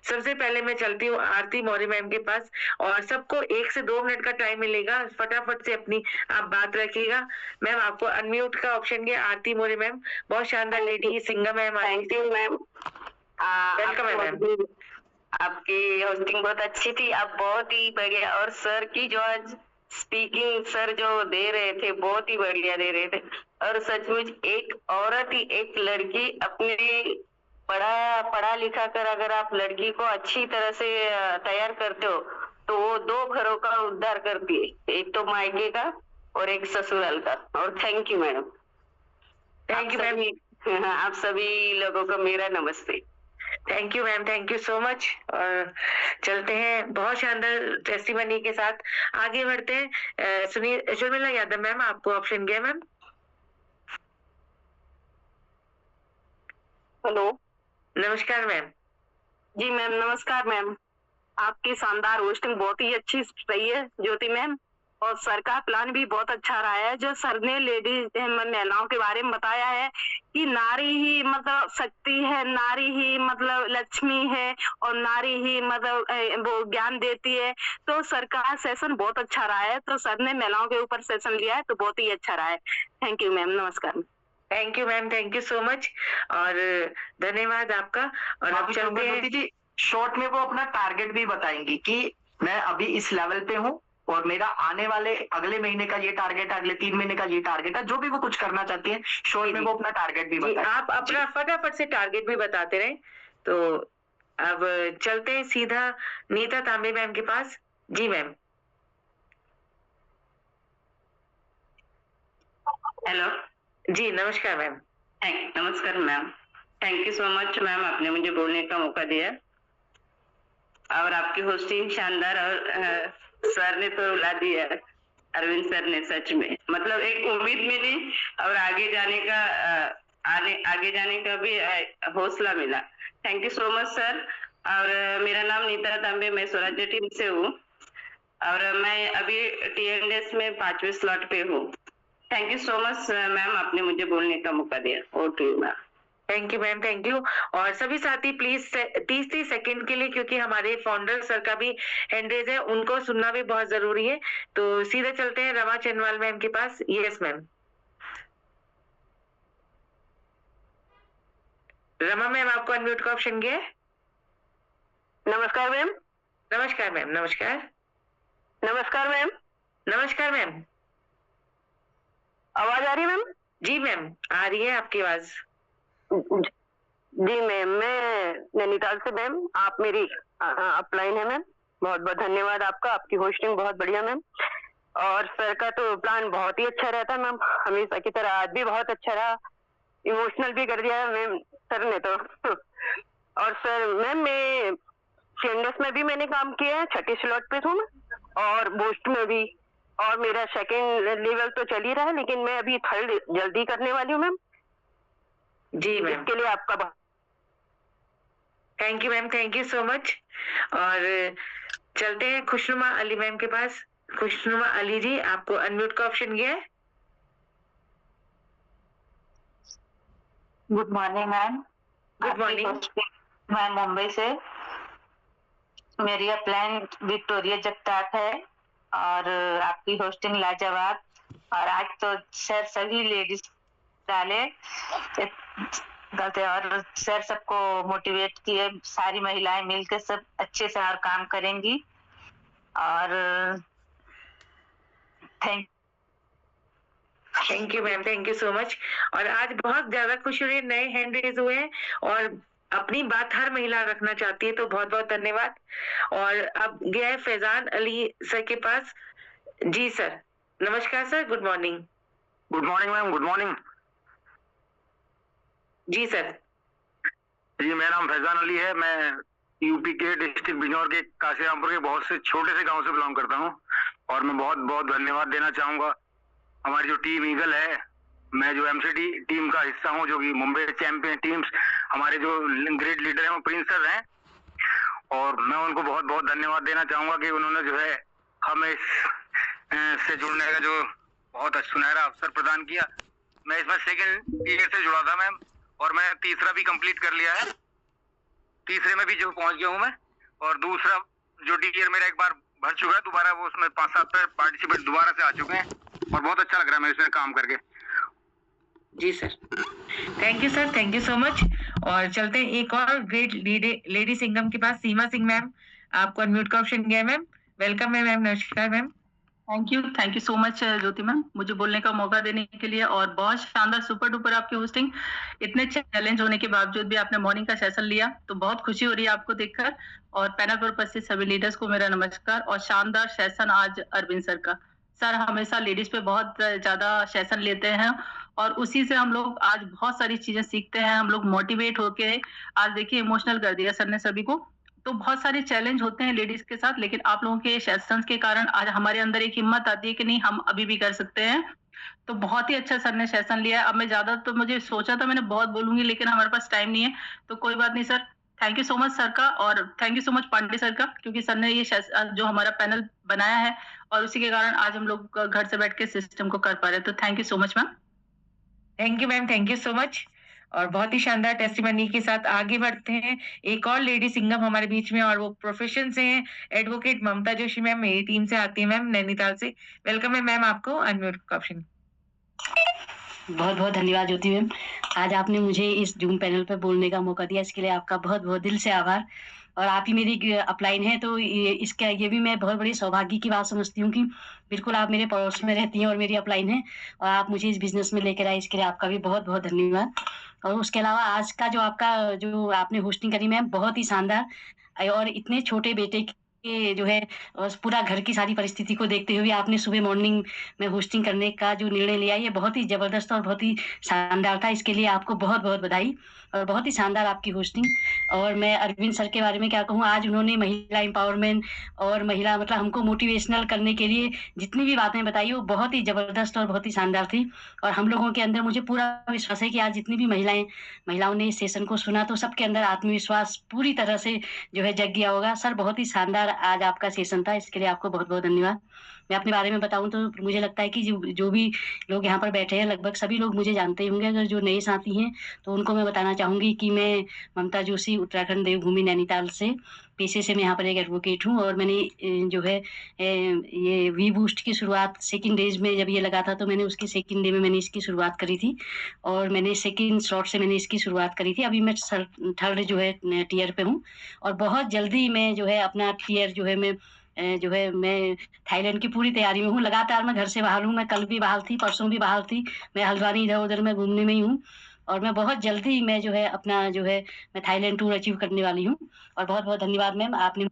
सबसे पहले मैं चलती हूँ आरती मौर्य मैम के पास और सबको 1 से 2 मिनट का टाइम मिलेगा, फटाफट से अपनी आप बात रखिएगा। मैम आपको अनम्यूट का ऑप्शन गया। आरती मौर्य मैम बहुत शानदार lady singer ma'am. Thank you ma'am. Welcome है मैम। आपकी होस्टिंग बहुत अच्छी थी, आप बहुत ही बढ़िया, और सर की जो आज स्पीकिंग सर जो दे रहे थे बहुत ही बढ़िया दे रहे थे। और सचमुच एक औरत ही, एक लड़की अपने पढ़ा लिखा कर अगर आप लड़की को अच्छी तरह से तैयार करते हो तो वो 2 घरों का उद्धार करती है, एक तो मायके का और एक ससुराल का। और thank you madam. Thank you ma'am. आप सभी लोगों को मेरा नमस्ते। Thank you ma'am, thank you so much. और चलते हैं बहुत शानदार टेस्टिमनी के साथ आगे बढ़ते हैं। सुनिए शर्मिला यादव मैम, आपको ऑप्शन गया मैम। हेलो, नमस्कार मैम। जी मैम, नमस्कार मैम। आपकी शानदार होस्टिंग बहुत ही अच्छी रही है ज्योति मैम, और सर का प्लान भी बहुत अच्छा रहा है। जो सर ने लेडीज महिलाओं के बारे में बताया है कि नारी ही मतलब शक्ति है, नारी ही मतलब लक्ष्मी है, और नारी ही मतलब वो ज्ञान देती है। तो सर का सेशन बहुत अच्छा रहा है, तो सर ने महिलाओं के ऊपर सेशन लिया है तो बहुत ही अच्छा रहा है। थैंक यू मैम, नमस्कार। Thank you ma'am, thank you so much और धन्यवाद आपका। और अब चलते हैं जी, शॉर्ट में वो अपना टारगेट भी बताएंगी कि मैं अभी इस लेवल पे हूँ और मेरा आने वाले अगले महीने का ये टारगेट है, अगले 3 महीने का ये टारगेट है, जो भी वो कुछ करना चाहती है शॉर्ट में वो अपना टारगेट भी बताएं। आप अपना फटाफट से टारगेट भी बताते रहे। तो अब चलते हैं सीधा नीता तांबे मैम के पास। जी मैम। हेलो जी नमस्कार मैम। नमस्कार ma'am, thank you so much ma'am, आपने मुझे बोलने का मौका दिया और आपकी होस्टिंग शानदार। और सर ने तो ला दिया, अरविंद सर ने, सच में मतलब एक उम्मीद मिली और आगे जाने का भी हौसला मिला। Thank you so much sir. और मेरा नाम नीता तांबे, मैं स्वराज्य टीम से हूँ और मैं अभी TNS में 5वें स्लॉट पे हूँ। Thank you so much ma'am, आपने मुझे बोलने का मौका दिया। Over to you ma'am. Thank you ma'am, thank you. और सभी साथी प्लीज 30 सेकंड के लिए, क्योंकि हमारे फाउंडर सर का भी हैंड रेज है, उनको सुनना भी बहुत जरूरी है। तो सीधे चलते हैं रमा चंदवाल मैम के पास। Yes ma'am. रमा मैम, आपको अनम्यूट का ऑप्शन गया है। नमस्कार मैम। नमस्कार मैम। नमस्कार। नमस्कार मैम। नमस्कार मैम। आवाज आ रही है मैम? जी मैम आ रही है आपकी आवाज। जी मैम, मैं नैनीताल से मैम, आप मेरी अपलाइन है मैम। बहुत बहुत धन्यवाद आपका, आपकी होस्टिंग बहुत बढ़िया मैम। और सर का तो प्लान बहुत ही अच्छा रहता है मैम, हमेशा की तरह आज भी बहुत अच्छा रहा, इमोशनल भी कर दिया है मैम सर ने तो। और सर मैम, मैं CNS में भी मैंने काम किया है, 6ठी स्लॉट पे हूँ मैं, और बूस्ट में भी, और मेरा 2nd लेवल तो चल ही रहा है, लेकिन मैं अभी 3rd जल्दी करने वाली हूँ मैम। जी मैम, इसके लिए आपका thank you ma'am, thank you so much. और चलते हैं खुशनुमा अली मैम के पास। खुशनुमा अली जी, आपको अनम्यूट का ऑप्शन गया है। Good morning ma'am. Good morning. मैं मुंबई से, मेरी अपलाइन विक्टोरिया जगताप है और आपकी होस्टिंग लाजवाब। और आज तो सर सभी लेडीज डाले गलते, और सर सबको मोटिवेट किए, सारी महिलाएं मिलकर सब अच्छे से और काम करेंगी। और thank you ma'am, thank you so much. और आज बहुत ज्यादा खुशी हो रही है, नए हैंड रेज हुए हैं और अपनी बात हर महिला रखना चाहती है, तो बहुत बहुत धन्यवाद। और अब गया है फैजान अली सर के पास। जी सर, नमस्कार sir, good morning. Good morning ma'am, good morning. जी सर। जी, मेरा नाम फैजान अली है, मैं यूपी के डिस्ट्रिक्ट बिजनौर के काशिरामपुर के बहुत से छोटे से गांव से बिलोंग करता हूं। और मैं बहुत बहुत धन्यवाद देना चाहूंगा हमारी जो टीम ईगल है, मैं जो MCT टीम का हिस्सा हूं, जो कि मुंबई चैंपियन टीम्स, हमारे जो ग्रेट लीडर हैं वो प्रिंस सर हैं, और मैं उनको बहुत बहुत धन्यवाद देना चाहूंगा कि उन्होंने जो है हमें से जुड़ने का जो बहुत सुनहरा अवसर प्रदान किया। मैं इसमें सेकंड ईयर से जुड़ा था मैम, और मैं तीसरा भी कंप्लीट कर लिया है, तीसरे में भी जो पहुंच गया हूँ मैं, और दूसरा जो टीयर मेरा एक बार भर चुका है, दोबारा वो उसमें 5-7 पार्टिसिपेट दोबारा से आ चुके हैं, और बहुत अच्छा लग रहा है मैं इसमें काम करके। जी sir, thank you sir, thank you so much. और चलते हैं एक और ग्रेट लेडी सिंगम के पास, सीमा सिंह मैम, आपको अनम्यूट का ऑप्शन गया मैम। वेलकम है मैम, नमस्कार ma'am. Thank you so much Jyoti ma'am, मुझे बोलने का मौका देने के लिए। और बहुत शानदार सुपर डुपर आपकी होस्टिंग, इतने चैलेंज होने के बावजूद भी आपने मॉर्निंग का सेशन लिया, तो बहुत खुशी हो रही है आपको देखकर। और पैनल पर उपस्थित सभी लीडर्स को मेरा नमस्कार। और शानदार सेशन आज अरविंद सर का। सर हमेशा लेडीज पे बहुत ज्यादा सेशन लेते हैं, और उसी से हम लोग आज बहुत सारी चीजें सीखते हैं, हम लोग मोटिवेट होके। आज देखिए इमोशनल कर दिया सर ने सभी को। तो बहुत सारे चैलेंज होते हैं लेडीज के साथ, लेकिन आप लोगों के सेशंस के कारण आज हमारे अंदर एक हिम्मत आती है कि नहीं, हम अभी भी कर सकते हैं। तो बहुत ही अच्छा सर ने सेशन लिया। अब मैं ज्यादा, तो मुझे सोचा था मैंने बहुत बोलूंगी, लेकिन हमारे पास टाइम नहीं है, तो कोई बात नहीं sir. Thank you so much sir का, और thank you so much Pandey sir का, क्योंकि सर ने ये जो हमारा पैनल बनाया है, और उसी के कारण आज हम लोग घर से बैठ के सिस्टम को कर पा रहे हैं। तो thank you so much ma'am. Thank you ma'am, thank you so much. और बहुत ही शानदार टेस्टिमनी के साथ आगे बढ़ते हैं। एक और लेडी सिंगम हमारे बीच में, और वो प्रोफेशन से हैं, एडवोकेट ममता जोशी मैम, मेरी टीम से आती है मैम, नैनीताल से। वेलकम है मैम, आपको अनम्यूट का ऑप्शन। बहुत बहुत धन्यवाद ज्योति मैम, आज आपने मुझे इस जूम पैनल पर बोलने का मौका दिया, इसके लिए आपका बहुत बहुत दिल से आभार। और आप ही मेरी अपलाइन है, तो ये भी मैं बहुत बड़ी सौभाग्य की बात समझती हूँ कि बिल्कुल आप मेरे पड़ोस में रहती हैं और मेरी अपलाइन है, और आप मुझे इस बिजनेस में लेकर आए, इसके लिए आपका भी बहुत बहुत धन्यवाद। और उसके अलावा आज का जो आपने होस्टिंग करी मैम, बहुत ही शानदार, और इतने छोटे बेटे के जो है पूरा घर की सारी परिस्थिति को देखते हुए आपने सुबह मॉर्निंग में होस्टिंग करने का जो निर्णय लिया, ये बहुत ही जबरदस्त और बहुत ही शानदार था। इसके लिए आपको बहुत बहुत बधाई, और बहुत ही शानदार आपकी होस्टिंग। और मैं अरविंद सर के बारे में क्या कहूँ, आज उन्होंने महिला एम्पावरमेंट और महिला मतलब हमको मोटिवेशनल करने के लिए जितनी भी बातें बताई, वो बहुत ही जबरदस्त और बहुत ही शानदार थी। और हम लोगों के अंदर मुझे पूरा विश्वास है कि आज जितनी भी महिलाओं ने इस सेशन को सुना, तो सबके अंदर आत्मविश्वास पूरी तरह से जो है जग गया होगा। सर बहुत ही शानदार आज आपका सेशन था, इसके लिए आपको बहुत बहुत धन्यवाद। मैं अपने बारे में बताऊं तो मुझे लगता है कि जो भी लोग यहाँ पर बैठे हैं, लगभग सभी लोग मुझे जानते ही होंगे। अगर जो नए साथी हैं तो उनको मैं बताना चाहूंगी कि मैं ममता जोशी, उत्तराखंड देवभूमि नैनीताल से, पेशे से मैं यहाँ पर एक एडवोकेट हूँ। और मैंने जो है ये वी बूस्ट की शुरुआत सेकंड डेज में जब ये लगा था, तो मैंने उसकी सेकंड डे में मैंने इसकी शुरुआत करी थी, और मैंने सेकंड स्लॉट से मैंने इसकी शुरुआत करी थी। अभी मैं थर्ड जो है टीयर पे हूँ, और बहुत जल्दी मैं जो है अपना टीयर मैं थाईलैंड की पूरी तैयारी में हूँ। लगातार मैं घर से बाहर हूँ, मैं कल भी बाहर थी, परसों भी बाहर थी, मैं हल्द्वानी इधर उधर मैं घूमने में ही हूँ। और मैं बहुत जल्दी मैं जो है अपना मैं थाईलैंड टूर अचीव करने वाली हूँ। और बहुत बहुत धन्यवाद मैम, आपने।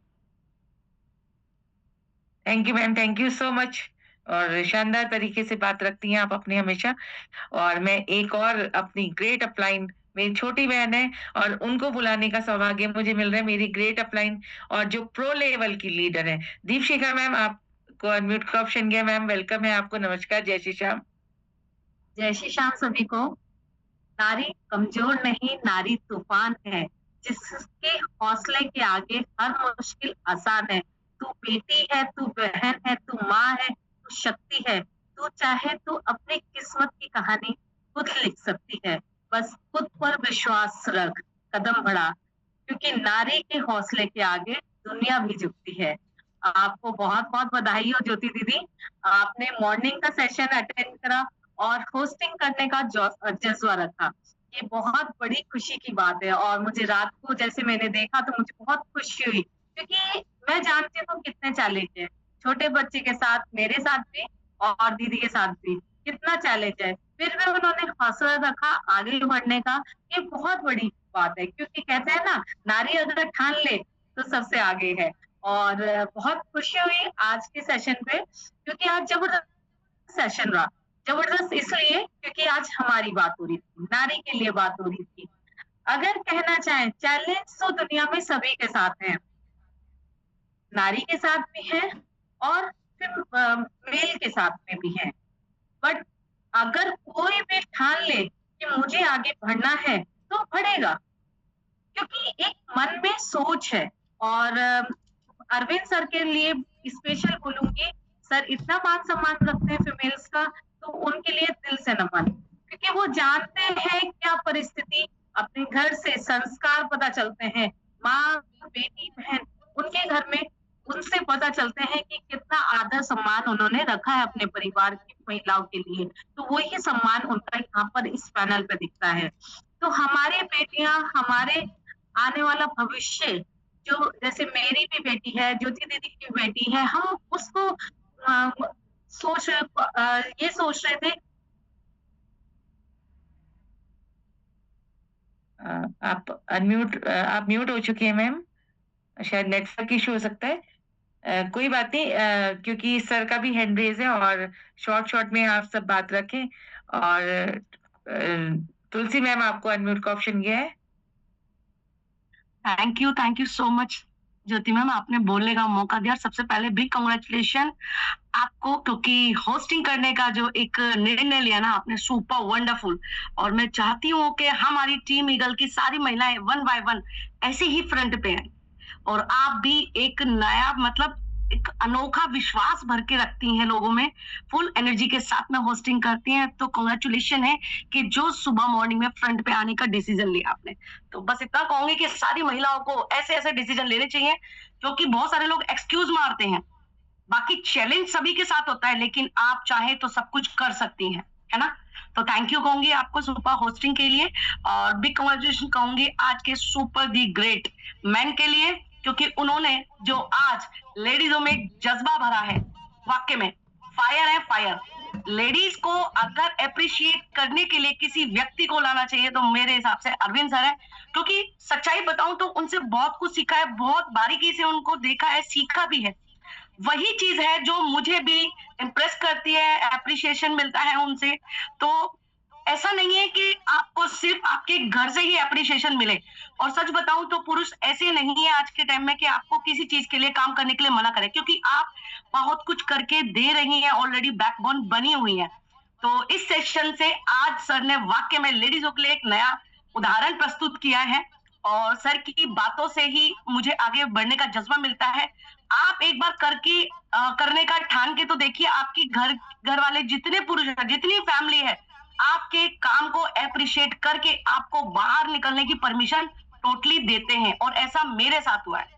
Thank you ma'am, thank you so much. और शानदार तरीके से बात रखती हैं आप अपनी हमेशा। और मैं एक और अपनी ग्रेट अपलाइन, मेरी छोटी बहन है, और उनको बुलाने का सौभाग्य मुझे मिल रहा है, मेरी ग्रेट अपलाइन और जो प्रो लेवल की लीडर है, दीपशिखा मैम, आपको अनम्यूट का ऑप्शन गया मैम। वेलकम है आपको, नमस्कार, जय श्री श्याम। जय श्री श्याम सभी को। नारी कमजोर नहीं, नारी तूफान है, जिसके हौसले के आगे हर मुश्किल आसान है। तू बेटी है, तू बहन है, तू माँ है, तू शक्ति है। तू चाहे तो अपनी किस्मत की कहानी खुद लिख सकती है। बस खुद पर विश्वास रख, कदम बढ़ा, क्योंकि नारी के हौसले के आगे दुनिया भी झुकती है। आपको बहुत बहुत बधाई हो ज्योति दीदी, आपने मॉर्निंग का सेशन अटेंड करा और होस्टिंग करने का जज्बा रखा, ये बहुत बड़ी खुशी की बात है। और मुझे रात को जैसे मैंने देखा तो मुझे बहुत खुशी हुई, क्योंकि मैं जानती हूँ कितने चैलेंज है, छोटे बच्चे के साथ, मेरे साथ भी और दीदी के साथ भी कितना चैलेंज है, फिर भी उन्होंने हौसला रखा आगे बढ़ने का, ये बहुत बड़ी बात है। क्योंकि कहते हैं ना, नारी अगर ठान ले तो सबसे आगे है। और बहुत खुशी हुई आज के सेशन पे, क्योंकि आज जबरदस्त सेशन रहा। जबरदस्त इसलिए क्योंकि आज हमारी बात हो रही थी, नारी के लिए बात हो रही थी। अगर कहना चाहें, चैलेंज तो दुनिया में सभी के साथ हैं, नारी के साथ भी है और फिर मेल के साथ में भी है। बट अगर कोई भी ठान ले कि मुझे आगे बढ़ना है तो बढ़ेगा, क्योंकि एक मन में सोच है, और अरविंद सर के लिए स्पेशल बोलूंगी, सर इतना मान सम्मान रखते हैं फीमेल्स का, तो उनके लिए दिल से नमन, क्योंकि वो जानते हैं क्या परिस्थिति, अपने घर से संस्कार पता चलते हैं, माँ बेटी बहन उनके घर में, उनसे पता चलते हैं कि कितना आदर सम्मान उन्होंने रखा है अपने परिवार की महिलाओं के लिए, तो वही सम्मान उनका यहाँ पर इस पैनल पे दिखता है। तो हमारी बेटियां, हमारे आने वाला भविष्य, जो जैसे मेरी भी बेटी है, ज्योति दीदी की बेटी है, हम उसको ये सोच रहे थे। आप म्यूट हो चुकी है मैम, शायद नेटवर्क इशू हो सकता है। कोई बात नहीं, क्योंकि सर का भी हैंड रेज है और शॉर्ट में आप सब बात रखें। और तुलसी मैम, आपको अनम्यूट का ऑप्शन गया है। Thank you so much Jyoti ma'am, आपने बोलने का मौका दिया। सबसे पहले बिग कांग्रेचुलेशन आपको, क्योंकि होस्टिंग करने का जो एक निर्णय लिया ना आपने, सुपर वंडरफुल। और मैं चाहती हूँ कि हमारी टीम ईगल की सारी महिलाएं 1 by 1 ऐसे ही फ्रंट पे आए, और आप भी एक नया मतलब एक अनोखा विश्वास भर के रखती हैं लोगों में, फुल एनर्जी के साथ में होस्टिंग करती हैं। तो कांग्रेचुलेशन है कि जो सुबह मॉर्निंग में फ्रंट पे आने का डिसीजन लिया आपने। तो बस इतना कहूंगी कि सारी महिलाओं को ऐसे ऐसे डिसीजन लेने चाहिए, क्योंकि बहुत सारे लोग एक्सक्यूज मारते हैं, बाकी चैलेंज सभी के साथ होता है, लेकिन आप चाहे तो सब कुछ कर सकती हैं, है ना। तो थैंक यू कहूंगी आपको सुपर होस्टिंग के लिए, और बिग कांग्रेचुलेशन कहूंगी आज के सुपर दी ग्रेट मैन के लिए, क्योंकि उन्होंने जो आज लेडीजों में जज्बा भरा है, वाकई में फायर है, फायर। लेडीज को अगर अप्रिशिएट करने के लिए किसी व्यक्ति को लाना चाहिए तो मेरे हिसाब से अरविंद सर है, क्योंकि सच्चाई बताऊं तो उनसे बहुत कुछ सीखा है, बहुत बारीकी से उनको देखा है, सीखा भी है। वही चीज है जो मुझे भी इम्प्रेस करती है, एप्रिशिएशन मिलता है उनसे। तो ऐसा नहीं है कि आपको सिर्फ आपके घर से ही एप्रिशिएशन मिले, और सच बताऊं तो पुरुष ऐसे नहीं है आज के टाइम में कि आपको किसी चीज के लिए काम करने के लिए मना करें, क्योंकि आप बहुत कुछ करके दे रही हैं, ऑलरेडी बैकबोन बनी हुई है। तो इस सेशन से आज सर ने वाकई में लेडीजों के लिए एक नया उदाहरण प्रस्तुत किया है, और सर की बातों से ही मुझे आगे बढ़ने का जज्बा मिलता है। आप एक बार करने का ठान के तो देखिए, आपकी घर वाले जितने पुरुष हैं, जितनी फैमिली है, आपके काम को एप्रिशिएट करके आपको बाहर निकलने की परमिशन टोटली देते हैं, और ऐसा मेरे साथ हुआ है।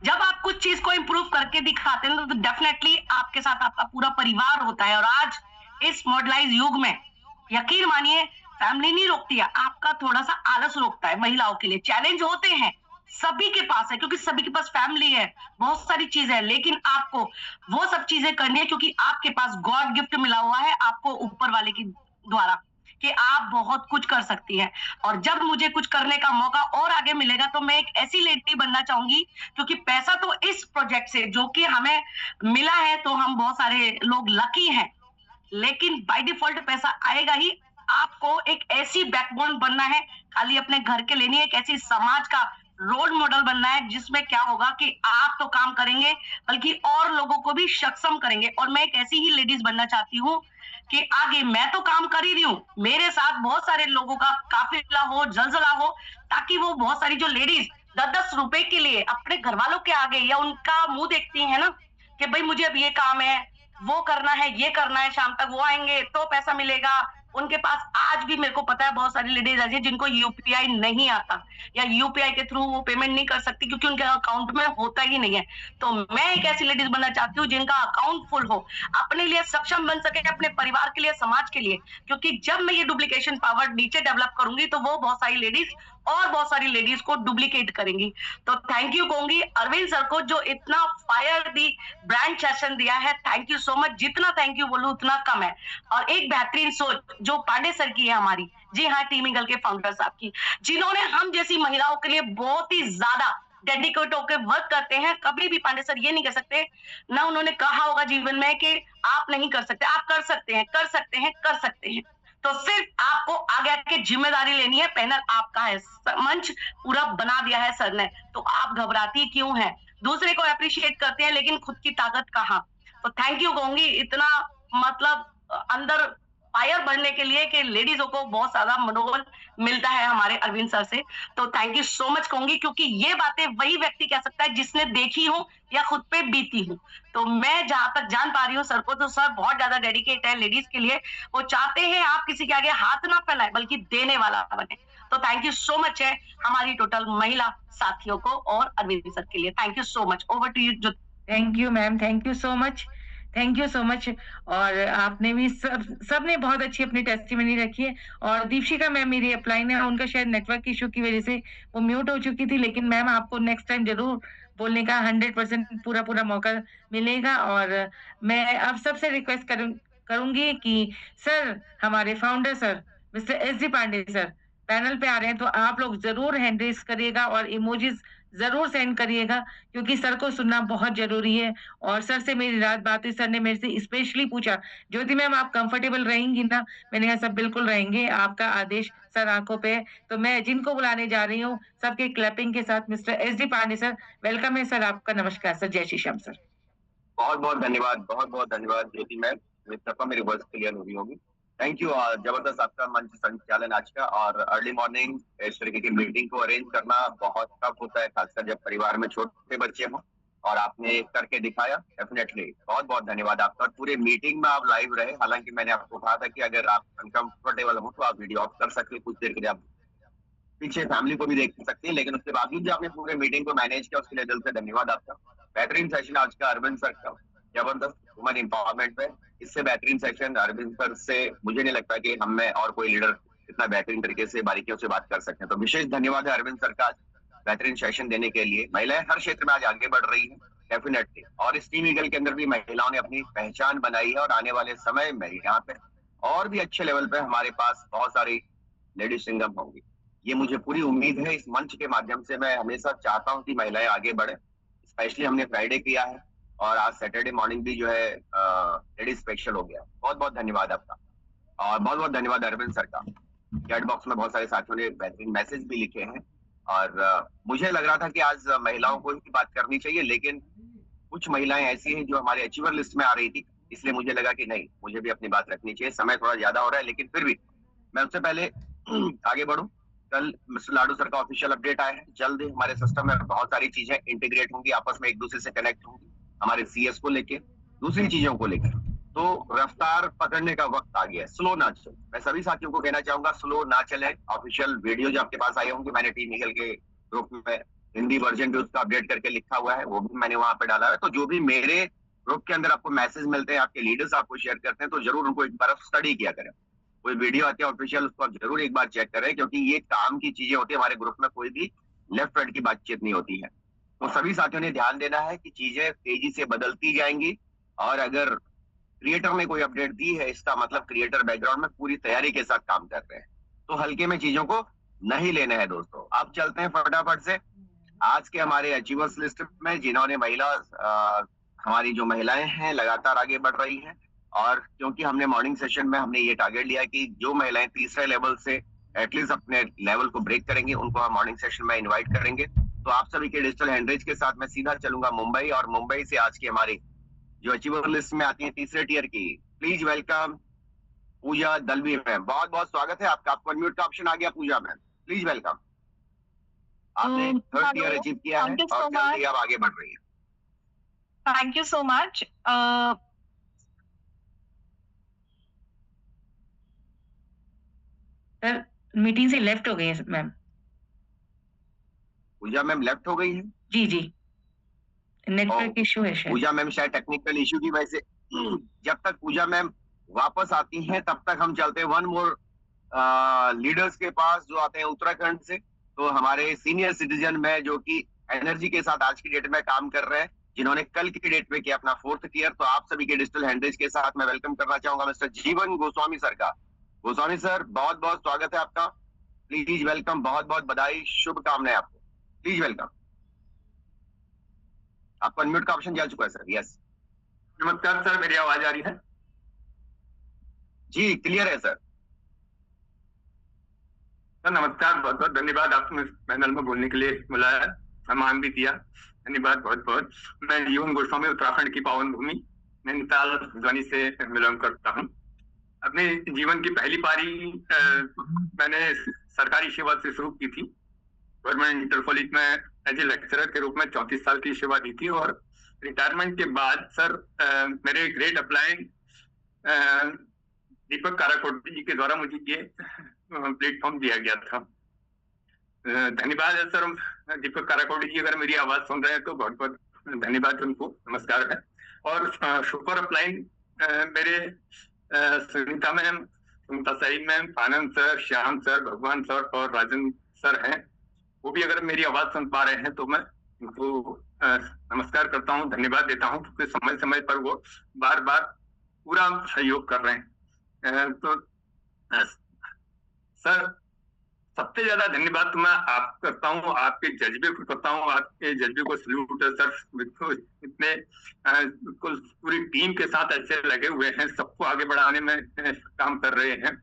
जब आप कुछ चीज को इंप्रूव करके दिखाते हैं तो डेफिनेटली आपके साथ आपका पूरा परिवार होता है। और आज इस मॉडलाइज युग में यकीन मानिए, फैमिली नहीं रोकती है, आपका थोड़ा सा आलस रोकता है। महिलाओं के लिए चैलेंज होते हैं, सभी के पास है, क्योंकि सभी के पास फैमिली है, बहुत सारी चीजें है, लेकिन आपको वो सब चीजें करनी है, क्योंकि आपके पास गॉड गिफ्ट मिला हुआ है आपको ऊपर वाले की द्वारा, कि आप बहुत कुछ कर सकती हैं। और जब मुझे कुछ करने का मौका और आगे मिलेगा तो मैं एक ऐसी लेडी बनना चाहूंगी, क्योंकि पैसा तो इस प्रोजेक्ट से जो कि हमें मिला है, तो हम बहुत सारे लोग लकी हैं, लेकिन बाय डिफॉल्ट पैसा आएगा ही। आपको एक ऐसी बैकबोन बनना है, खाली अपने घर के लिए नहीं, एक ऐसी समाज का रोल मॉडल बनना है, जिसमें क्या होगा कि आप तो काम करेंगे बल्कि और लोगों को भी सक्षम करेंगे। और मैं एक ऐसी ही लेडीज बनना चाहती हूँ कि आगे मैं तो काम कर ही रही हूँ, मेरे साथ बहुत सारे लोगों का काफिला हो, जलजला हो, ताकि वो बहुत सारी जो लेडीज 10-10 रुपए के लिए अपने घर वालों के आगे या उनका मुंह देखती है ना, कि भाई मुझे अब ये काम है, वो करना है, ये करना है, शाम तक वो आएंगे तो पैसा मिलेगा। उनके पास आज भी मेरे को पता है बहुत सारी लेडीज ऐसी जिनको यूपीआई नहीं आता, या यूपीआई के थ्रू वो पेमेंट नहीं कर सकती क्योंकि उनके अकाउंट में होता ही नहीं है। तो मैं एक ऐसी लेडीज बनना चाहती हूँ जिनका अकाउंट फुल हो, अपने लिए सक्षम बन सके, अपने परिवार के लिए, समाज के लिए। क्योंकि जब मैं ये डुप्लीकेशन पावर नीचे डेवलप करूंगी तो वो बहुत सारी लेडीज और बहुत सारी लेडीज को डुप्लीकेट करेंगी। तो थैंक यू कहूंगी अरविंद सर को, जो इतना फायर दी ब्रांड सेशन दिया है। थैंक यू सो मच, जितना थैंक यू बोलूं उतना कम है। और एक बेहतरीन सोच जो पांडे सर की है हमारी, जी हाँ, टीम ईगल के फाउंडर साहब की, जिन्होंने हम जैसी महिलाओं के लिए बहुत ही ज्यादा डेडिकेट होकर वर्क करते हैं। कभी भी पांडे सर ये नहीं कह सकते, ना उन्होंने कहा होगा जीवन में कि आप नहीं कर सकते, आप कर सकते हैं, कर सकते हैं, कर सकते हैं। तो सिर्फ आपको आगे आके जिम्मेदारी लेनी है, पैनल आपका है, मंच पूरा बना दिया है सर ने, तो आप घबराती क्यों हैं? दूसरे को अप्रिशिएट करते हैं लेकिन खुद की ताकत कहाँ? तो थैंक यू कहूंगी, इतना मतलब अंदर इंस्पायर बढ़ने के लिए कि लेडीजों को बहुत ज्यादा मनोबल मिलता है हमारे अरविंद सर से। तो थैंक यू सो मच कहूंगी, क्योंकि ये बातें वही व्यक्ति कह सकता है जिसने देखी हो या खुद पे बीती हो। तो मैं जहां तक जान पा रही हूँ सर को, तो सर बहुत ज्यादा डेडिकेट है लेडीज के लिए। वो चाहते हैं आप किसी के आगे हाथ ना फैलाए बल्कि देने वाला बने। तो थैंक यू सो मच है हमारी टोटल महिला साथियों को और अरविंद सर के लिए। Thank you so much. Over to you. Thank you ma'am, thank you so much, thank you so much. और आपने भी सबने बहुत अच्छी अपनी टेस्टिमनी रखी है। और दीपशिका मैम मेरी अपलाइन है, उनका शायद नेटवर्क इशू की वजह से वो म्यूट हो चुकी थी, लेकिन मैम आपको नेक्स्ट टाइम जरूर बोलने का 100% पूरा मौका मिलेगा। और मैं अब सबसे रिक्वेस्ट करूंगी कि सर, हमारे founder sir mister SD Pandey sir panel पे आ रहे हैं, तो आप लोग जरूर हैंड रेस करिएगा और इमोजीज जरूर सेंड करिएगा, क्योंकि सर को सुनना बहुत जरूरी है। और सर से मेरी रात बात हुई, सर ने मेरे से स्पेशली पूछा, ज्योति मैम आप कंफर्टेबल रहेंगी ना? मैंने कहा सब बिल्कुल रहेंगे, आपका आदेश सर आंखों पे है। तो मैं जिनको बुलाने जा रही हूँ सबके क्लैपिंग के साथ mister SD Pandey sir, welcome है सर आपका। नमस्कार सर, जय श्री श्याम सर। बहुत बहुत धन्यवाद ज्योति मैम। इस दफा मेरी वॉइस क्लियर हो गई होगी। Thank you. जबरदस्त आपका मंच संचालन आज का। और अर्ली मॉर्निंग इस तरीके की मीटिंग को अरेंज करना बहुत टफ होता है, खासकर जब परिवार में छोटे बच्चे हों, और आपने करके दिखाया। डेफिनेटली बहुत बहुत धन्यवाद आपका। पूरे मीटिंग में आप लाइव रहे, हालांकि मैंने आपको कहा था कि अगर आप अनकंफर्टेबल हो तो आप वीडियो ऑफ कर सकते, कुछ देर के लिए आप पीछे फैमिली को भी देख सकते हैं, लेकिन उसके बावजूद जो आपने पूरे मीटिंग को मैनेज किया उसके लिए दिल से धन्यवाद आपका। बेहतरीन सेशन आज का अरविंद सर का, जबरदस्त वुमन एम्पावरमेंट पे। इससे बेहतरीन सेशन अरविंद सर से मुझे नहीं लगता कि हम में और कोई लीडर इतना बेहतरीन तरीके से बारीकियों से बात कर सकते हैं। तो विशेष धन्यवाद है अरविंद सर का बेहतरीन सेशन देने के लिए। महिलाएं हर क्षेत्र में आज आगे बढ़ रही है डेफिनेटली, और इस टीम ईगल के अंदर भी महिलाओं ने अपनी पहचान बनाई है। और आने वाले समय में यहाँ पे और भी अच्छे लेवल पे हमारे पास बहुत सारी लेडीज सिंगम होंगी, ये मुझे पूरी उम्मीद है। इस मंच के माध्यम से मैं हमेशा चाहता हूँ कि महिलाएं आगे बढ़े। स्पेशली हमने फ्राइडे किया है और आज सैटरडे मॉर्निंग भी जो है लेडीज स्पेशल हो गया। बहुत बहुत धन्यवाद आपका, और बहुत बहुत धन्यवाद अरविंद सर का। चैट बॉक्स में बहुत सारे साथियों ने बेहतरीन मैसेज भी लिखे हैं, और मुझे लग रहा था कि आज महिलाओं को ही बात करनी चाहिए, लेकिन कुछ महिलाएं ऐसी हैं जो हमारे अचीवर लिस्ट में आ रही थी, इसलिए मुझे लगा कि नहीं, मुझे भी अपनी बात रखनी चाहिए। समय थोड़ा ज्यादा हो रहा है, लेकिन फिर भी मैं उससे पहले आगे बढ़ूं। कल मिस्टर लाडू सर का ऑफिशियल अपडेट आया है। जल्द ही हमारे सिस्टम में बहुत सारी चीजें इंटीग्रेट होंगी, आपस में एक दूसरे से कनेक्ट होंगी, हमारे CS को लेके, दूसरी चीजों को लेकर। तो रफ्तार पकड़ने का वक्त आ गया है, स्लो ना चले। मैं सभी साथियों को कहना चाहूंगा स्लो ना चले। ऑफिशियल वीडियो जो आपके पास आए होंगे, मैंने टीम ईगल के ग्रुप में हिंदी वर्जन भी उसका अपडेट करके लिखा हुआ है, वो भी मैंने वहां पे डाला है। तो जो भी मेरे ग्रुप के अंदर आपको मैसेज मिलते हैं, आपके लीडर्स आपको शेयर करते हैं, तो जरूर उनको एक बार स्टडी किया करें। कोई वीडियो आती है ऑफिशियल, उसको आप जरूर एक बार चेक करें, क्योंकि ये काम की चीजें होती है। हमारे ग्रुप में कोई भी लेफ्ट राइट की बातचीत नहीं होती है। तो सभी साथियों ने ध्यान देना है कि चीजें तेजी से बदलती जाएंगी, और अगर क्रिएटर ने कोई अपडेट दी है, इसका मतलब क्रिएटर बैकग्राउंड में पूरी तैयारी के साथ काम कर रहे हैं। तो हल्के में चीजों को नहीं लेना है दोस्तों। अब चलते हैं फटाफट से आज के हमारे अचीवर्स लिस्ट में, जिन्होंने हमारी जो महिलाएं हैं लगातार आगे बढ़ रही हैं। और क्योंकि हमने मॉर्निंग सेशन में हमने ये टारगेट लिया कि जो महिलाएं तीसरे लेवल से एटलीस्ट अपने लेवल को ब्रेक करेंगे, उनको हम मॉर्निंग सेशन में इन्वाइट करेंगे। तो आप सभी के डिजिटल हैंडरेज के साथ मैं सीधा चलूंगा मुंबई, और मुंबई से आज की हमारी जो अचीवर लिस्ट में आती है तीसरे टियर की, please welcome Pooja Dalvi ma'am. बहुत बहुत स्वागत है आपका। आपको अनम्यूट का ऑप्शन आ गया पूजा मैम, प्लीज वेलकम। आपने थर्ड टियर अचीव किया है और जल्दी आप आगे बढ़ रही है। Thank you so much. Sir meeting से लेफ्ट हो गई है मैम। पूजा मैम लेफ्ट हो गई है? जी जी, नेटवर्क इशू है शायद। पूजा मैम शायद टेक्निकल इशू की वजह से, जब तक पूजा मैम वापस आती हैं तब तक हम चलते हैं वन मोर लीडर्स के पास जो आते हैं उत्तराखंड से। तो हमारे सीनियर सिटीजन में जो कि एनर्जी के साथ आज की डेट में काम कर रहे हैं, जिन्होंने कल की डेट में किया अपना 4th ईयर। तो आप सभी के डिजिटल हैंडरेज के साथ मैं वेलकम करना चाहूंगा मिस्टर जीवन गोस्वामी सर का। गोस्वामी सर बहुत बहुत स्वागत है आपका, प्लीज वेलकम। बहुत बहुत बधाई, शुभकामनाएं आपको, प्लीज वेलकम। आपको अनम्यूट का ऑप्शन जा चुका है सर। यस नमस्कार सर, मेरी आवाज आ रही है? जी क्लियर है सर। सर नमस्कार, बहुत बहुत धन्यवाद आपने इस पैनल में बोलने के लिए बुलाया, सम्मान भी दिया, धन्यवाद बहुत बहुत। मैं जीवन गोस्वामी उत्तराखंड की पावन भूमि नैनीताल ध्वनि से बिलोंग करता हूँ। अपने जीवन की पहली पारी मैंने सरकारी सेवा से शुरू की थी। गवर्नमेंट इंटर कॉलेज में एज ए लेक्चरर के रूप में 34 साल की सेवा दी थी और रिटायरमेंट के बाद सर मेरे ग्रेट अपलाइन दीपक काराकोटी जी के द्वारा मुझे ये प्लेटफॉर्म दिया गया था। धन्यवाद है सर दीपक काराकोटी जी, अगर मेरी आवाज सुन रहे हैं तो बहुत बहुत धन्यवाद उनको, नमस्कार है। और सुपर अपलाइन मेरे सुनीता मैम, सुनीता सईद मैम, आनंद सर, श्याम सर, भगवान सर और राजन सर हैं, वो भी अगर मेरी आवाज सुन पा रहे हैं तो मैं उनको नमस्कार करता हूँ, धन्यवाद देता हूँ, क्योंकि समय समय पर वो बार बार पूरा सहयोग कर रहे हैं। तो सर सबसे ज्यादा धन्यवाद तो मैं आप करता हूँ, आपके जज्बे को करता हूँ, आपके जज्बे को सल्यूट है सर। इतने बिल्कुल पूरी टीम के साथ ऐसे लगे हुए हैं, सबको आगे बढ़ाने में काम कर रहे हैं।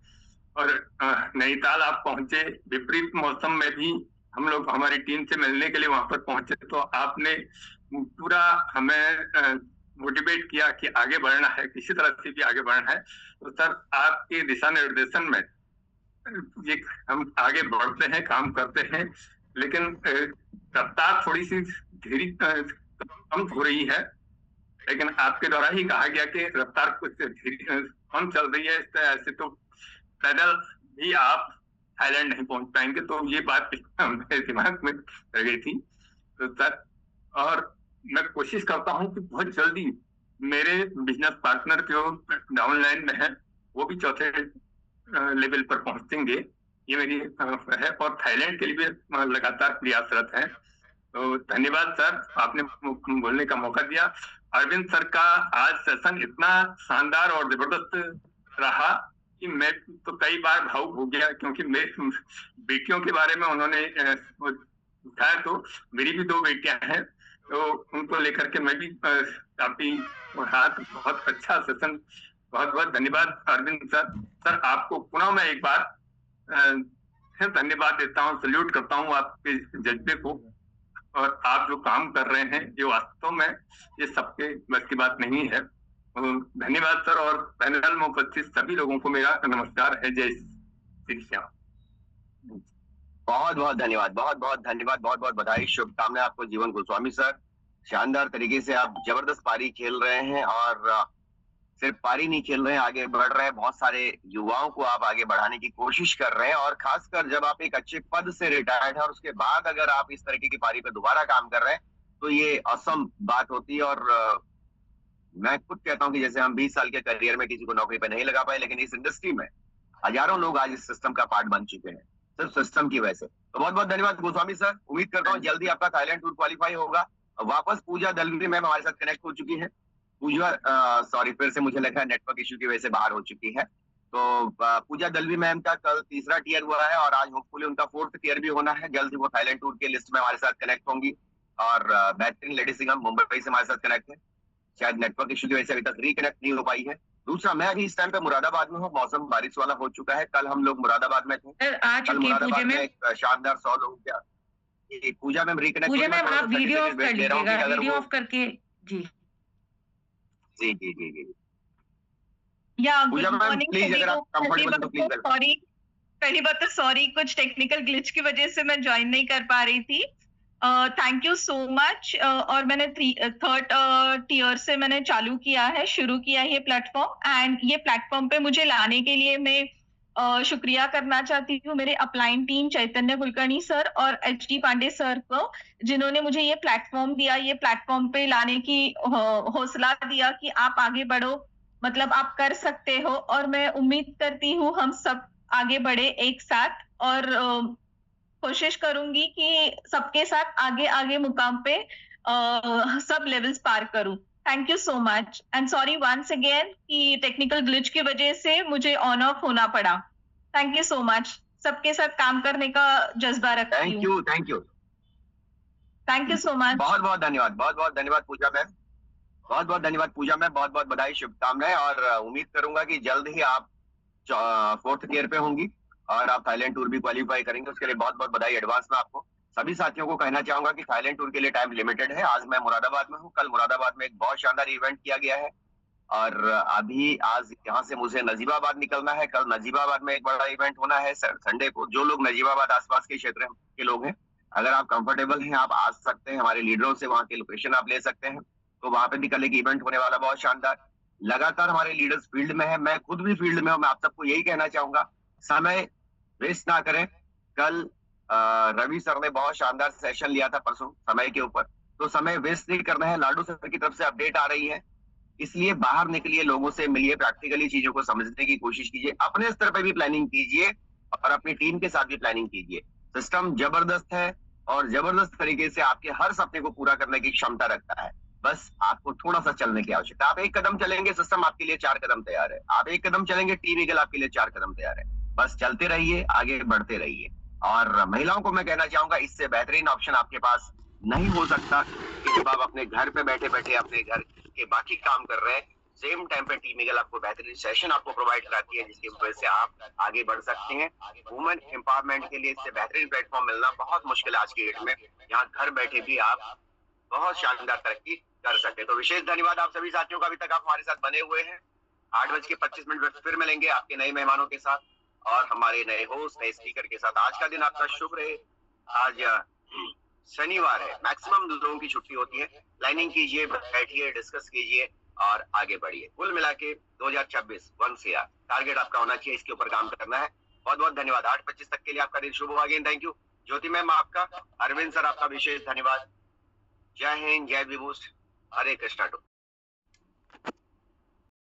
और नैनीताल आप पहुंचे, विपरीत मौसम में भी हम लोग हमारी टीम से मिलने के लिए वहां पर पहुंचे, तो आपने पूरा हमें मोटिवेट किया कि आगे बढ़ना है, किसी तरह से भी आगे बढ़ना है। तो सर आपके दिशा निर्देशन में ये हम आगे बढ़ते हैं, काम करते हैं, लेकिन रफ्तार थोड़ी सी धीरे कम हो रही है, लेकिन आपके द्वारा ही कहा गया कि रफ्तार कुछ कम चल रही है, ऐसे तो पैदल भी आप थाईलैंड नहीं पहुंच पाएंगे। तो ये बात मेरे दिमाग में रह गई थी। तो सर और मैं कोशिश करता हूँ कि बहुत जल्दी मेरे बिजनेस पार्टनर जो डाउन लाइन में है वो भी चौथे लेवल पर पहुंचेंगे, ये मेरी है, और थाईलैंड के लिए भी लगातार प्रयासरत है। तो धन्यवाद सर, आपने बोलने का मौका दिया। अरविंद सर का आज सेशन इतना शानदार और जबरदस्त रहा कि मैं तो कई बार भावुक हो गया, क्योंकि मेरी बेटियों के बारे में उन्होंने उठाया, तो मेरी भी 2 बेटियां हैं, तो उनको लेकर के मैं भी काफी बहुत अच्छा सेशन। बहुत बहुत धन्यवाद अरविंद सर। सर आपको पुनः मैं एक बार फिर धन्यवाद देता हूँ, सल्यूट करता हूँ आपके जज्बे को, और आप जो काम कर रहे हैं ये वास्तव में ये सबके बस की बात नहीं है। धन्यवाद सर, और पैनल में उपस्थित सभी लोगों को मेरा नमस्कार है। जय श्री श्याम। बहुत बहुत धन्यवाद, बहुत बहुत धन्यवाद, बहुत बहुत बधाई, शुभकामनाएं आपको जीवन गोस्वामी सर। शानदार तरीके से आप जबरदस्त पारी खेल रहे हैं, और सिर्फ पारी नहीं खेल रहे हैं, आगे बढ़ रहे हैं। बहुत सारे युवाओं को आप आगे बढ़ाने की कोशिश कर रहे हैं, और खासकर जब आप एक अच्छे पद से रिटायर्ड है और उसके बाद अगर आप इस तरीके की पारी पे दोबारा काम कर रहे हैं तो ये असम बात होती है। और मैं खुद कहता हूं कि जैसे हम 20 साल के करियर में किसी को नौकरी पे नहीं लगा पाए, लेकिन इस इंडस्ट्री में हजारों लोग आज इस सिस्टम का पार्ट बन चुके हैं, सिर्फ सिस्टम की वजह से। तो बहुत बहुत धन्यवाद गोस्वामी सर। उम्मीद करता हूँ जल्दी आपका थाईलैंड टूर क्वालिफाई होगा। वापस पूजा दलवी मैम हमारे साथ कनेक्ट हो चुकी है। पूजा सॉरी, फिर से मुझे लगा नेटवर्क इश्यू की वजह से बाहर हो चुकी है। तो पूजा दलवी मैम का कल 3रा टियर हुआ है, और आज होपफुली उनका 4th टियर भी होना है। जल्द ही वो थाईलैंड टूर के लिस्ट में हमारे साथ कनेक्ट होंगी। और बेहतरीन लेडी सिंगर मुंबई से हमारे साथ कनेक्ट है, शायद नेटवर्क इश्यू की वजह से अभी तक रिकनेक्ट नहीं हो पाई है। दूसरा, मैं अभी इस टाइम पे मुरादाबाद में हूँ, मौसम बारिश वाला हो चुका है। कल हम लोग मुरादाबाद में थे, कल मुरादाबाद में एक शानदार 100 लोगों का। पूजा मैम रिकनेक्ट, पूजा मैम आप वीडियो ऑफ कर लीजिएगा, वीडियो ऑफ करके। जी जी जी जी जी। Yeah good Pooja ma'am morning please, अगर आप कंफर्टेबल तो प्लीज। सॉरी, पहली बात तो सॉरी, कुछ टेक्निकल ग्लिच की वजह से मैं ज्वाइन नहीं कर पा रही थी। Thank you so much. और मैंने 3rd टियर से मैंने चालू किया है, शुरू किया है ये प्लेटफॉर्म, एंड ये प्लेटफॉर्म पे मुझे लाने के लिए मैं शुक्रिया करना चाहती हूँ मेरे अपलाइन टीम चैतन्य कुलकर्णी सर और HD पांडे सर को, जिन्होंने मुझे ये प्लेटफॉर्म दिया, ये प्लेटफॉर्म पे लाने की हौसला दिया कि आप आगे बढ़ो, मतलब आप कर सकते हो। और मैं उम्मीद करती हूँ हम सब आगे बढ़े एक साथ, और कोशिश करूंगी कि सबके साथ आगे आगे मुकाम पे सब लेवल्स पार करूं। Thank you so much, and sorry once again कि टेक्निकल ग्लिच की वजह से मुझे ऑन ऑफ होना पड़ा। थैंक यू सो मच, सबके साथ काम करने का जज्बा रखती हूँ। Thank you thank you so much. बहुत बहुत धन्यवाद, बहुत बहुत धन्यवाद पूजा मैम, बहुत बहुत धन्यवाद पूजा मैम, बहुत बहुत बधाई, शुभकामनाएं। और उम्मीद करूंगा कि जल्द ही आप 4th टियर पे होंगी और आप थाईलैंड टूर भी क्वालिफाई करेंगे, उसके लिए बहुत बहुत बधाई एडवांस में आपको। सभी साथियों को कहना चाहूंगा कि थाईलैंड टूर के लिए टाइम लिमिटेड है। आज मैं मुरादाबाद में हूँ, कल मुरादाबाद में एक बहुत शानदार इवेंट किया गया है, और अभी आज यहाँ से मुझे नजीबाबाद निकलना है। कल नजीबाबाद में एक बड़ा इवेंट होना है संडे को। जो लोग नजीबाबाद आसपास के क्षेत्र के लोग हैं, अगर आप कंफर्टेबल हैं आप आ सकते हैं, हमारे लीडरों से वहाँ की लोकेशन आप ले सकते हैं। तो वहाँ पे भी कल एक इवेंट होने वाला बहुत शानदार। लगातार हमारे लीडर्स फील्ड में है, मैं खुद भी फील्ड में हूँ। मैं आप सबको यही कहना चाहूंगा, समय वेस्ट ना करें। कल रवि सर ने बहुत शानदार सेशन लिया था परसों समय के ऊपर, तो समय वेस्ट नहीं करना है। लाडू सर की तरफ से अपडेट आ रही है, इसलिए बाहर निकलिए, लोगों से मिलिए, प्रैक्टिकली चीजों को समझने की कोशिश कीजिए, अपने स्तर पर भी प्लानिंग कीजिए और अपनी टीम के साथ भी प्लानिंग कीजिए। सिस्टम जबरदस्त है और जबरदस्त तरीके से आपके हर सपने को पूरा करने की क्षमता रखता है। बस आपको थोड़ा सा चलने की आवश्यकता। आप एक कदम चलेंगे, सिस्टम आपके लिए 4 कदम तैयार है। आप एक कदम चलेंगे, टीम ईगल आपके लिए 4 कदम तैयार है। बस चलते रहिए, आगे बढ़ते रहिए। और महिलाओं को मैं कहना चाहूंगा, इससे बेहतरीन ऑप्शन आपके पास नहीं हो सकता कि जब आप अपने घर पे बैठे बैठे अपने घर के बाकी काम कर रहे हैं, सेम टाइम पे टीम ईगल आपको बेहतरीन सेशन आपको प्रोवाइड कराती है, जिसकी वजह से आप आगे बढ़ सकते हैं। वुमेन एम्पावरमेंट के लिए इससे बेहतरीन प्लेटफॉर्म मिलना बहुत मुश्किल है आज की डेट में। यहाँ घर बैठे भी आप बहुत शानदार तरक्की कर सकते हैं। तो विशेष धन्यवाद आप सभी साथियों का, अभी तक आप हमारे साथ बने हुए हैं। 8:25 पर फिर मिलेंगे आपके नए मेहमानों के साथ और हमारे नए होस्ट, नए स्पीकर के साथ। आज का दिन आपका शुभ रहे। आज शनिवार है, मैक्सिमम लोगों की छुट्टी होती है। प्लानिंग कीजिए, बैठिए, डिस्कस कीजिए और आगे बढ़िए। कुल मिला के 2026 1 CR टारगेट आपका होना चाहिए, इसके ऊपर काम करना है। बहुत बहुत धन्यवाद। 8:25 तक के लिए आपका दिन शुभ हो। Again thank you. Jyoti ma'am आपका, अरविंद सर आपका विशेष धन्यवाद। जय हिंद, जय विभूष, हरे कृष्णा टू।